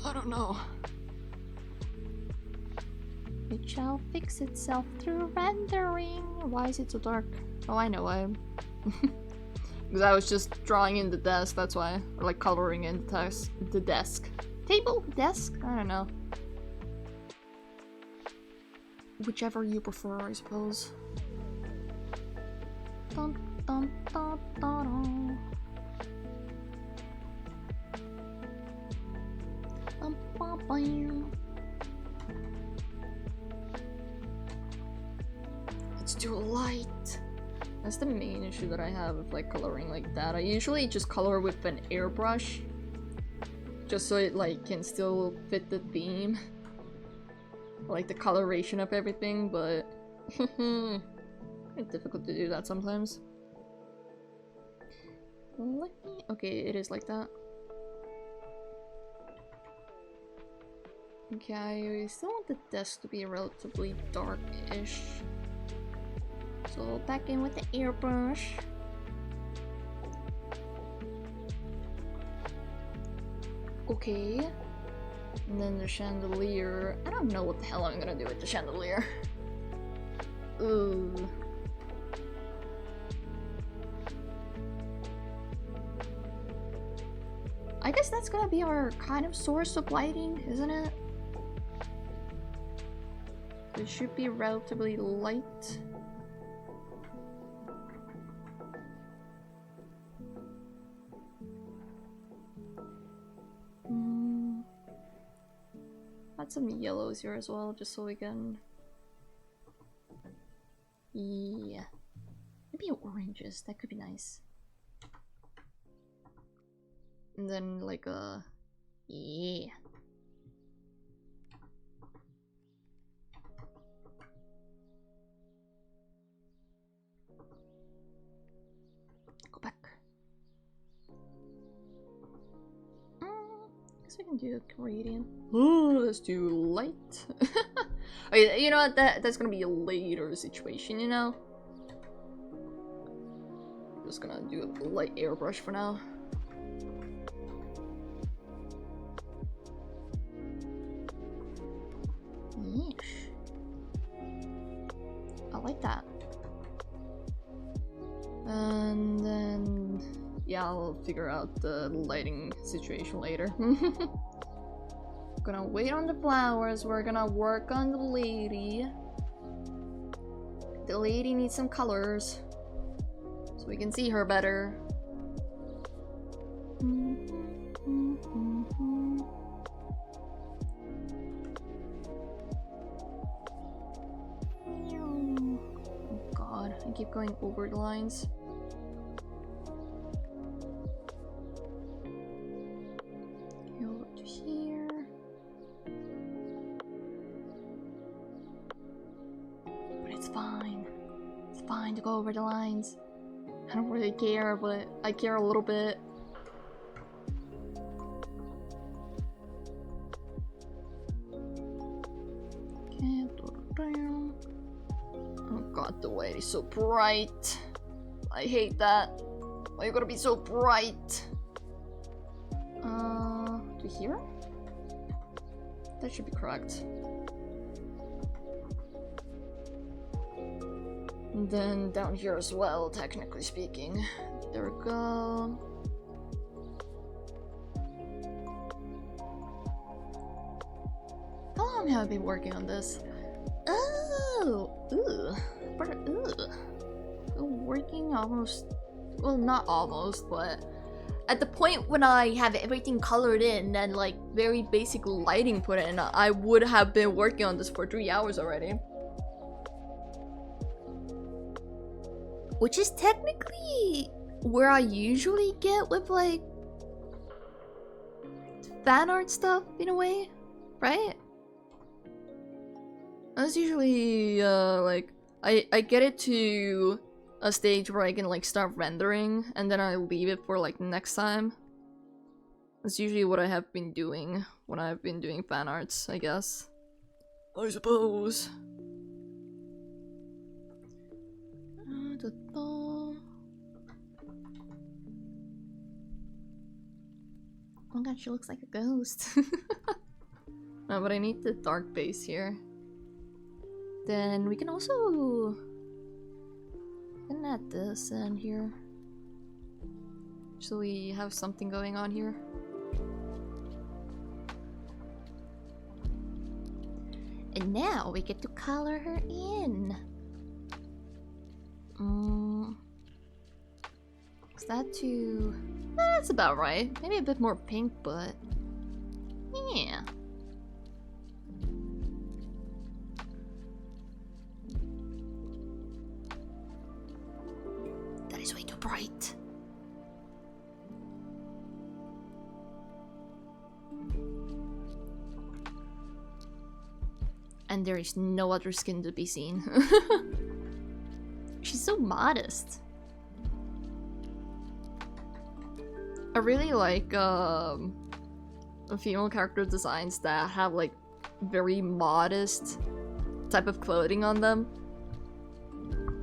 I don't know. It shall fix itself through rendering. Why is it so dark? Oh, I know why. Because I was just drawing in the desk, that's why. Or like coloring in the desk. Table? Desk? I don't know. Whichever you prefer, I suppose. Dun, dun, dun, dun, dun. Bum, bum, bum. It's too light. That's the main issue that I have with like coloring like that. I usually just color with an airbrush, just so it like can still fit the theme, like the coloration of everything. But it's difficult to do that sometimes. Okay, it is like that. Okay, I still want the desk to be relatively dark-ish. So back in with the airbrush. Okay. And then the chandelier. I don't know what the hell I'm gonna do with the chandelier. Ooh. I guess that's gonna be our kind of source of lighting, isn't it? It should be relatively light. Add some yellows here as well, just so we can... Yeah. Maybe oranges, that could be nice. And then like a... Yeah. Go back. Guess we can do a gradient. Oh, that's too light. Okay, you know what? That's gonna be a later situation, you know? I'm just gonna do a light airbrush for now. Yeesh. I like that. Yeah, I'll figure out the lighting situation later. Gonna wait on the flowers, we're gonna work on the lady. The lady needs some colors, so we can see her better. Oh god, I keep going over the lines. Over to here. But it's fine. It's fine to go over the lines. I don't really care, but I care a little bit. Okay, oh god, the light is so bright. I hate that. Why you gotta be so bright? To here? That should be correct. And then down here as well, technically speaking. There we go. How long have I been working on this? Oh, working almost, well, not almost, but at the point when I have everything colored in and like very basic lighting put in, I would have been working on this for 3 hours already. Which is technically where I usually get with like fan art stuff in a way, right? That's usually like I get it to a stage where I can like start rendering and then I leave it for like next time. That's usually what I have been doing when I've been doing fan arts, I guess. I suppose. Oh god, she looks like a ghost. No, but I need the dark base here. Then we can also add this in here. So we have something going on here. And now we get to color her in. Is that too... that's about right. Maybe a bit more pink, but... yeah. That is way too bright. And there is no other skin to be seen. She's so modest. I really like female character designs that have like very modest type of clothing on them.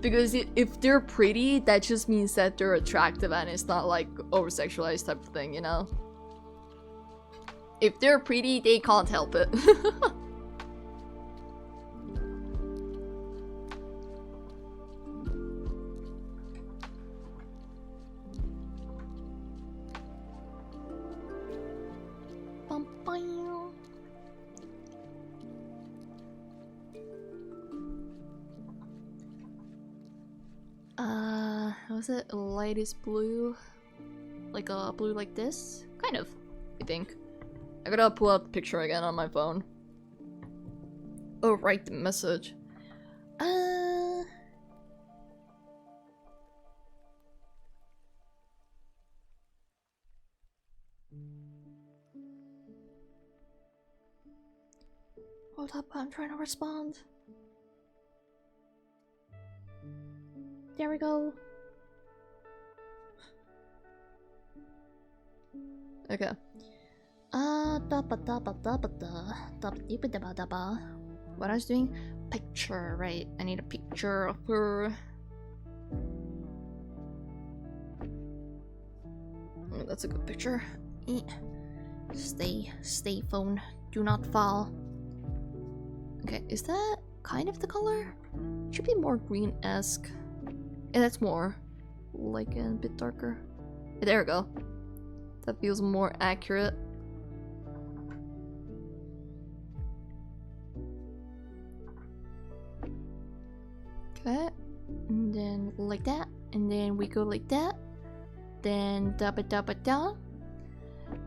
Because if they're pretty, that just means that they're attractive and it's not like over-sexualized type of thing, you know? If they're pretty, they can't help it. Was it lightest blue? Like a blue like this? Kind of, I think. I gotta pull up the picture again on my phone. Oh, right, the message. Hold up, I'm trying to respond. There we go. Okay. What I was doing? Picture, right? I need a picture of her. Oh, that's a good picture. Stay phone. Do not fall. Okay, is that kind of the color? Should be more green-esque. And that's more like a bit darker. There we go. That feels more accurate. Okay. And then like that. And then we go like that. Then da-ba-da-ba-da.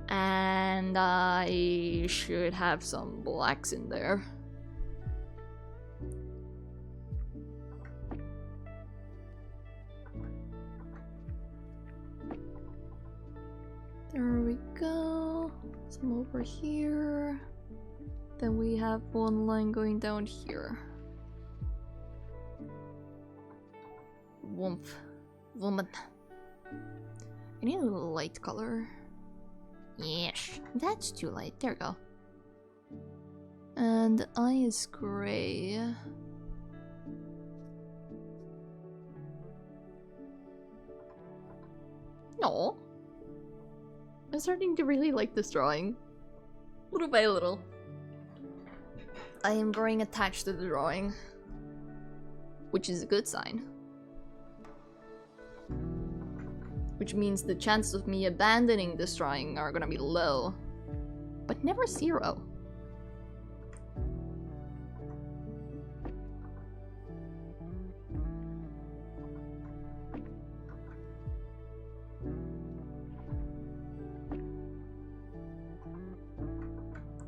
And I should have some blacks in there. There we go. Some over here. Then we have one line going down here. Woomph. Woman. I need a light color. Yes, that's too light. There we go. And the eye is gray. No. I'm starting to really like this drawing. Little by little. I am growing attached to the drawing. Which is a good sign. Which means the chances of me abandoning this drawing are gonna be low. But never zero.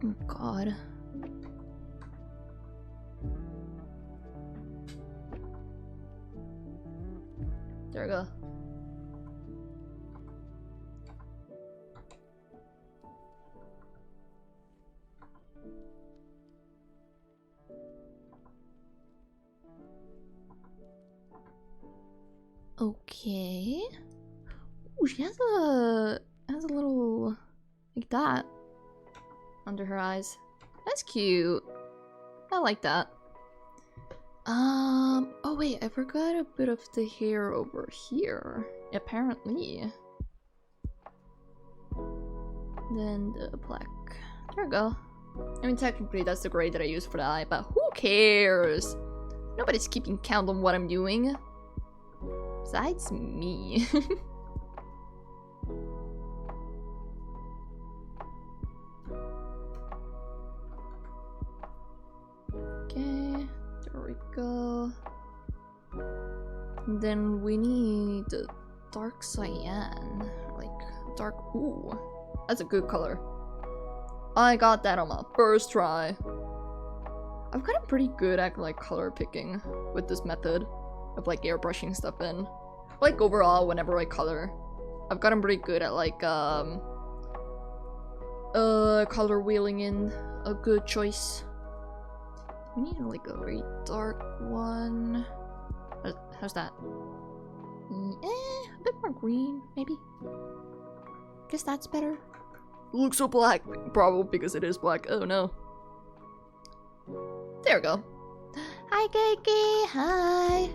Oh god. There we go. Okay. Ooh, she has a little like that under her eyes. That's cute. I like that. Oh wait, I forgot a bit of the hair over here. Apparently. Then the black. There we go. I mean, technically that's the gray that I use for the eye, but who cares? Nobody's keeping count on what I'm doing. Besides me. Okay, there we go. And then we need the dark cyan. Like, dark. Ooh, that's a good color. I got that on my first try. I've gotten pretty good at like color picking with this method of like airbrushing stuff in. Like overall, whenever I color, I've gotten pretty good at like color wheeling in a good choice. We need like a very dark one. How's that? A bit more green, maybe. Guess that's better. Looks so black, probably because it is black. Oh no. There we go. Hi, Kiki. Hi.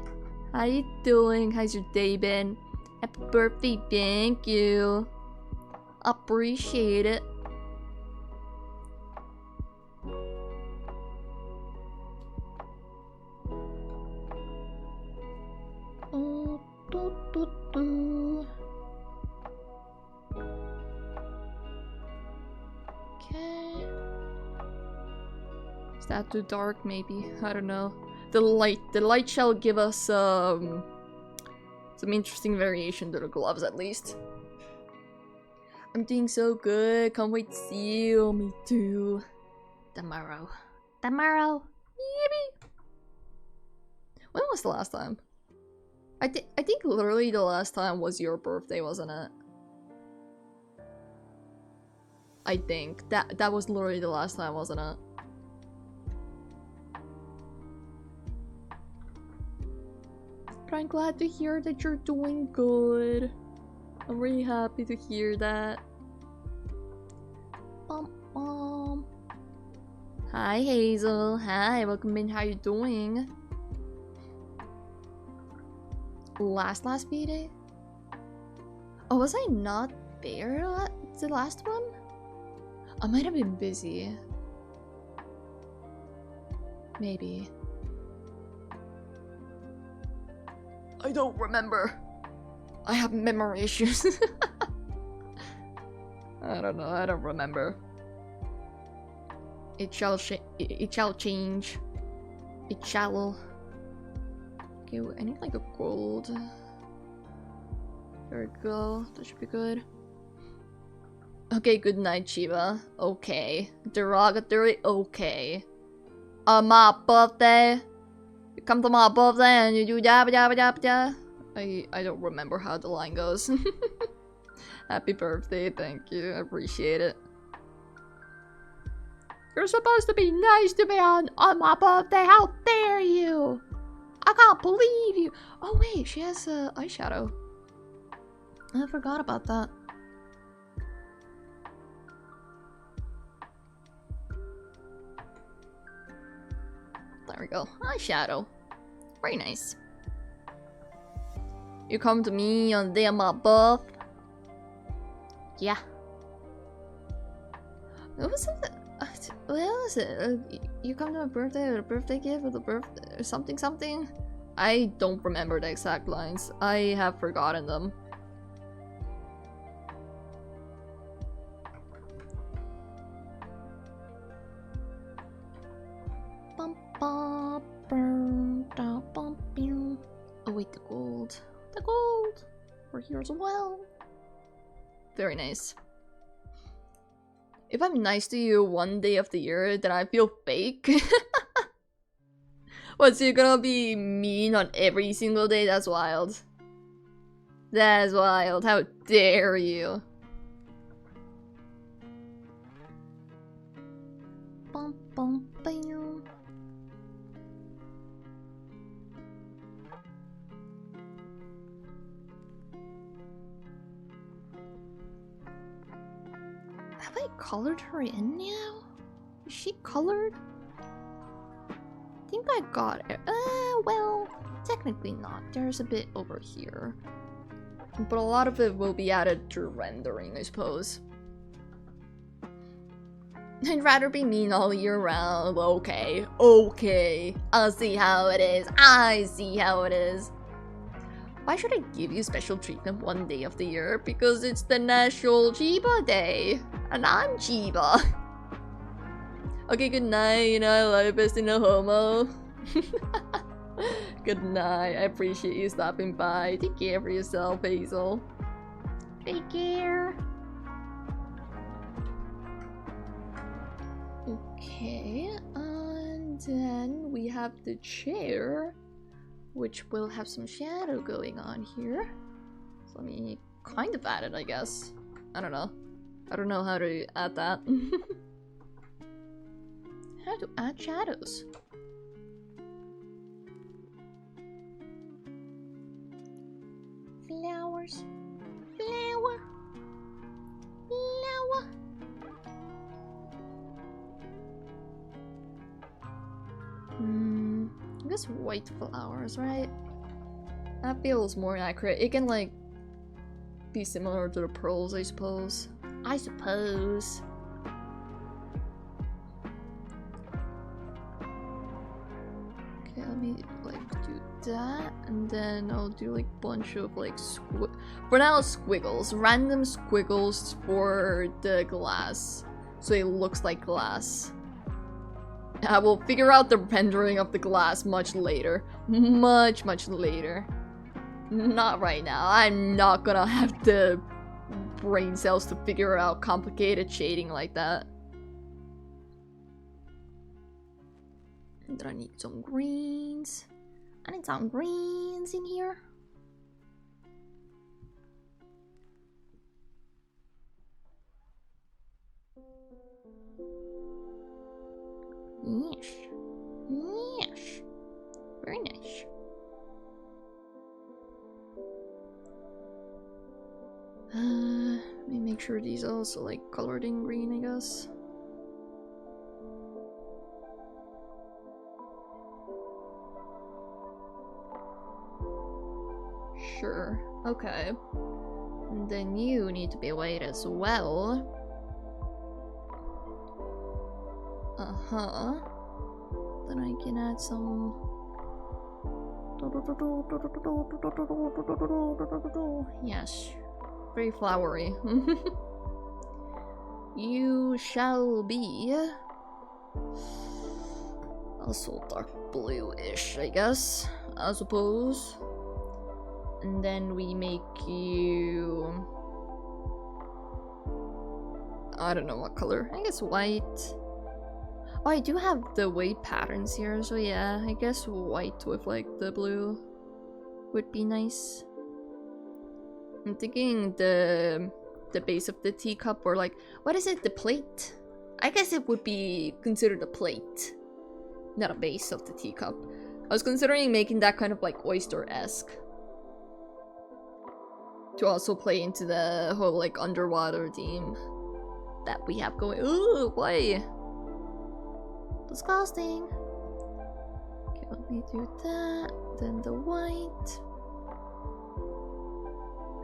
How you doing? How's your day been? Happy birthday, thank you. Appreciate it. Okay. Is that too dark? Maybe. I don't know. The light shall give us some interesting variation to the gloves at least. I'm doing so good. Can't wait to see you. Me too. Tomorrow. Yippee! When was the last time? I think literally the last time was your birthday, wasn't it? I think that was literally the last time, wasn't it? But I'm glad to hear that you're doing good. I'm really happy to hear that. Hi Hazel. Hi, welcome in. How you doing? Last V-Day? Oh, was I not there the last one? I might have been busy. Maybe. I don't remember. I have memory issues. I don't know, I don't remember. It shall change. It shall. Okay, I need like a gold. There we go. That should be good. Okay, good night, Chiba. Okay. Derogatory. Okay. On my birthday. You come to my birthday and you do yabba yabba yabba yabba. I don't remember how the line goes. Happy birthday, thank you. I appreciate it. You're supposed to be nice to me on my birthday. How dare you? I can't believe you. Oh wait, she has eyeshadow. I forgot about that. There we go. Eyeshadow. Very nice. You come to me on the day of my birth. Yeah. What was it? What was it? You come to my birthday with a birthday gift with a birthday or something something? I don't remember the exact lines. I have forgotten them. Oh wait, the gold. The gold! We're here as well. Very nice. If I'm nice to you one day of the year, then I feel fake. What, so you're gonna be mean on every single day? That's wild. That's wild. How dare you? Bum, bum, bam. Have I colored her in now? Is she colored? I think I got it. Well, technically not. There's a bit over here. But a lot of it will be added to rendering, I suppose. I'd rather be mean all year round. Okay. Okay. I'll see how it is. I see how it is. Why should I give you special treatment one day of the year? Because it's the National Chiba Day. And I'm Chiba. Okay, good night. I love best in a homo. Good night. I appreciate you stopping by. Take care of yourself, Hazel. Take care. Okay, and then we have the chair, which will have some shadow going on here. So let me kind of add it, I guess. I don't know. I don't know how to add that. How to add shadows. Flowers. Flower. Flower. I guess white flowers, right? That feels more accurate. It can like be similar to the pearls, I suppose. Okay, let me like do that, and then I'll do like bunch of like for now squiggles, random squiggles for the glass, so it looks like glass. I will figure out the rendering of the glass much later. Much later. Not right now. I'm not gonna have the brain cells to figure out complicated shading like that. And then I need some greens. I need some greens in here. Yes. Yes. Very nice. Let me make sure these are also like colored in green, I guess. Sure. Okay. And then you need to be white as well. Then I can add some. Yes. Very flowery. you shall be also dark blue-ish, I guess, I suppose. And then we make you, I don't know what color, I guess white. Oh, I do have the white patterns here, so yeah, I guess white with like the blue would be nice. I'm thinking the base of the teacup, or like, what is it, the plate? I guess it would be considered a plate, not a base of the teacup. I was considering making that kind of like oyster-esque, to also play into the whole like underwater theme that we have going. Ooh, why? Disgusting. Okay, let me do that. Then the white.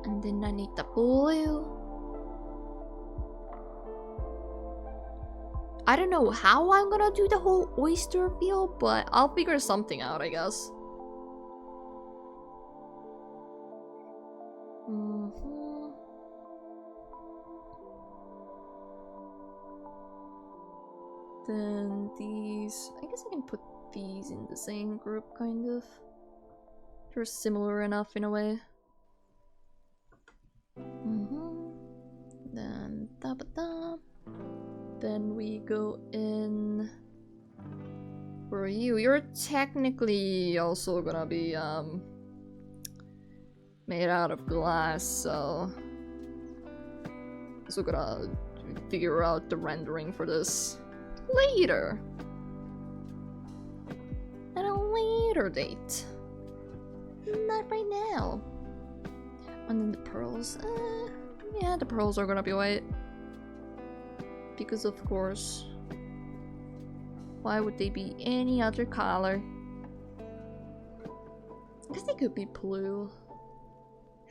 And then I need the blue. I don't know how I'm gonna do the whole oyster feel, but I'll figure something out, I guess. Then these, I guess I can put these in the same group, kind of. They're similar enough in a way. Then da-ba-da. Then we go in for you. You're technically also gonna be made out of glass, so also gonna figure out the rendering for this later. At a later date. Not right now. And then the pearls. Yeah, the pearls are gonna be white. Because of course. Why would they be any other color? I guess they could be blue.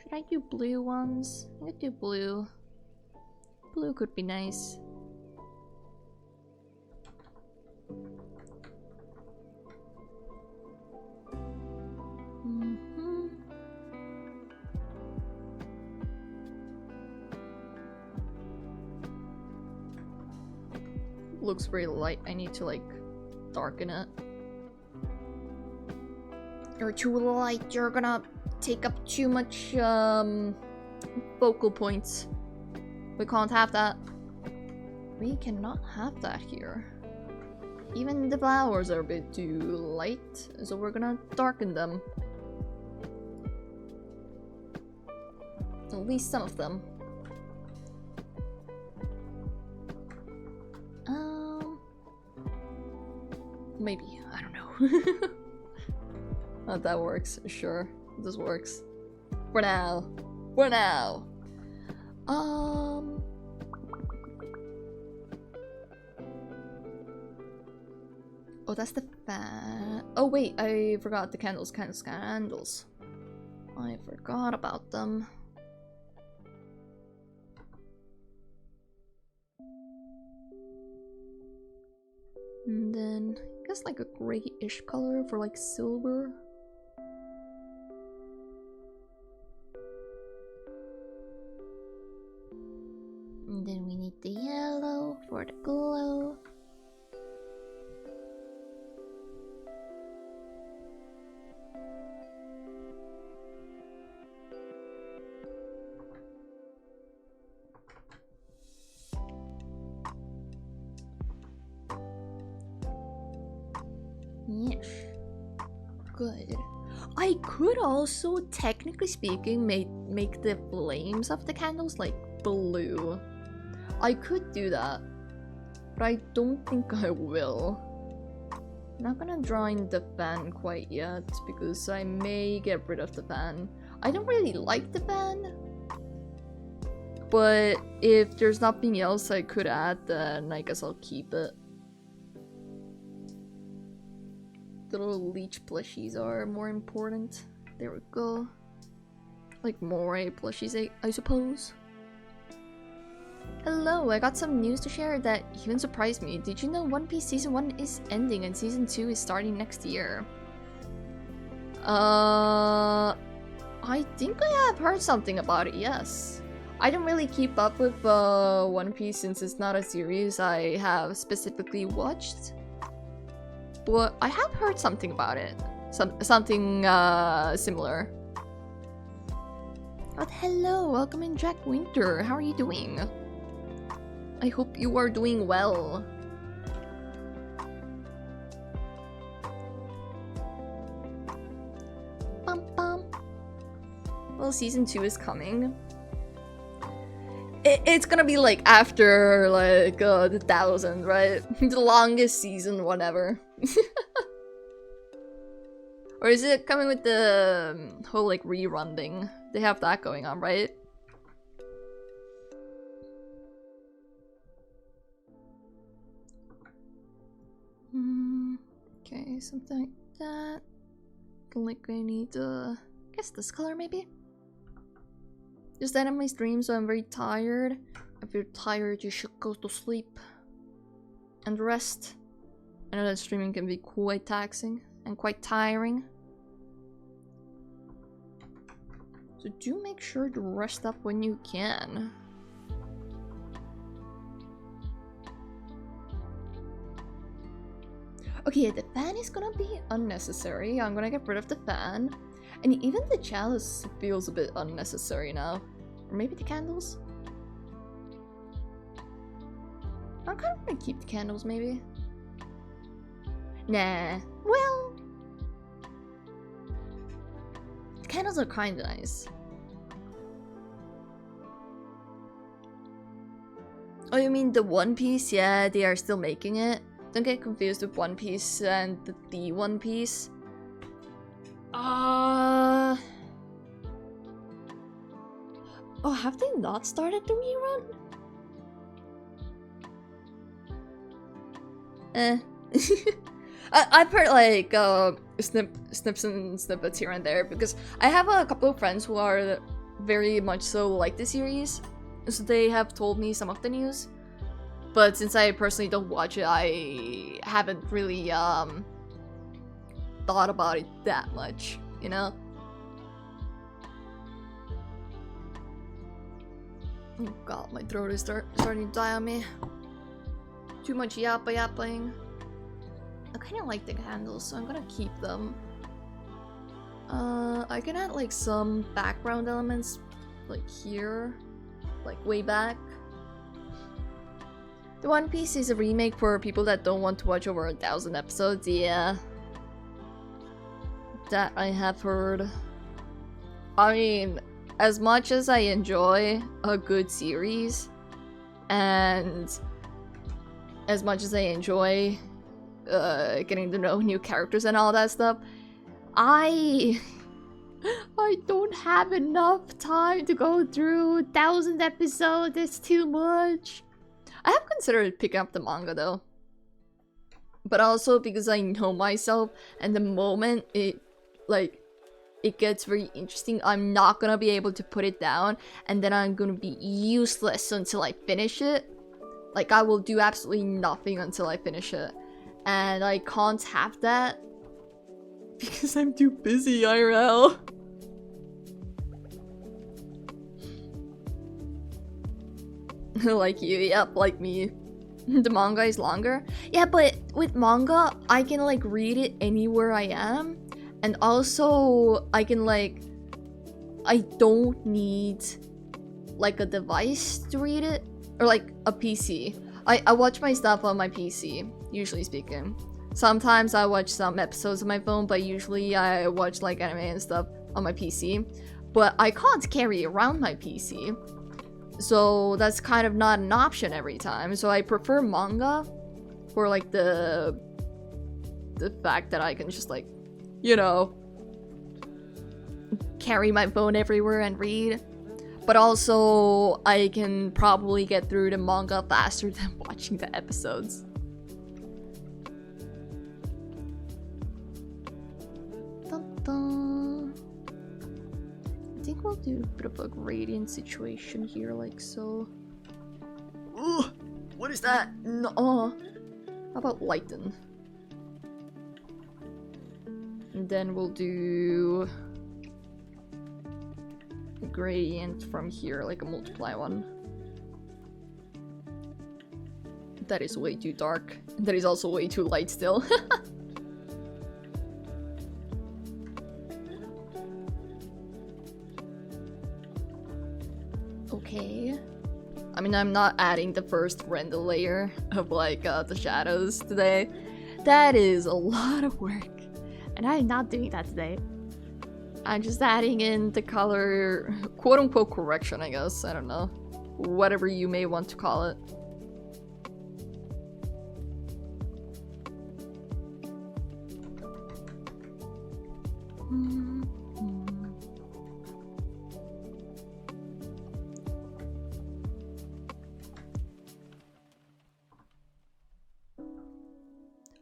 Should I do blue ones? I could do blue. Blue could be nice. Looks very light. I need to like darken it. You're too light. You're gonna take up too much focal points. We can't have that. We cannot have that here. Even the flowers are a bit too light, so we're gonna darken them. At least some of them. Maybe, I don't know. Oh, that works, sure. This works. For now. For now. Oh, that's the fan. Oh wait, I forgot the candles. Candles. I forgot about them. And then I guess like a grayish color for like silver. And then we need the yellow for the glow. Yes. Good. I could also, technically speaking, make the flames of the candles like blue. I could do that, but I don't think I will. I'm not gonna draw in the fan quite yet because I may get rid of the fan. I don't really like the fan, but if there's nothing else I could add, then I guess I'll keep it. The little leech plushies are more important. There we go. Like more plushies, I suppose. Hello, I got some news to share that even surprised me. Did you know One Piece Season 1 is ending and Season 2 is starting next year? I think I have heard something about it, yes. I don't really keep up with One Piece since it's not a series I have specifically watched. But I have heard something about it. Something similar. But hello, welcome in Jack Winter. How are you doing? I hope you are doing well. Bum bum. Well, season 2 is coming. It's gonna be like after like the 1000, right? The longest season, whatever. Or is it coming with the whole like rerun thing? They have that going on, right? Okay, something like that. Like I need I guess this color maybe? Just end of my stream, so I'm very tired. If you're tired, you should go to sleep and rest. I know that streaming can be quite taxing and quite tiring. So do make sure to rest up when you can. Okay, the fan is gonna be unnecessary. I'm gonna get rid of the fan. And even the chalice feels a bit unnecessary now. Or maybe the candles? I'm kind of gonna keep the candles, maybe. Nah. Well, the candles are kind of nice. Oh, you mean the One Piece? Yeah, they are still making it. Don't get confused with One Piece and the One Piece. Oh, have they not started the rerun? I've heard like snips and snippets here and there because I have a couple of friends who are very much so like the series, so they have told me some of the news. But since I personally don't watch it, I haven't really thought about it that much, you know? Oh god, my throat is starting to die on me. Too much yappa-yappaing. I kind of like the candles, so I'm gonna keep them. I can add like some background elements, like here, like way back. The One Piece is a remake for people that don't want to watch over 1000 episodes, yeah. That I have heard. I mean, as much as I enjoy a good series, and as much as I enjoy getting to know new characters and all that stuff, I don't have enough time to go through 1000 episodes. It's too much. I have considered picking up the manga though, but also because I know myself, and the moment it gets very interesting, I'm not gonna be able to put it down, and then I'm gonna be useless until I finish it. Like, I will do absolutely nothing until I finish it, and I can't have that because I'm too busy, IRL. Like you, yep, like me. The manga is longer. Yeah, but with manga, I can like read it anywhere I am. And also, I can like... I don't need like a device to read it. Or like a PC. I watch my stuff on my PC, usually speaking. Sometimes I watch some episodes on my phone, but usually I watch like anime and stuff on my PC. But I can't carry around my PC. So that's kind of not an option every time. So I prefer manga for like the fact that I can just like, you know, carry my phone everywhere and read. But also I can probably get through the manga faster than watching the episodes. Dun dun. I think we'll do a bit of a gradient situation here, like so. Ooh, what is that? No. How about lighten? And then we'll do gradient from here, like a multiply one. That is way too dark. That is also way too light still. Okay. I mean, I'm not adding the first render layer of like the shadows today. That is a lot of work. And I'm not doing that today. I'm just adding in the color, quote-unquote correction, I guess. I don't know. Whatever you may want to call it.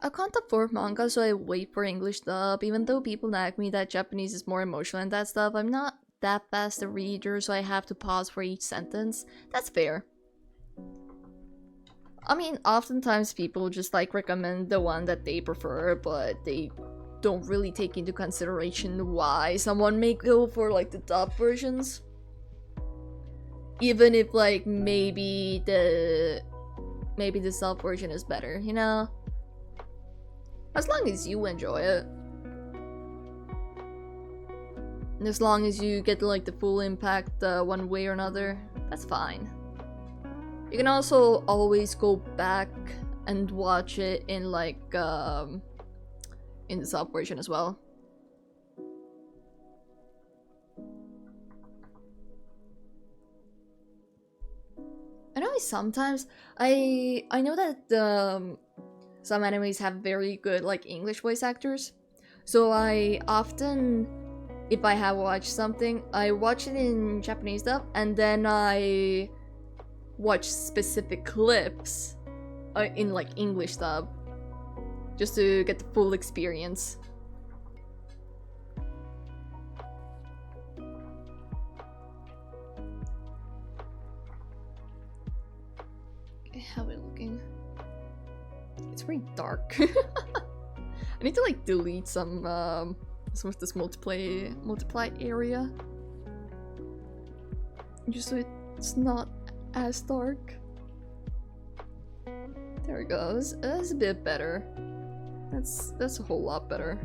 I can't afford manga, so I wait for English dub. Even though people nag me that Japanese is more emotional and that stuff, I'm not that fast a reader, so I have to pause for each sentence. That's fair. I mean, oftentimes people just like recommend the one that they prefer, but they don't really take into consideration why someone may go for like the dub versions. Even if like maybe the sub version is better, you know? As long as you enjoy it. And as long as you get like the full impact one way or another, that's fine. You can also always go back and watch it in like in the sub version as well. I know sometimes I know that some animes have very good like English voice actors, so I often, if I have watched something, I watch it in Japanese dub and then I watch specific clips in like English dub just to get the full experience. Okay, how are we looking? It's very dark. I need to like delete some of this multiply area, just so it's not as dark. There it goes. That's a bit better. That's a whole lot better.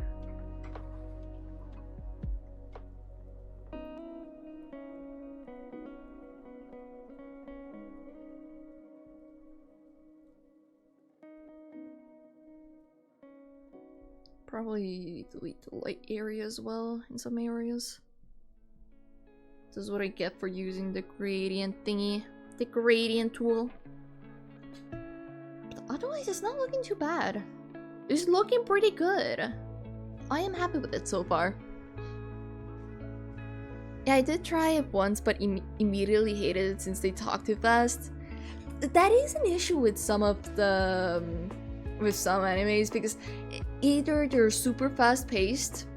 Probably delete the light area as well in some areas. This is what I get for using the gradient thingy, the gradient tool. But otherwise, it's not looking too bad. It's looking pretty good. I am happy with it so far. Yeah, I did try it once, but immediately hated it since they talk too fast. That is an issue with some of the with some animes, because either they're super fast paced,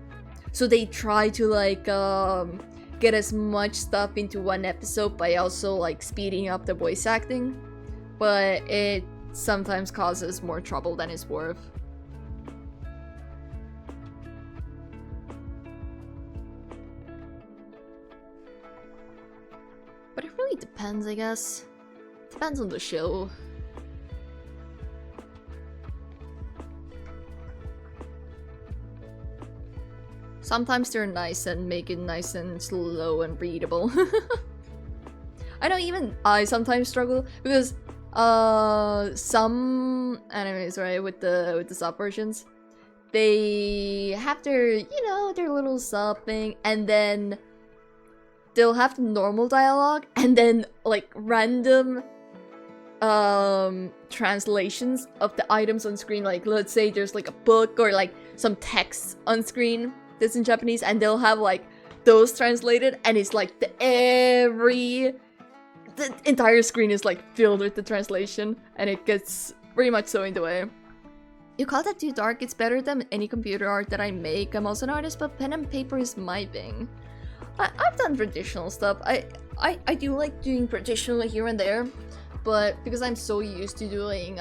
so they try to like get as much stuff into one episode by also like speeding up the voice acting, but it sometimes causes more trouble than it's worth. But it really depends, I guess. Depends on the show. Sometimes they're nice and make it nice and slow and readable. I know even I sometimes struggle because some animes, right, with the sub versions, they have their, you know, their little sub thing, and then they'll have the normal dialogue and then like random translations of the items on screen. Like let's say there's like a book or like some text on screen that's in Japanese, and they'll have like those translated, and it's like the entire screen is like filled with the translation, and it gets pretty much so in the way. You call that too dark? It's better than any computer art that I make. I'm also an artist, but pen and paper is my thing. I've done traditional stuff. I do like doing traditional here and there, but because I'm so used to doing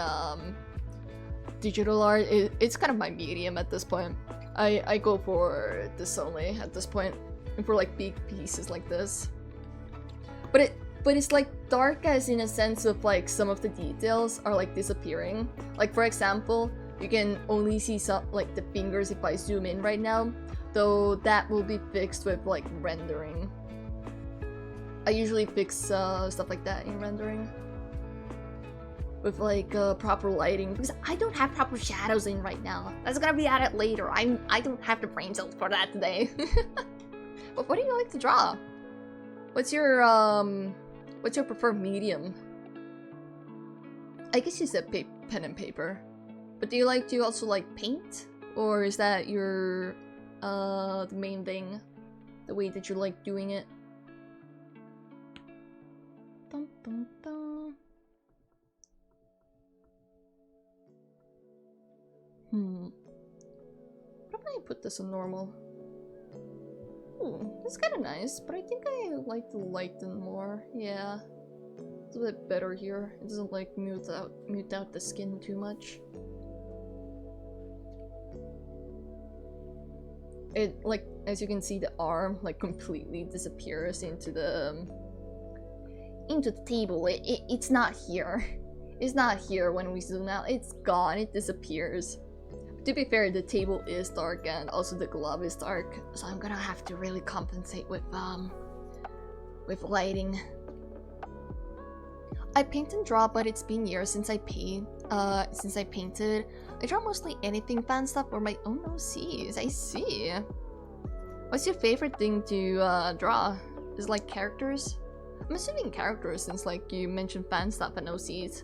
digital art, it's kind of my medium at this point. I go for this only at this point, and for like big pieces like this. But it's like dark as in a sense of like some of the details are like disappearing. Like for example, you can only see some like the fingers if I zoom in right now, though that will be fixed with like rendering. I usually fix stuff like that in rendering with like proper lighting, because I don't have proper shadows in right now. That's gonna be added later. I don't have the brain cells for that today. But what do you like to draw? What's your preferred medium? I guess you said pen and paper. But do you like to also like paint? Or is that your the main thing? The way that you like doing it? Dun, dun, dun. What if I put this on normal? Ooh, it's kind of nice, but I think I like to lighten more. Yeah, it's a bit better here. It doesn't like mute out the skin too much. It like, as you can see, the arm like completely disappears into the table. It's not here. It's not here when we zoom out. It's gone. It disappears. To be fair, the table is dark and also the glove is dark, so I'm gonna have to really compensate with lighting. I paint and draw, but it's been years since I painted. I draw mostly anything fan stuff or my own OCs. I see. What's your favorite thing to draw? Is it like characters? I'm assuming characters since like you mentioned fan stuff and OCs.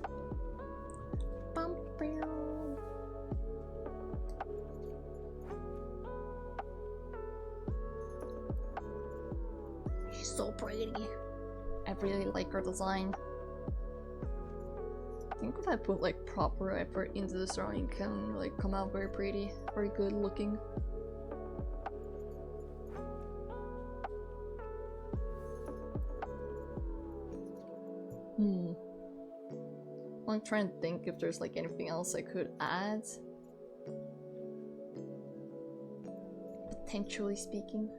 She's so pretty. I really like her design. I think if I put like proper effort into this drawing, it can like come out very pretty, very good looking. I'm trying to think if there's like anything else I could add. Potentially speaking.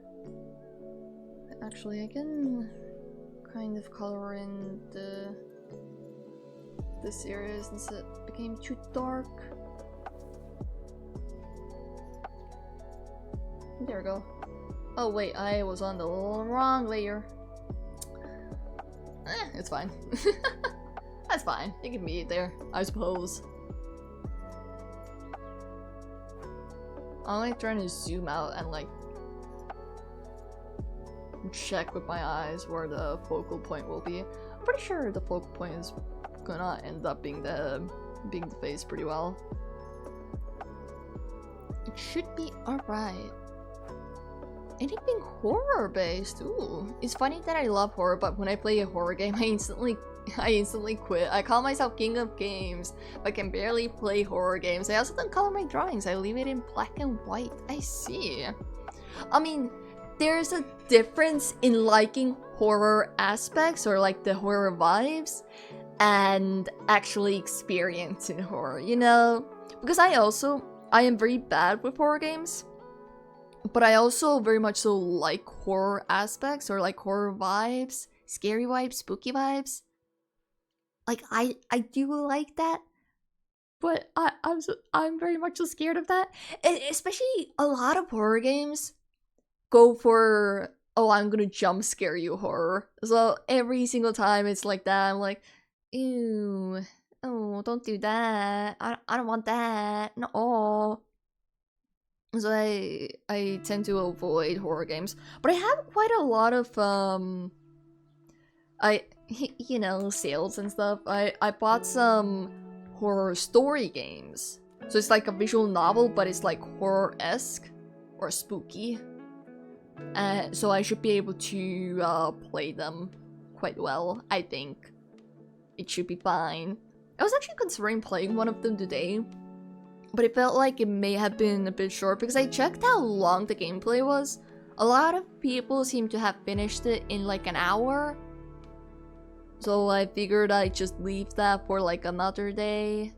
Actually, I can kind of color in this area since it became too dark. There we go. Oh wait, I was on the wrong layer. It's fine. That's fine. It can be there, I suppose. I'm like trying to zoom out and like check with my eyes where the focal point will be. I'm pretty sure the focal point is gonna end up being the face pretty well. It should be alright. Anything horror based? Ooh, it's funny that I love horror, but when I play a horror game, I instantly quit. I call myself king of games, but can barely play horror games. I also don't color my drawings. I leave it in black and white. I see. I mean, there's a difference in liking horror aspects or like the horror vibes and actually experiencing horror, you know? Because I am very bad with horror games, but I also very much so like horror aspects or like horror vibes, scary vibes, spooky vibes. Like I do like that, but I'm very much so scared of that. And especially a lot of horror games go for, oh, I'm gonna jump scare you horror. So every single time it's like that. I'm like, ew, oh, don't do that. I don't want that. No. So I tend to avoid horror games, but I have quite a lot of you know, sales and stuff. I bought some horror story games. So it's like a visual novel, but it's like horror-esque or spooky. So I should be able to play them quite well, I think. It should be fine. I was actually considering playing one of them today, but it felt like it may have been a bit short because I checked how long the gameplay was. A lot of people seem to have finished it in like an hour. So I figured I'd just leave that for like another day.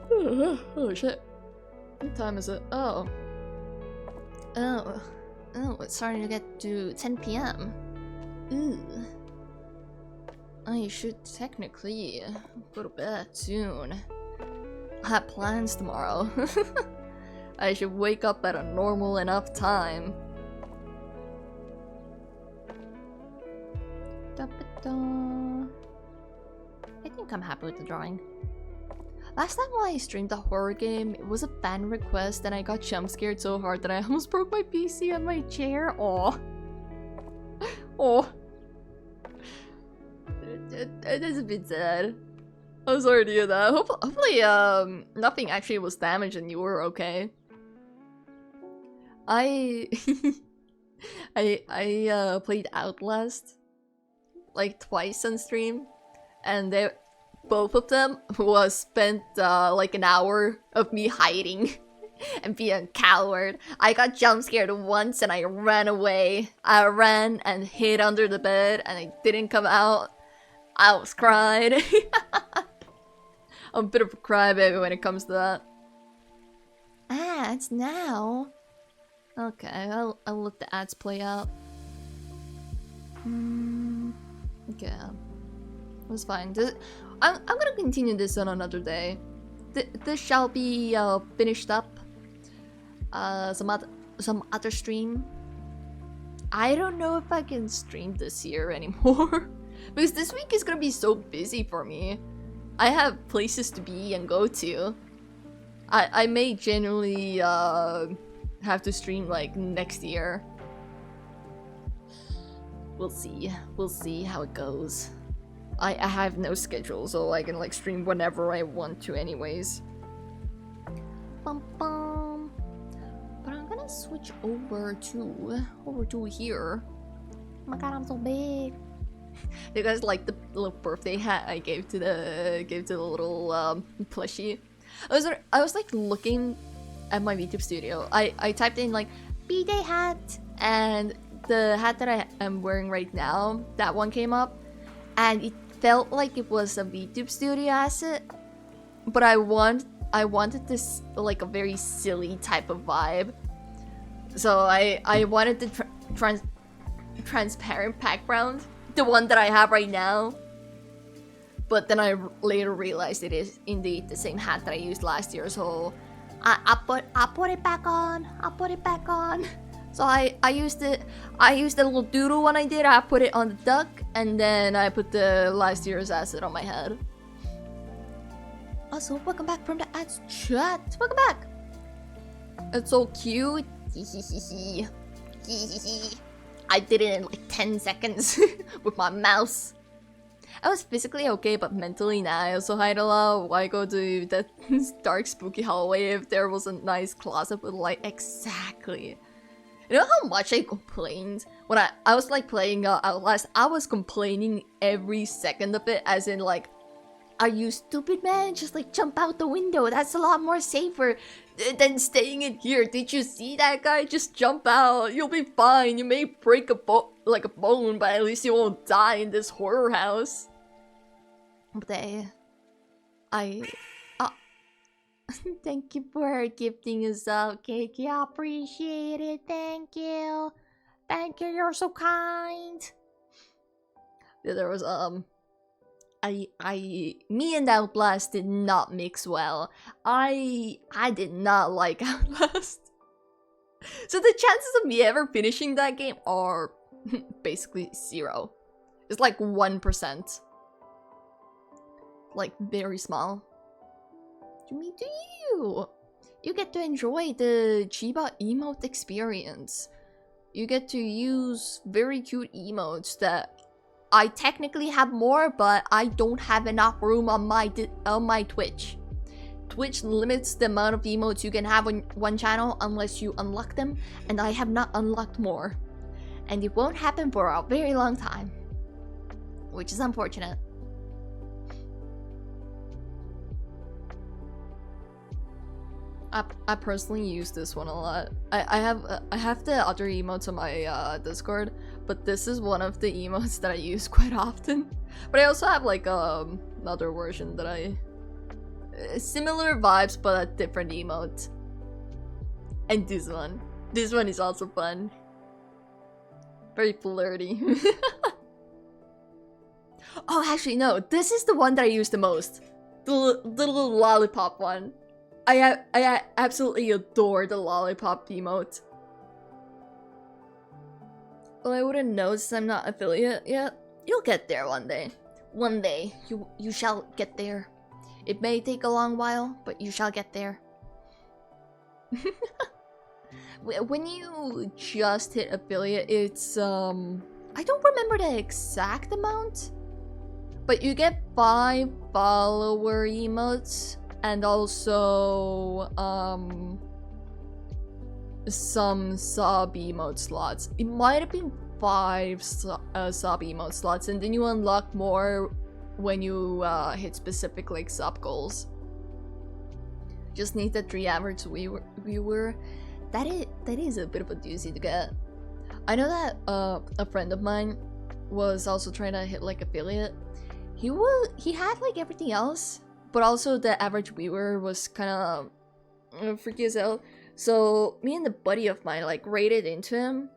Oh shit. What time is it? Oh, it's starting to get to 10 p.m. Ooh. I should technically go to bed soon. I have plans tomorrow. I should wake up at a normal enough time. I think I'm happy with the drawing. Last time when I streamed a horror game, it was a fan request and I got jump scared so hard that I almost broke my PC and my chair. Aw. Oh. It is a bit sad. I'm sorry to hear that. Hopefully, nothing actually was damaged and you were okay. I played Outlast like twice on stream, and both of them was spent like an hour of me hiding and being a coward. I got jump scared once and I ran away. I ran and hid under the bed and I didn't come out. I was crying. I'm a bit of a crybaby when it comes to that. Ads now? Okay, I'll let the ads play out. Okay. That's fine. I'm gonna continue this on another day. This shall be finished up. Some other stream. I don't know if I can stream this year anymore. Because this week is gonna be so busy for me. I have places to be and go to. I may genuinely have to stream like next year. We'll see. We'll see how it goes. I have no schedule, so I can like stream whenever I want to anyways. Bum bum. But I'm gonna switch over to here. Oh my god, I'm so big. You guys like the little birthday hat I gave to the little plushie? I was like looking at my YouTube studio. I typed in like B-Day hat, and the hat that I am wearing right now, that one came up, and it felt like it was a VTube studio asset, but I wanted this like a very silly type of vibe, so I wanted the transparent background, the one that I have right now. But then I later realized it is indeed the same hat that I used last year, so I put it back on. I put it back on. So I used it. I used the little doodle one I did. I put it on the duck, and then I put the last year's asset on my head. Also, welcome back from the ads chat. Welcome back. It's so cute. I did it in like 10 seconds with my mouse. I was physically okay, but mentally nah. I also hide a lot. Why go to that dark spooky hallway if there was a nice closet with light? Exactly. You know how much I complained when I was like playing Outlast? I was complaining every second of it, as in like, are you stupid, man? Just like jump out the window. That's a lot more safer than staying in here. Did you see that guy? Just jump out. You'll be fine. You may break a bone, but at least you won't die in this horror house. But thank you for gifting us up, Kiki. I appreciate it. Thank you. Thank you. You're so kind. Yeah, there was me and Outlast did not mix well. I did not like Outlast. So the chances of me ever finishing that game are basically 0. It's like 1%. Like very small. Me do you? You get to enjoy the Chiba emote experience. You get to use very cute emotes that I technically have more, but I don't have enough room on my Twitch. Twitch limits the amount of emotes you can have on one channel unless you unlock them, and I have not unlocked more. And it won't happen for a very long time, which is unfortunate. I personally use this one a lot. I have the other emotes on my Discord, but this is one of the emotes that I use quite often. But I also have like another version that I similar vibes but a different emote. And this one is also fun. Very flirty. Oh, actually, no. This is the one that I use the most. The little lollipop one. I absolutely adore the lollipop emote. Well, I wouldn't know since I'm not affiliate yet. You'll get there one day. One day, you shall get there. It may take a long while, but you shall get there. When you just hit affiliate, it's I don't remember the exact amount, but you get 5 follower emotes and also some sub emote slots. It might have been 5 sub emote slots, and then you unlock more when you hit specific like sub goals. Just need that 3 average viewer. That is a bit of a doozy to get. I know that a friend of mine was also trying to hit like affiliate. He had like everything else, but also the average viewer was kind of freaky as hell. So me and the buddy of mine like raided into him,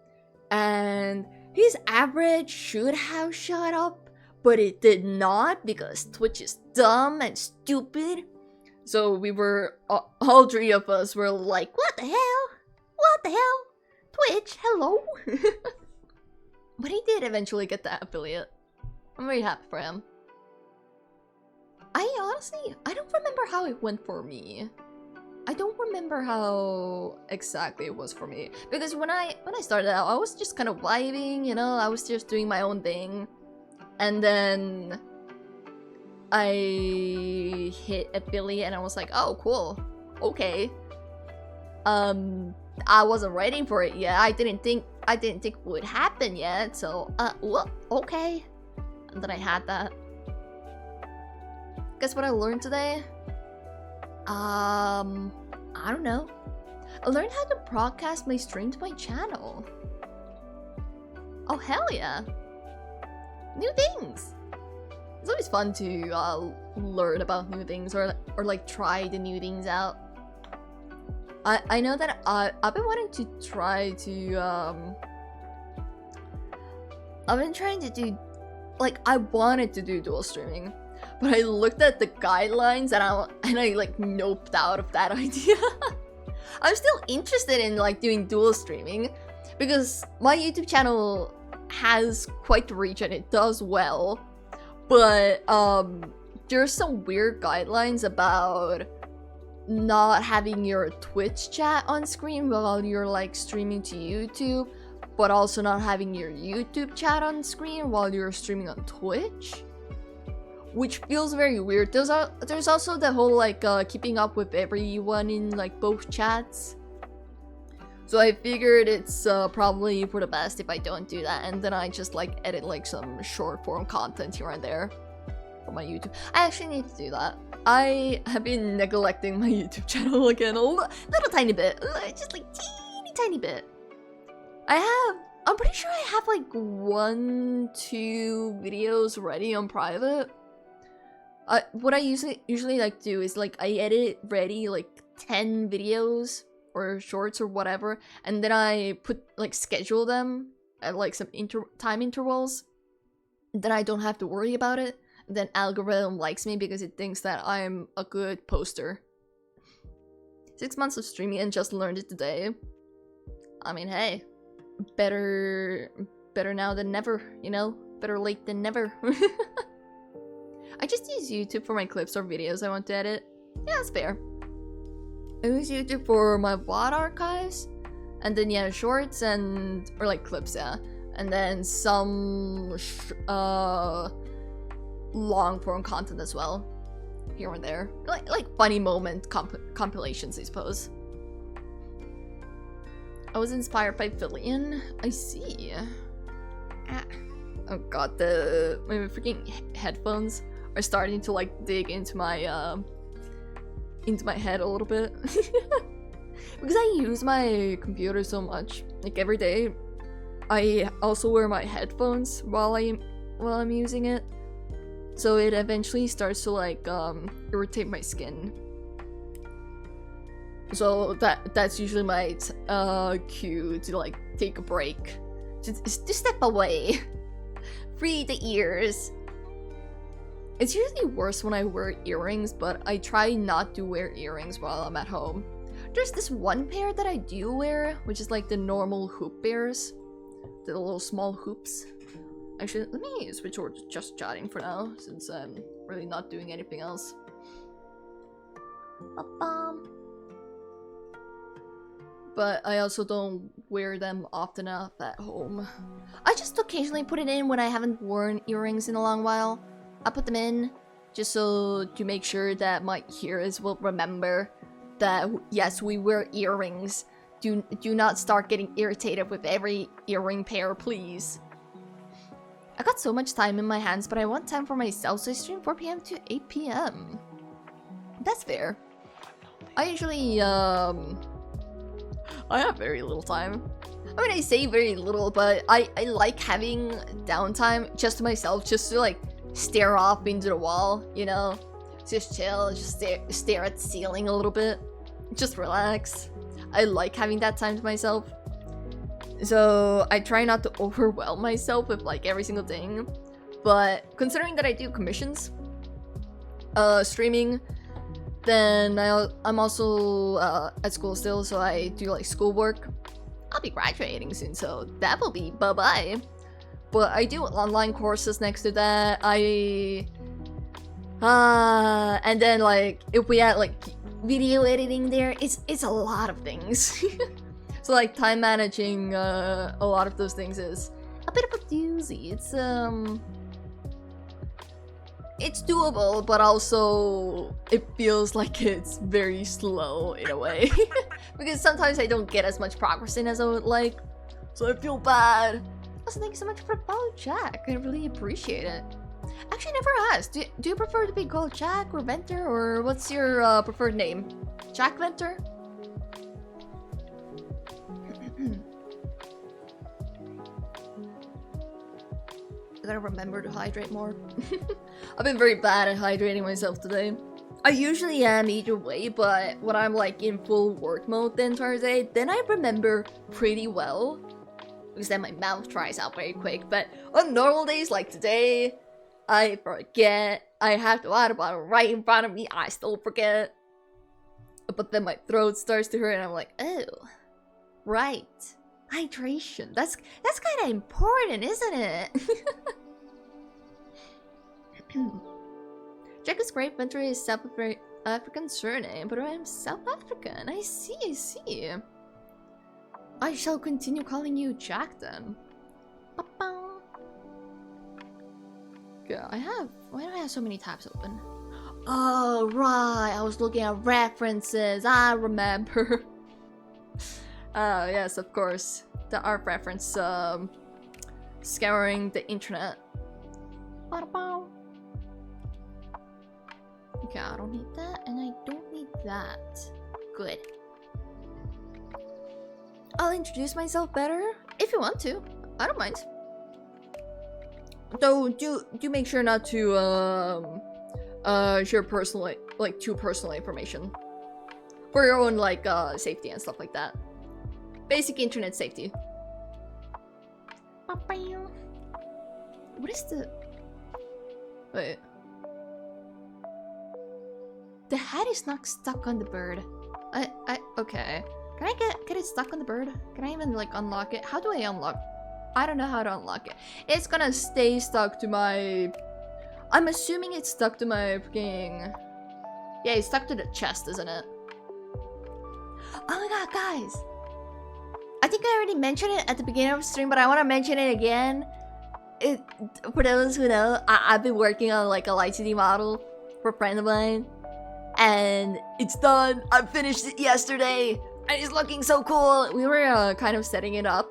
and his average should have shot up, but it did not because Twitch is dumb and stupid. So we were all 3 of us were like, what the hell? What the hell? Twitch, hello? But he did eventually get that affiliate. I'm very happy for him. I don't remember how it went for me. I don't remember how exactly it was for me. Because when I started out, I was just kind of vibing, you know? I was just doing my own thing. And then I hit affiliate and I was like, oh, cool. Okay. I wasn't ready for it yet. I didn't think it would happen yet. So, well, okay. And then I had that. Guess what I learned today? I don't know. I learned how to broadcast my stream to my channel. Oh, hell yeah. New things. It's always fun to learn about new things or like try the new things out. I know that I've been wanting to try to I've been trying to do, like, I wanted to do dual streaming, but I looked at the guidelines and I like noped out of that idea. I'm still interested in like doing dual streaming because my YouTube channel has quite the reach and it does well, but there's some weird guidelines about not having your Twitch chat on screen while you're like streaming to YouTube, but also not having your YouTube chat on screen while you're streaming on Twitch, which feels very weird. There's also the whole like keeping up with everyone in like both chats. So I figured it's probably for the best if I don't do that, and then I just like edit like some short form content here and there for my YouTube. I actually need to do that. I have been neglecting my YouTube channel again a little tiny bit, just like teeny tiny bit. I'm pretty sure I have like 1-2 videos ready on private. What I usually like to do is like I edit ready like 10 videos or shorts or whatever, and then I schedule them at like some time intervals. Then I don't have to worry about it. Then algorithm likes me because it thinks that I'm a good poster. 6 months of streaming and just learned it today. I mean, hey, better now than never, you know? Better late than never. I just use YouTube for my clips or videos I want to edit. Yeah, that's fair. I use YouTube for my VOD archives, and then yeah, shorts or like clips, yeah. And then some long form content as well, here and there, like funny moment compilations, I suppose. I was inspired by Fillion. I see. Oh god, my freaking headphones are starting to like dig into my head a little bit. Because I use my computer so much, like every day. I also wear my headphones while I'm using it. So it eventually starts to like irritate my skin. So that's usually my cue to like take a break, to step away, free the ears. It's usually worse when I wear earrings, but I try not to wear earrings while I'm at home. There's this one pair that I do wear, which is like the normal hoop pairs. The little small hoops. Actually, let me switch over to just chatting for now, since I'm really not doing anything else. Ba-bum. But I also don't wear them often enough at home. I just occasionally put it in when I haven't worn earrings in a long while. I put them in just so to make sure that my ears will remember that yes, we wear earrings. Do not start getting irritated with every earring pair, please. I got so much time in my hands, but I want time for myself, so I stream 4 PM to 8 PM. That's fair. I usually, I have very little time. I mean, I say very little, but I like having downtime just to myself, just to like stare off into the wall, you know? Just chill, just stare at the ceiling a little bit. Just relax. I like having that time to myself. So I try not to overwhelm myself with like every single thing. But considering that I do commissions, streaming, then I'm also at school still, so I do like schoolwork. I'll be graduating soon, so that will be bye-bye. But I do online courses next to that. And then like if we add like video editing there, it's a lot of things. So like time managing a lot of those things is a bit of a doozy. It's doable, but also it feels like it's very slow in a way. Because sometimes I don't get as much progress in as I would like. So I feel bad. Also, thank you so much for the follow, Jack. I really appreciate it. Actually, never asked. Do you prefer to be called Jack or Venter, or what's your preferred name? Jack Venter? I gotta remember to hydrate more. I've been very bad at hydrating myself today. I usually am either way, but when I'm like in full work mode the entire day, then I remember pretty well. Because then my mouth dries out very quick. But on normal days like today, I forget. I have the water bottle right in front of me, I still forget. But then my throat starts to hurt and I'm like, oh, right. Hydration. That's kind of important, isn't it? Jack is great. Venter is South African surname, but I am South African. I see. I shall continue calling you Jack then. Ba-bow. Yeah, why do I have so many tabs open? Oh, right. I was looking at references. I remember. Yes, of course. The art reference, scouring the internet. Ba-da-bow. Okay, I don't need that, and I don't need that. Good. I'll introduce myself better, if you want to. I don't mind. Though, do make sure not to, share personal, like, too personal information. For your own, like, safety and stuff like that. Basic internet safety. What is the... Wait. The hat is not stuck on the bird. Okay. Can I get it stuck on the bird? Can I even, like, unlock it? How do I unlock? I don't know how to unlock it. It's gonna stay stuck to my... I'm assuming it's stuck to my freaking... Yeah, it's stuck to the chest, isn't it? Oh my god, guys! I think I already mentioned it at the beginning of the stream, but I want to mention it again. For those who know, I've been working on like a Light City model for a friend of mine. And it's done! I finished it yesterday! And it's looking so cool! We were kind of setting it up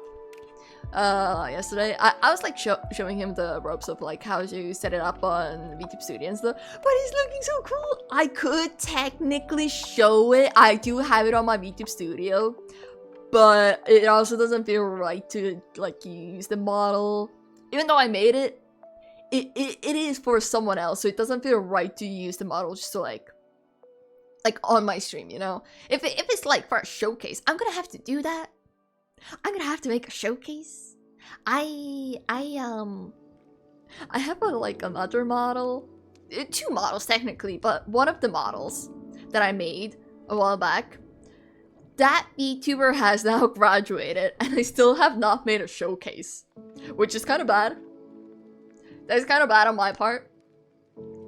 yesterday. I was like showing him the ropes of like how to set it up on VTube Studio and stuff. But it's looking so cool! I could technically show it. I do have it on my VTube Studio. But it also doesn't feel right to like use the model. Even though I made it, it is for someone else, so it doesn't feel right to use the model just to like on my stream, you know? If it's like for a showcase, I'm gonna have to do that. I'm gonna have to make a showcase. I have like another model two models technically, but one of the models that I made a while back, that VTuber has now graduated, and I still have not made a showcase, which is kind of bad. That's kind of bad on my part.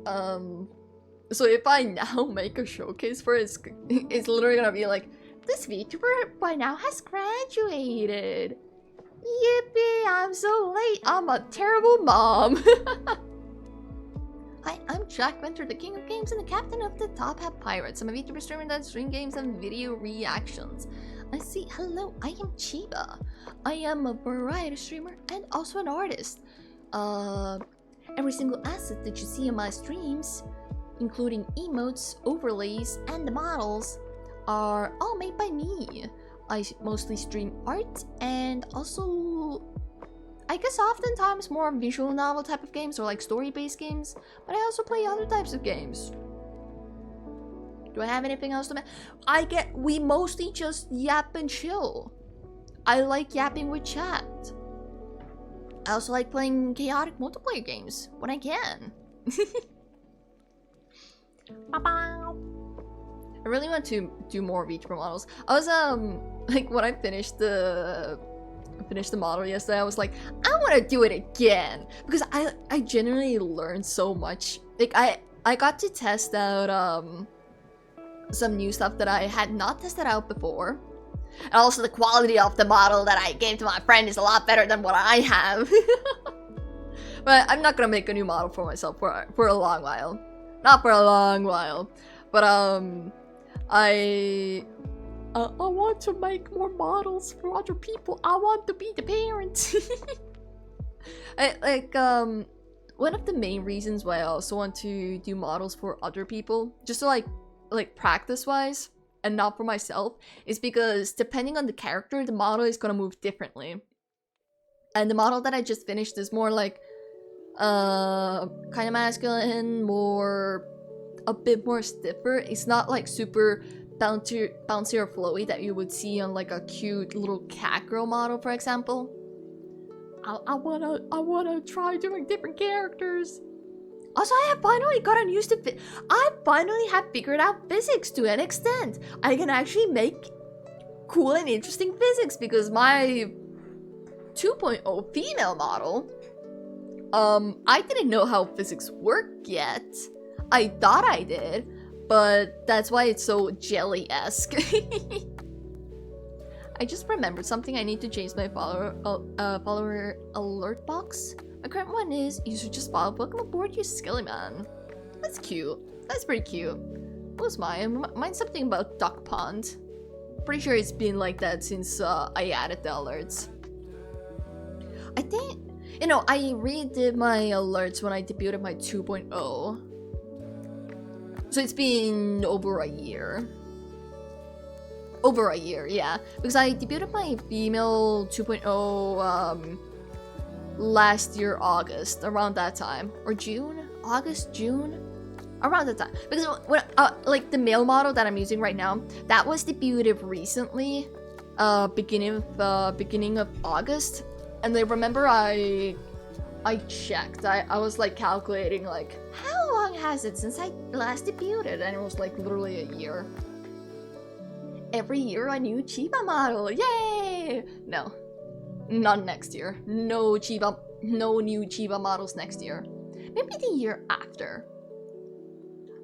So if I now make a showcase for it, it's literally gonna be like, this VTuber by now has graduated. Yippee, I'm so late. I'm a terrible mom. Hi, I'm Jack Winter, the king of games and the captain of the Top Hat Pirates. I'm a VTuber streamer that stream games and video reactions. I see, hello, I am Chiba. I am a variety streamer and also an artist. Every single asset that you see in my streams, including emotes, overlays, and the models, are all made by me. I mostly stream art and also, I guess oftentimes more visual novel type of games or like story-based games, but I also play other types of games. Do I have anything else to mention? We mostly just yap and chill. I like yapping with chat. I also like playing chaotic multiplayer games when I can. I really want to do more VTuber models. I was like when I finished the model yesterday, I was like, I want to do it again because I genuinely learned so much. Like I got to test out some new stuff that I had not tested out before. And also the quality of the model that I gave to my friend is a lot better than what I have. But I'm not gonna make a new model for myself for a long while. Not for a long while. But I want to make more models for other people. I want to be the parent. One of the main reasons why I also want to do models for other people, just to like practice-wise, and not for myself, is because depending on the character, the model is gonna move differently. And the model that I just finished is more like kind of masculine, a bit more stiffer. It's not like super bouncy or flowy that you would see on like a cute little cat girl model, for example. I wanna try doing different characters. Also, I have finally gotten used to I finally have figured out physics to an extent. I can actually make cool and interesting physics because my 2.0 female model, I didn't know how physics work yet. I thought I did, but that's why it's so jelly-esque. I just remembered something. I need to change my follower alert box. My current one is, you should just follow Welcome Aboard, you Skilly Man. That's cute. That's pretty cute. What was mine? Mine's something about Duck Pond. Pretty sure it's been like that since I added the alerts. I think, you know, I redid my alerts when I debuted my 2.0. So it's been over a year. Over a year, yeah. Because I debuted my female 2.0 last year, August, around that time. Or June? August, June? Around that time. Because when, like the male model that I'm using right now, that was debuted recently, beginning of August. And I remember I checked. I was like calculating like, how long has it since I last debuted? And it was like literally a year. Every year a new Chiba model, yay! No, not next year. No new Chiba models next year. Maybe the year after.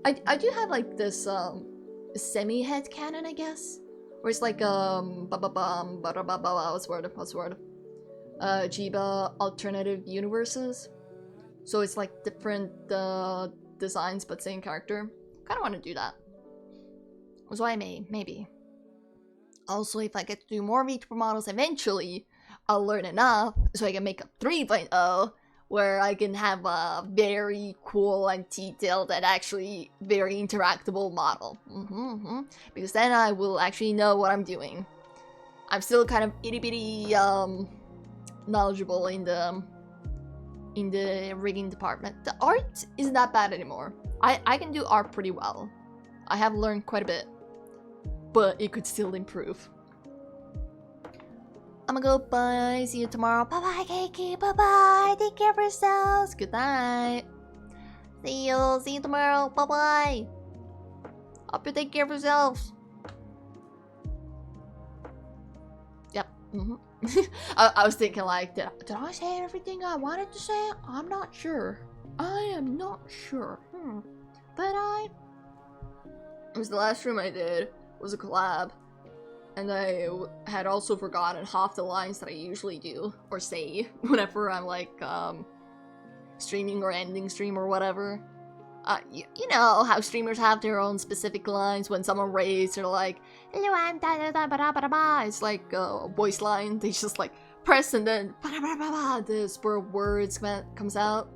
I do have like this semi head canon, I guess, where it's like what's the word? Chiba alternative universes. So it's like different designs but same character. Kind of want to do that. So I maybe. Also, if I get to do more VTuber models eventually, I'll learn enough so I can make a 3.0 where I can have a very cool and detailed and actually very interactable model. Because then I will actually know what I'm doing. I'm still kind of itty bitty knowledgeable in the rigging department. The art isn't that bad anymore. I can do art pretty well. I have learned quite a bit, but it could still improve. I'm gonna go, bye, see you tomorrow. Bye bye, Keiki, bye bye, take care of yourselves, good night. See you tomorrow. Bye-bye. Hope you take care of yourselves. Yep. I was thinking like, did I say everything I wanted to say? I'm not sure. I am not sure. But it was the last stream I did was a collab, and I had also forgotten half the lines that I usually do or say whenever I'm like streaming or ending stream or whatever. You know how streamers have their own specific lines when someone raves, they're like, hello, I'm da da da ba da ba da ba. It's like a voice line. They just like press and then ba da ba da ba, the spur of words comes out.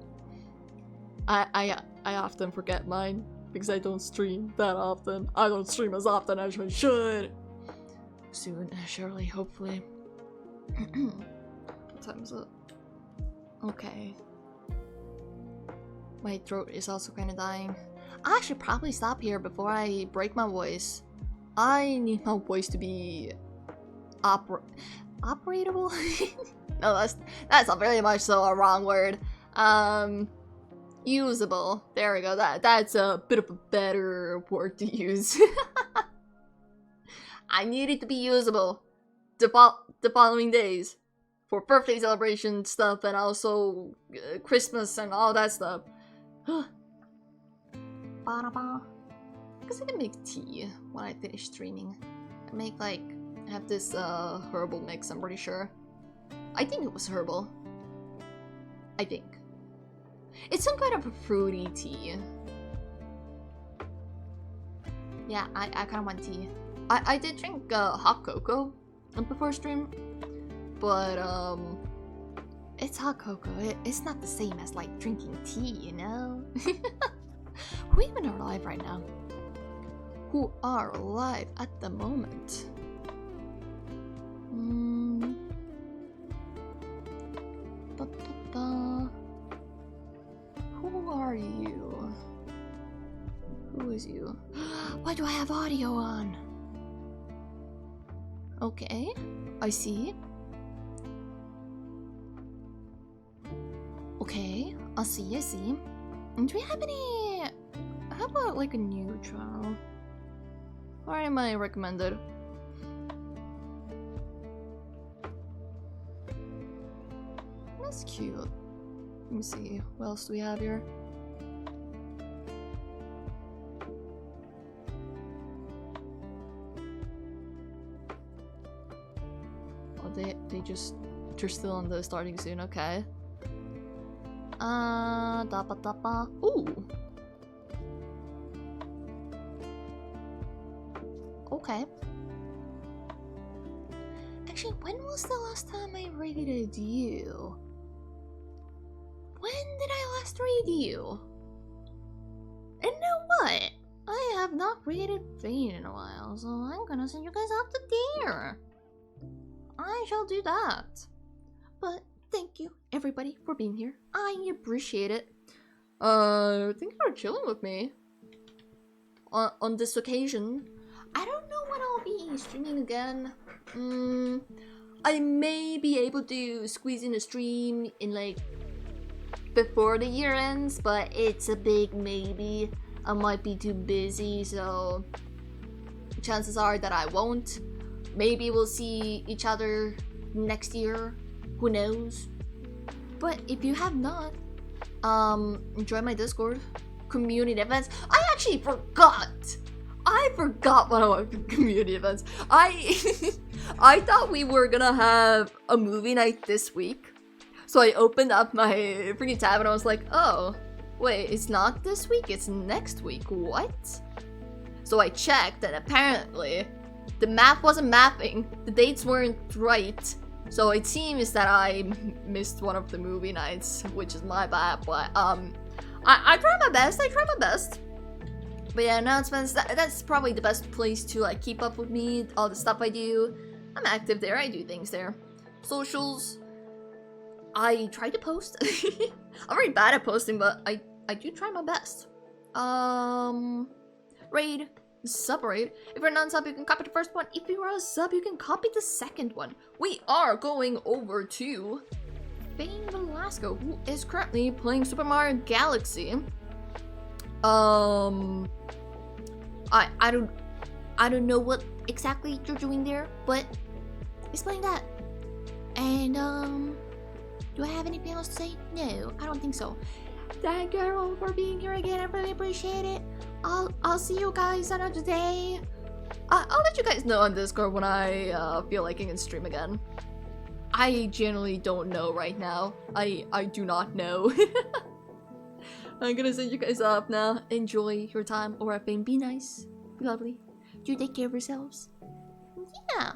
I often forget mine because I don't stream that often. I don't stream as often as I should. Soon, surely, hopefully. What time is it? Okay. My throat is also kind of dying. I should probably stop here before I break my voice. I need my voice to be operatable? No, that's not very much so a wrong word. Usable. There we go. That's a bit of a better word to use. I need it to be usable the following days for birthday celebration stuff and also Christmas and all that stuff. Because I can make tea when I finish streaming. I make like, I have this herbal mix, I'm pretty sure. I think it was herbal. I think. It's some kind of a fruity tea. Yeah, I kind of want tea. I did drink hot cocoa before stream, but it's hot cocoa. It's not the same as like drinking tea, you know? Who even are alive right now? Who are alive at the moment? Who are you? Who is you? Why do I have audio on? Okay, I see. Okay, I see. And do we have any... How about like a new channel? Or am I recommended? That's cute. Let me see, what else do we have here? Oh, they're still on the starting soon, okay. Dappa. Ooh. Okay. Actually, when was the last time I rated you? When did I last read you? And know what? I have not rated Vane in a while, so I'm gonna send you guys up to there. I shall do that. But thank you, everybody, for being here. I appreciate it. Thank you for chilling with me on this occasion. I don't know when I'll be streaming again. I may be able to squeeze in a stream in like before the year ends, but it's a big maybe. I might be too busy, so chances are that I won't. Maybe we'll see each other next year. Who knows? But if you have not, join my Discord. Community events. I actually forgot. I forgot what I community events. I thought we were gonna have a movie night this week. So I opened up my freaking tab and I was like, oh, wait, it's not this week, it's next week. What? So I checked and apparently the math wasn't mapping. The dates weren't right. So it seems that I missed one of the movie nights, which is my bad, but I tried my best. But yeah, announcements, that's probably the best place to like keep up with me, all the stuff I do. I'm active there, I do things there. Socials, I try to post. I'm very bad at posting, but I do try my best. Raid, sub raid. If you're a non-sub, you can copy the first one. If you're a sub, you can copy the second one. We are going over to Bane Velasco, who is currently playing Super Mario Galaxy. I don't know what exactly you're doing there, but explain that. And do I have anything else to say? No, I don't think so. Thank you everyone for being here again. I really appreciate it. I'll see you guys another day. I'll let you guys know on Discord when I feel like I can stream again. I genuinely don't know right now. I do not know. I'm gonna send you guys off now. Enjoy your time or be nice. Be lovely. Do take care of yourselves. Yeah.